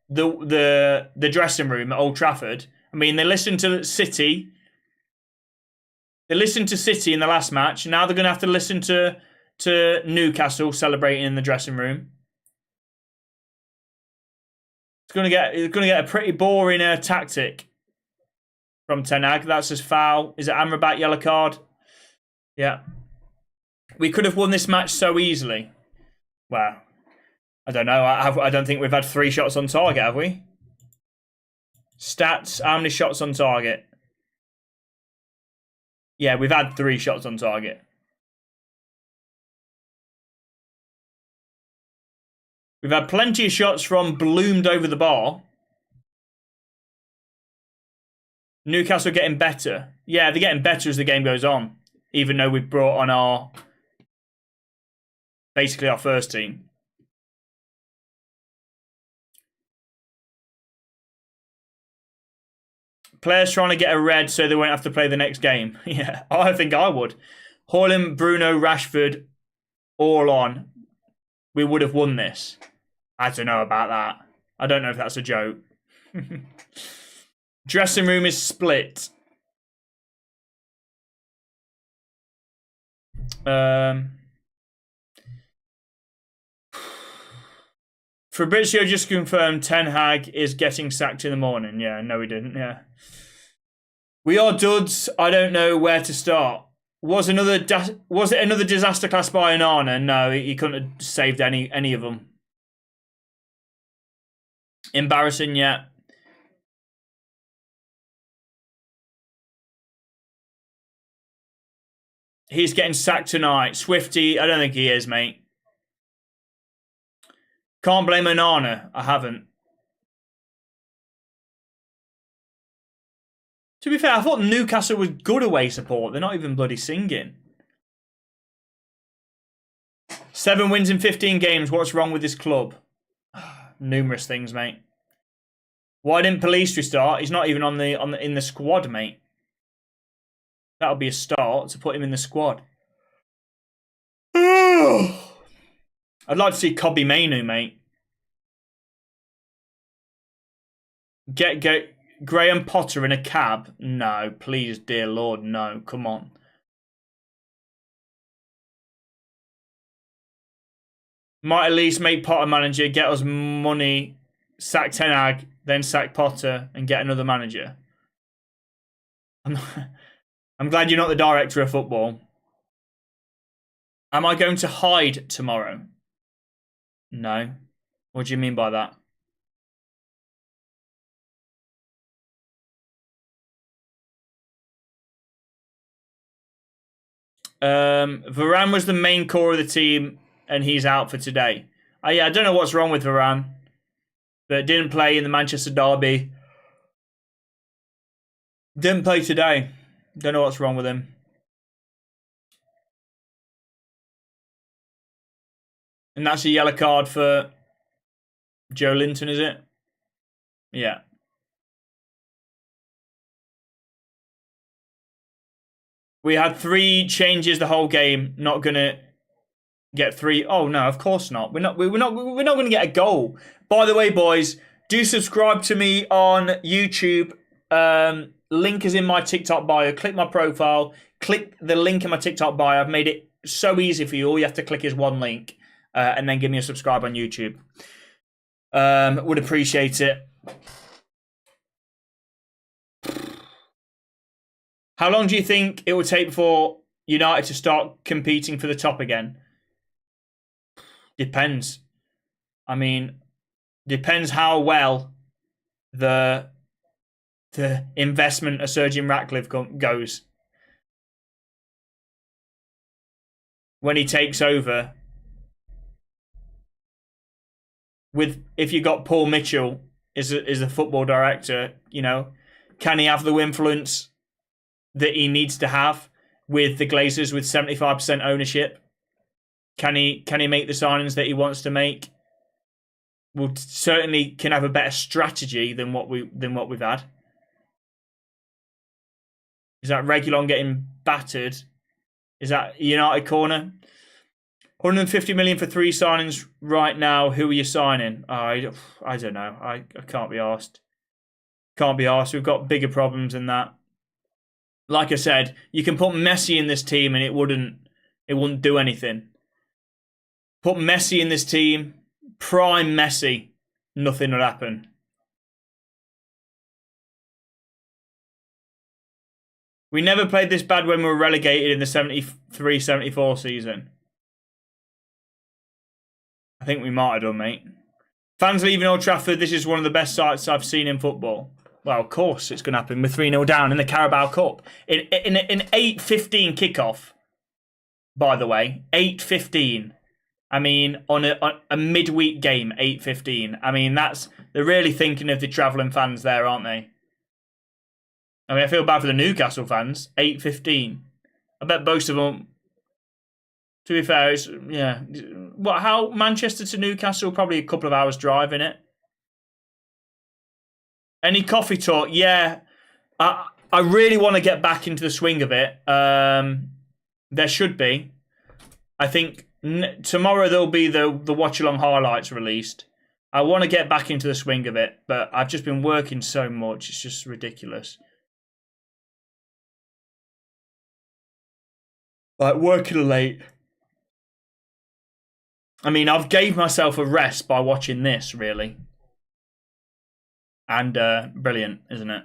the dressing room at Old Trafford. I mean, they listened to City. They listened to City in the last match. Now they're going to have to listen to Newcastle celebrating in the dressing room. It's going to get a pretty boring tactic from Ten Hag. That's his foul. Is it Amrabat yellow card? Yeah. We could have won this match so easily. Well, I don't know. I don't think we've had 3 shots on target, have we? Stats, how many shots on target? Yeah, we've had 3 shots on target. We've had plenty of shots from bloomed over the bar. Newcastle getting better. Yeah, they're getting better as the game goes on. Even though we've brought on basically our first team. Players trying to get a red so they won't have to play the next game. Yeah, I think I would. Haaland, Bruno, Rashford, all on. We would have won this. I don't know about that. I don't know if that's a joke. Dressing room is split. Fabrizio just confirmed Ten Hag is getting sacked in the morning. Yeah, no, he didn't. Yeah. We are duds. I don't know where to start. Was it another disaster class by Onana? No, he couldn't have saved any of them. Embarrassing, yeah. He's getting sacked tonight. Swifty, I don't think he is, mate. Can't blame Onana. I haven't. To be fair, I thought Newcastle was good away support. They're not even bloody singing. 7 wins in 15 games. What's wrong with this club? Numerous things, mate. Why didn't Police restart? He's not even in the squad, mate. That'll be a start to put him in the squad. I'd like to see Kobbie Mainoo, mate. Get Graham Potter in a cab? No, please, dear Lord, no. Come on. Might at least make Potter manager, get us money, sack Ten Hag, then sack Potter and get another manager. I'm glad you're not the director of football. Am I going to hide tomorrow? No. What do you mean by that? Varane was the main core of the team and he's out for today. Yeah, I don't know what's wrong with Varane, but didn't play in the Manchester derby. Didn't play today. Don't know what's wrong with him. And that's a yellow card for Joe Linton, is it? Yeah. We had 3 changes the whole game. Not gonna get 3. Oh no, of course not. We're not gonna get a goal. By the way, boys, do subscribe to me on YouTube. Link is in my TikTok bio. Click my profile. Click the link in my TikTok bio. I've made it so easy for you. All you have to click is one link, and then give me a subscribe on YouTube. Would appreciate it. How long do you think it will take before United to start competing for the top again? Depends. I mean, depends how well the investment of Sir Jim Ratcliffe goes. When he takes over. If you got Paul Mitchell is the football director, can he have the influence that he needs to have with the Glazers with 75% ownership? Can he make the signings that he wants to make? Well, certainly can have a better strategy than what we've had. Is that Reguilon getting battered? Is that United corner? 150 million for 3 signings right now. Who are you signing? I don't know. I can't be asked. Can't be asked. We've got bigger problems than that. Like I said, you can put Messi in this team and it wouldn't do anything. Put Messi in this team, prime Messi, nothing would happen. We never played this bad when we were relegated in the 73-74 season. I think we might have done, mate. Fans leaving Old Trafford. This is one of the best sights I've seen in football. Well, of course it's going to happen. We're 3-0 down in the Carabao Cup. In 8:15 kickoff, by the way. 8:15. I mean, on a midweek game, 8:15. I mean, they're really thinking of the travelling fans there, aren't they? I mean, I feel bad for the Newcastle fans. 8:15. I bet most of them... To be fair, it's, yeah. How Manchester to Newcastle? Probably a couple of hours drive, innit? Any coffee talk? Yeah. I really want to get back into the swing of it. There should be. I think tomorrow there'll be the WatchAlong highlights released. I want to get back into the swing of it, but I've just been working so much. It's just ridiculous. Like, working late. I mean, I've gave myself a rest by watching this, really. And brilliant, isn't it?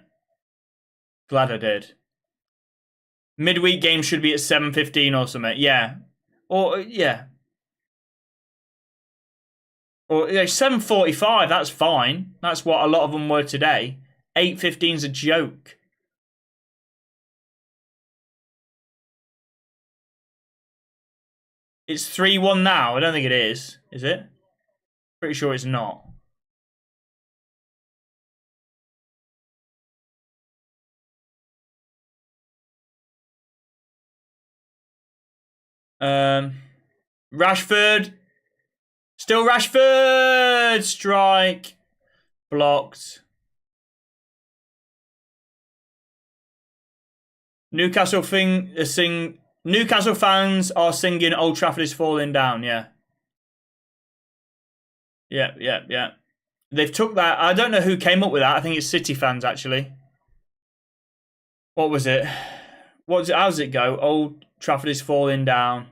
Glad I did. Midweek game should be at 7:15 or something. Yeah. Or, yeah. Or 7:45, that's fine. That's what a lot of them were today. 8:15's a joke. It's 3-1 now. I don't think it is. Is it? Pretty sure it's not. Rashford. Still Rashford. Strike. Blocked. Newcastle Newcastle fans are singing Old Trafford is falling down, yeah. Yeah. They've took that. I don't know who came up with that. I think it's City fans, actually. What was it? How does it go? Old Trafford is falling down.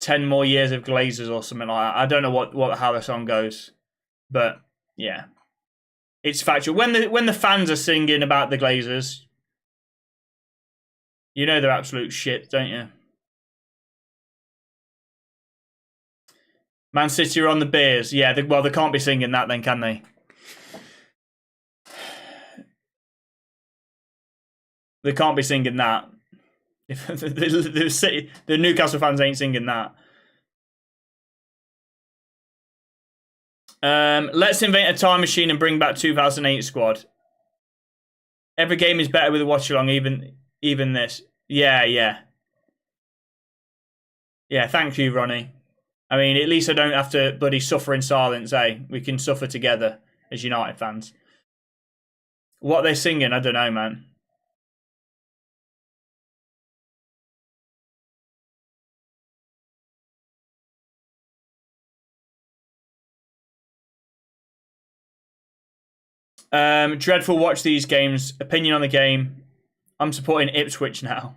10 more years of Glazers or something like that. I don't know how the song goes. But, yeah. It's factual. When the fans are singing about the Glazers, you know they're absolute shit, don't you? Man City are on the Bears. Yeah, well, they can't be singing that then, can they? They can't be singing that. The Newcastle fans ain't singing that. Let's invent a time machine and bring back 2008 squad. Every game is better with a watch along, even this. Yeah. Yeah, thank you, Ronnie. I mean, at least I don't have to bloody suffer in silence, eh? We can suffer together as United fans. What they're singing, I don't know, man. Dreadful watch these games. Opinion on the game. I'm supporting Ipswich now.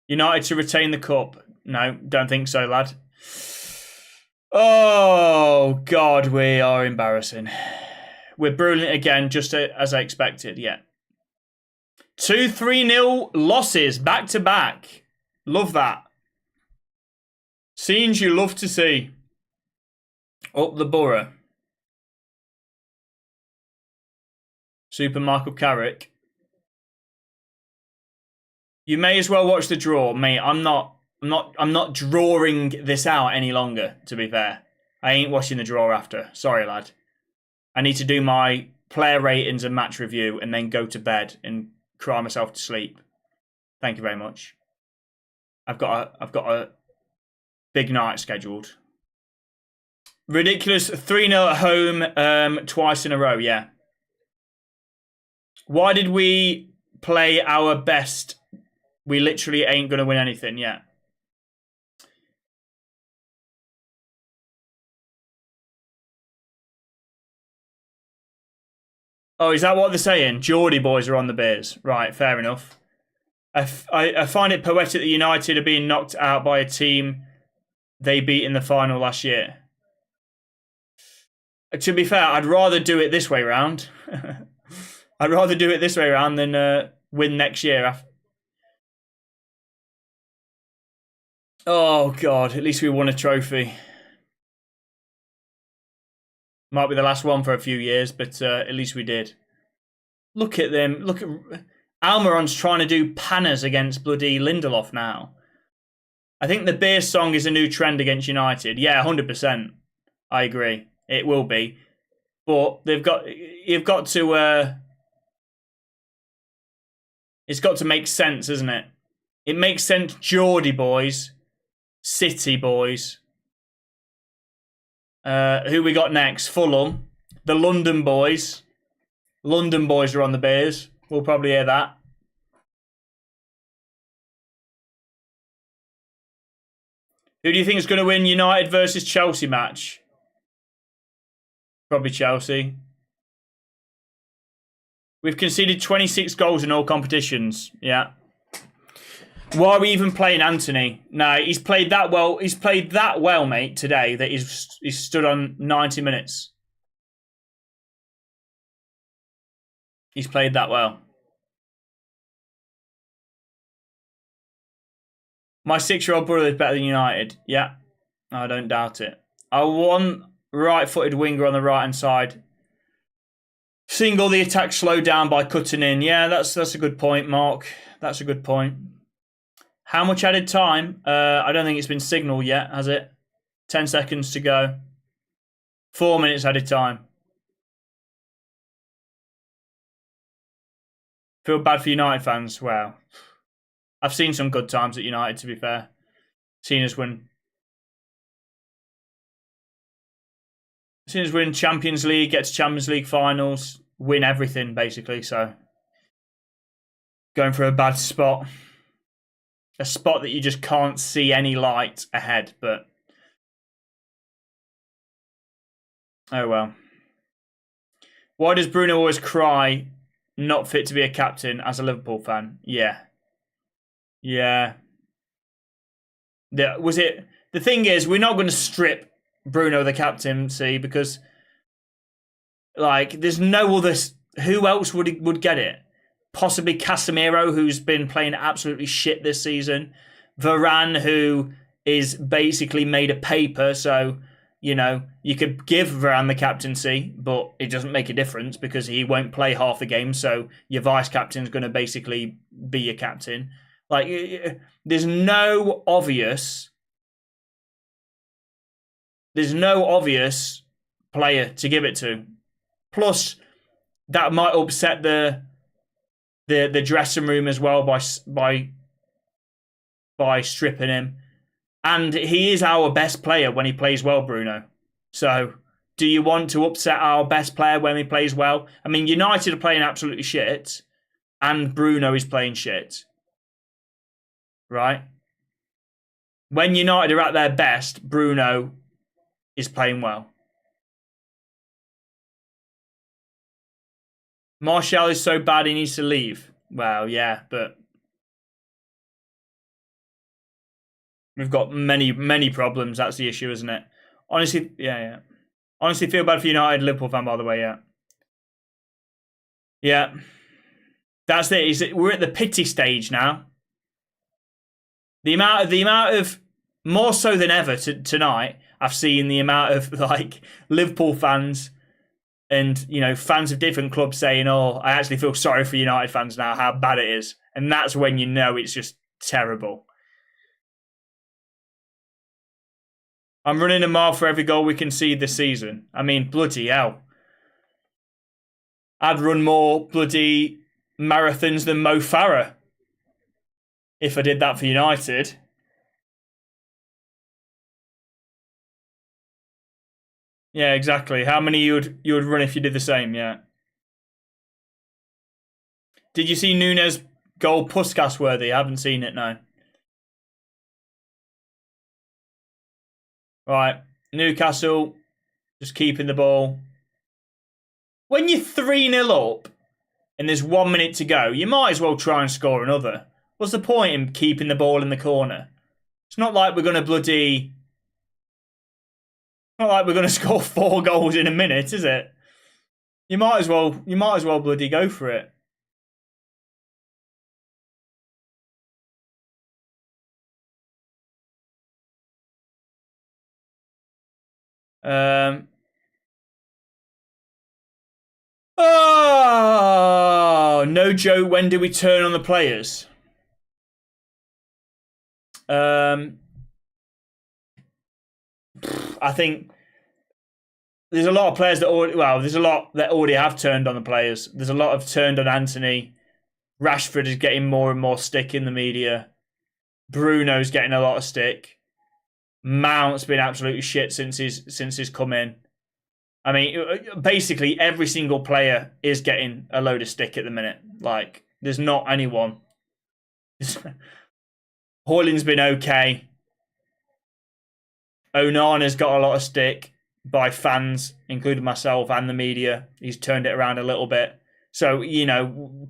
United to retain the cup. No, don't think so, lad. Oh, God, we are embarrassing. We're brilliant again, just as I expected, yeah. 2-3-0 losses back to back. Love that. Scenes you love to see. Up the Borough. Super Michael Carrick. You may as well watch the draw, mate. I'm not drawing this out any longer, to be fair. I ain't watching the draw after. Sorry, lad. I need to do my player ratings and match review and then go to bed and cry myself to sleep. Thank you very much. I've got a big night scheduled. Ridiculous 3-0 at home twice in a row, yeah. Why did we play our best? We literally ain't going to win anything, yeah. Oh, is that what they're saying? Geordie boys are on the Bears. Right, fair enough. I find it poetic that United are being knocked out by a team they beat in the final last year. To be fair, I'd rather do it this way round. I'd rather do it this way around than win next year. Oh, God. At least we won a trophy. Might be the last one for a few years, but at least we did. Look at them. Look at... Almiron's trying to do panners against bloody Lindelof now. I think the beer song is a new trend against United. Yeah, 100%. I agree. It will be. But you've got to... It's got to make sense, isn't it? It makes sense, Geordie boys. City boys. Who we got next? Fulham. The London boys. London boys are on the Bears. We'll probably hear that. Who do you think is going to win United versus Chelsea match? Probably Chelsea. We've conceded 26 goals in all competitions. Yeah. Why are we even playing Anthony? No, he's played that well. He's played that well, mate, today that he's stood on 90 minutes. He's played that well. My 6-year-old brother is better than United. Yeah, I don't doubt it. I want right-footed winger on the right-hand side. Single the attack slowed down by cutting in. Yeah, that's a good point, Mark. That's a good point. How much added time? I don't think it's been signalled yet, has it? 10 seconds to go. 4 minutes added time. Feel bad for United fans. Wow. I've seen some good times at United, to be fair. Seen us win Champions League, get to Champions League finals, win everything, basically. So, going for a bad spot. A spot that you just can't see any light ahead, but... Oh, well. Why does Bruno always cry, not fit to be a captain, as a Liverpool fan? Yeah. Yeah. The thing is, we're not going to strip Bruno the captaincy because Like, there's no other. Who else would get it? Possibly Casemiro, who's been playing absolutely shit this season. Varane, who is basically made of paper, so you could give Varane the captaincy, but it doesn't make a difference because he won't play half the game. So your vice captain is going to basically be your captain. Like, there's no obvious player to give it to. Plus, that might upset the dressing room as well by stripping him. And he is our best player when he plays well, Bruno. So, do you want to upset our best player when he plays well? I mean, United are playing absolutely shit, and Bruno is playing shit. Right? When United are at their best, Bruno is playing well. Martial is so bad he needs to leave. Well, yeah, but we've got many problems. That's the issue, isn't it? Honestly, yeah. Honestly, feel bad for United, Liverpool fan, by the way, yeah. Yeah. That's it. We're at the pity stage now. The amount of more so than ever tonight, I've seen the amount of like Liverpool fans and fans of different clubs saying, "Oh, I actually feel sorry for United fans now, how bad it is," and that's when you know it's just terrible. I'm running a mile for every goal we concede this season. I mean, bloody hell. I'd run more bloody marathons than Mo Farah if I did that for United. Yeah, exactly. How many you would run if you did the same? Yeah. Did you see Nunes goal Puskas worthy? I haven't seen it, no. Right, Newcastle just keeping the ball. When you're 3-0 up and there's 1 minute to go, you might as well try and score another. What's the point in keeping the ball in the corner? It's not like we're going to score 4 goals in a minute, is it? You might as well bloody go for it. Oh, no joke. When do we turn on the players? I think there's a lot of players that already have turned on the players. There's a lot of turned on Anthony. Rashford is getting more and more stick in the media. Bruno's getting a lot of stick. Mount's been absolutely shit since he's come in. I mean, basically every single player is getting a load of stick at the minute. Like, there's not anyone. Hoyland's been okay. Onana's got a lot of stick by fans, including myself and the media. He's turned it around a little bit. So,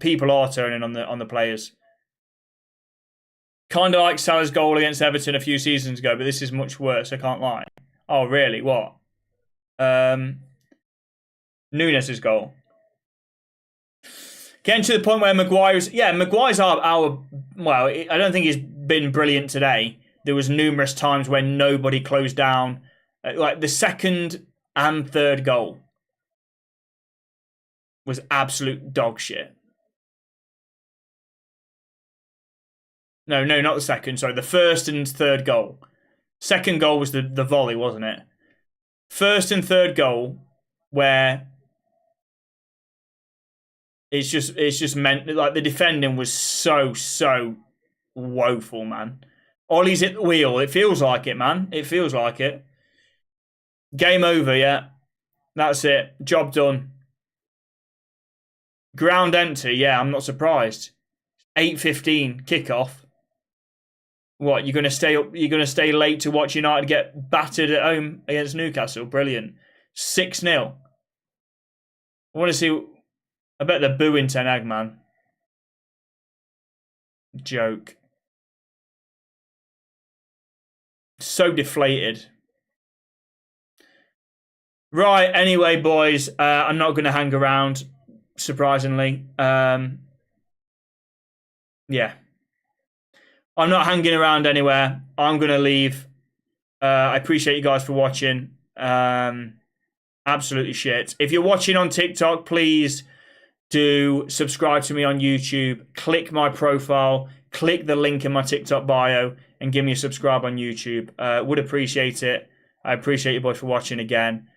people are turning on the players. Kind of like Salah's goal against Everton a few seasons ago, but this is much worse, I can't lie. Oh, really? What? Nunes' goal. Getting to the point where Maguire's our well, I don't think he's been brilliant today. There was numerous times when nobody closed down. Like the second and third goal was absolute dog shit. No, not the second. Sorry, the first and third goal. Second goal was the volley, wasn't it? First and third goal, where it's just meant like the defending was so woeful, man. Ollie's at the wheel. It feels like it, man. It feels like it. Game over, yeah. That's it. Job done. Ground empty, yeah. I'm not surprised. 8:15 kickoff. What, you're going to stay up? You're going to stay late to watch United get battered at home against Newcastle? Brilliant. 6-0. I want to see. I bet they're booing Ten Hag, man. Joke. So deflated. Right, anyway, boys, I'm not going to hang around, surprisingly. Yeah. I'm not hanging around anywhere. I'm going to leave. I appreciate you guys for watching. Absolutely shit. If you're watching on TikTok, please do subscribe to me on YouTube. Click my profile. Click the link in my TikTok bio and give me a subscribe on YouTube. Would appreciate it. I appreciate you boys for watching again.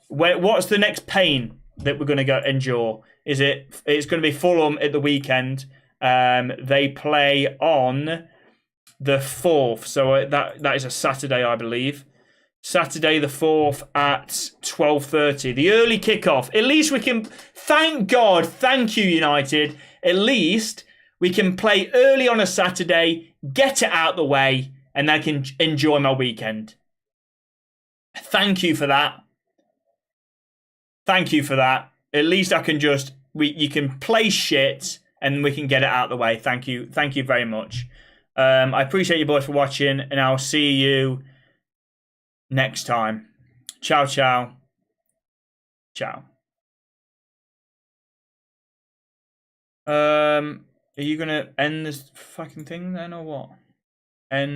What's the next pain that we're going to go endure? It's going to be Fulham at the weekend. They play on the 4th, so that is a Saturday, I believe. Saturday the 4th at 12:30. The early kickoff. At least we can, thank God, thank you United. At least we can play early on a Saturday, get it out the way, and I can enjoy my weekend. Thank you for that. Thank you for that. At least I can you can play shit and we can get it out the way. Thank you. Thank you very much. I appreciate you boys for watching, and I'll see you next time. Ciao, ciao. Ciao. Are you going to end this fucking thing then or what? End.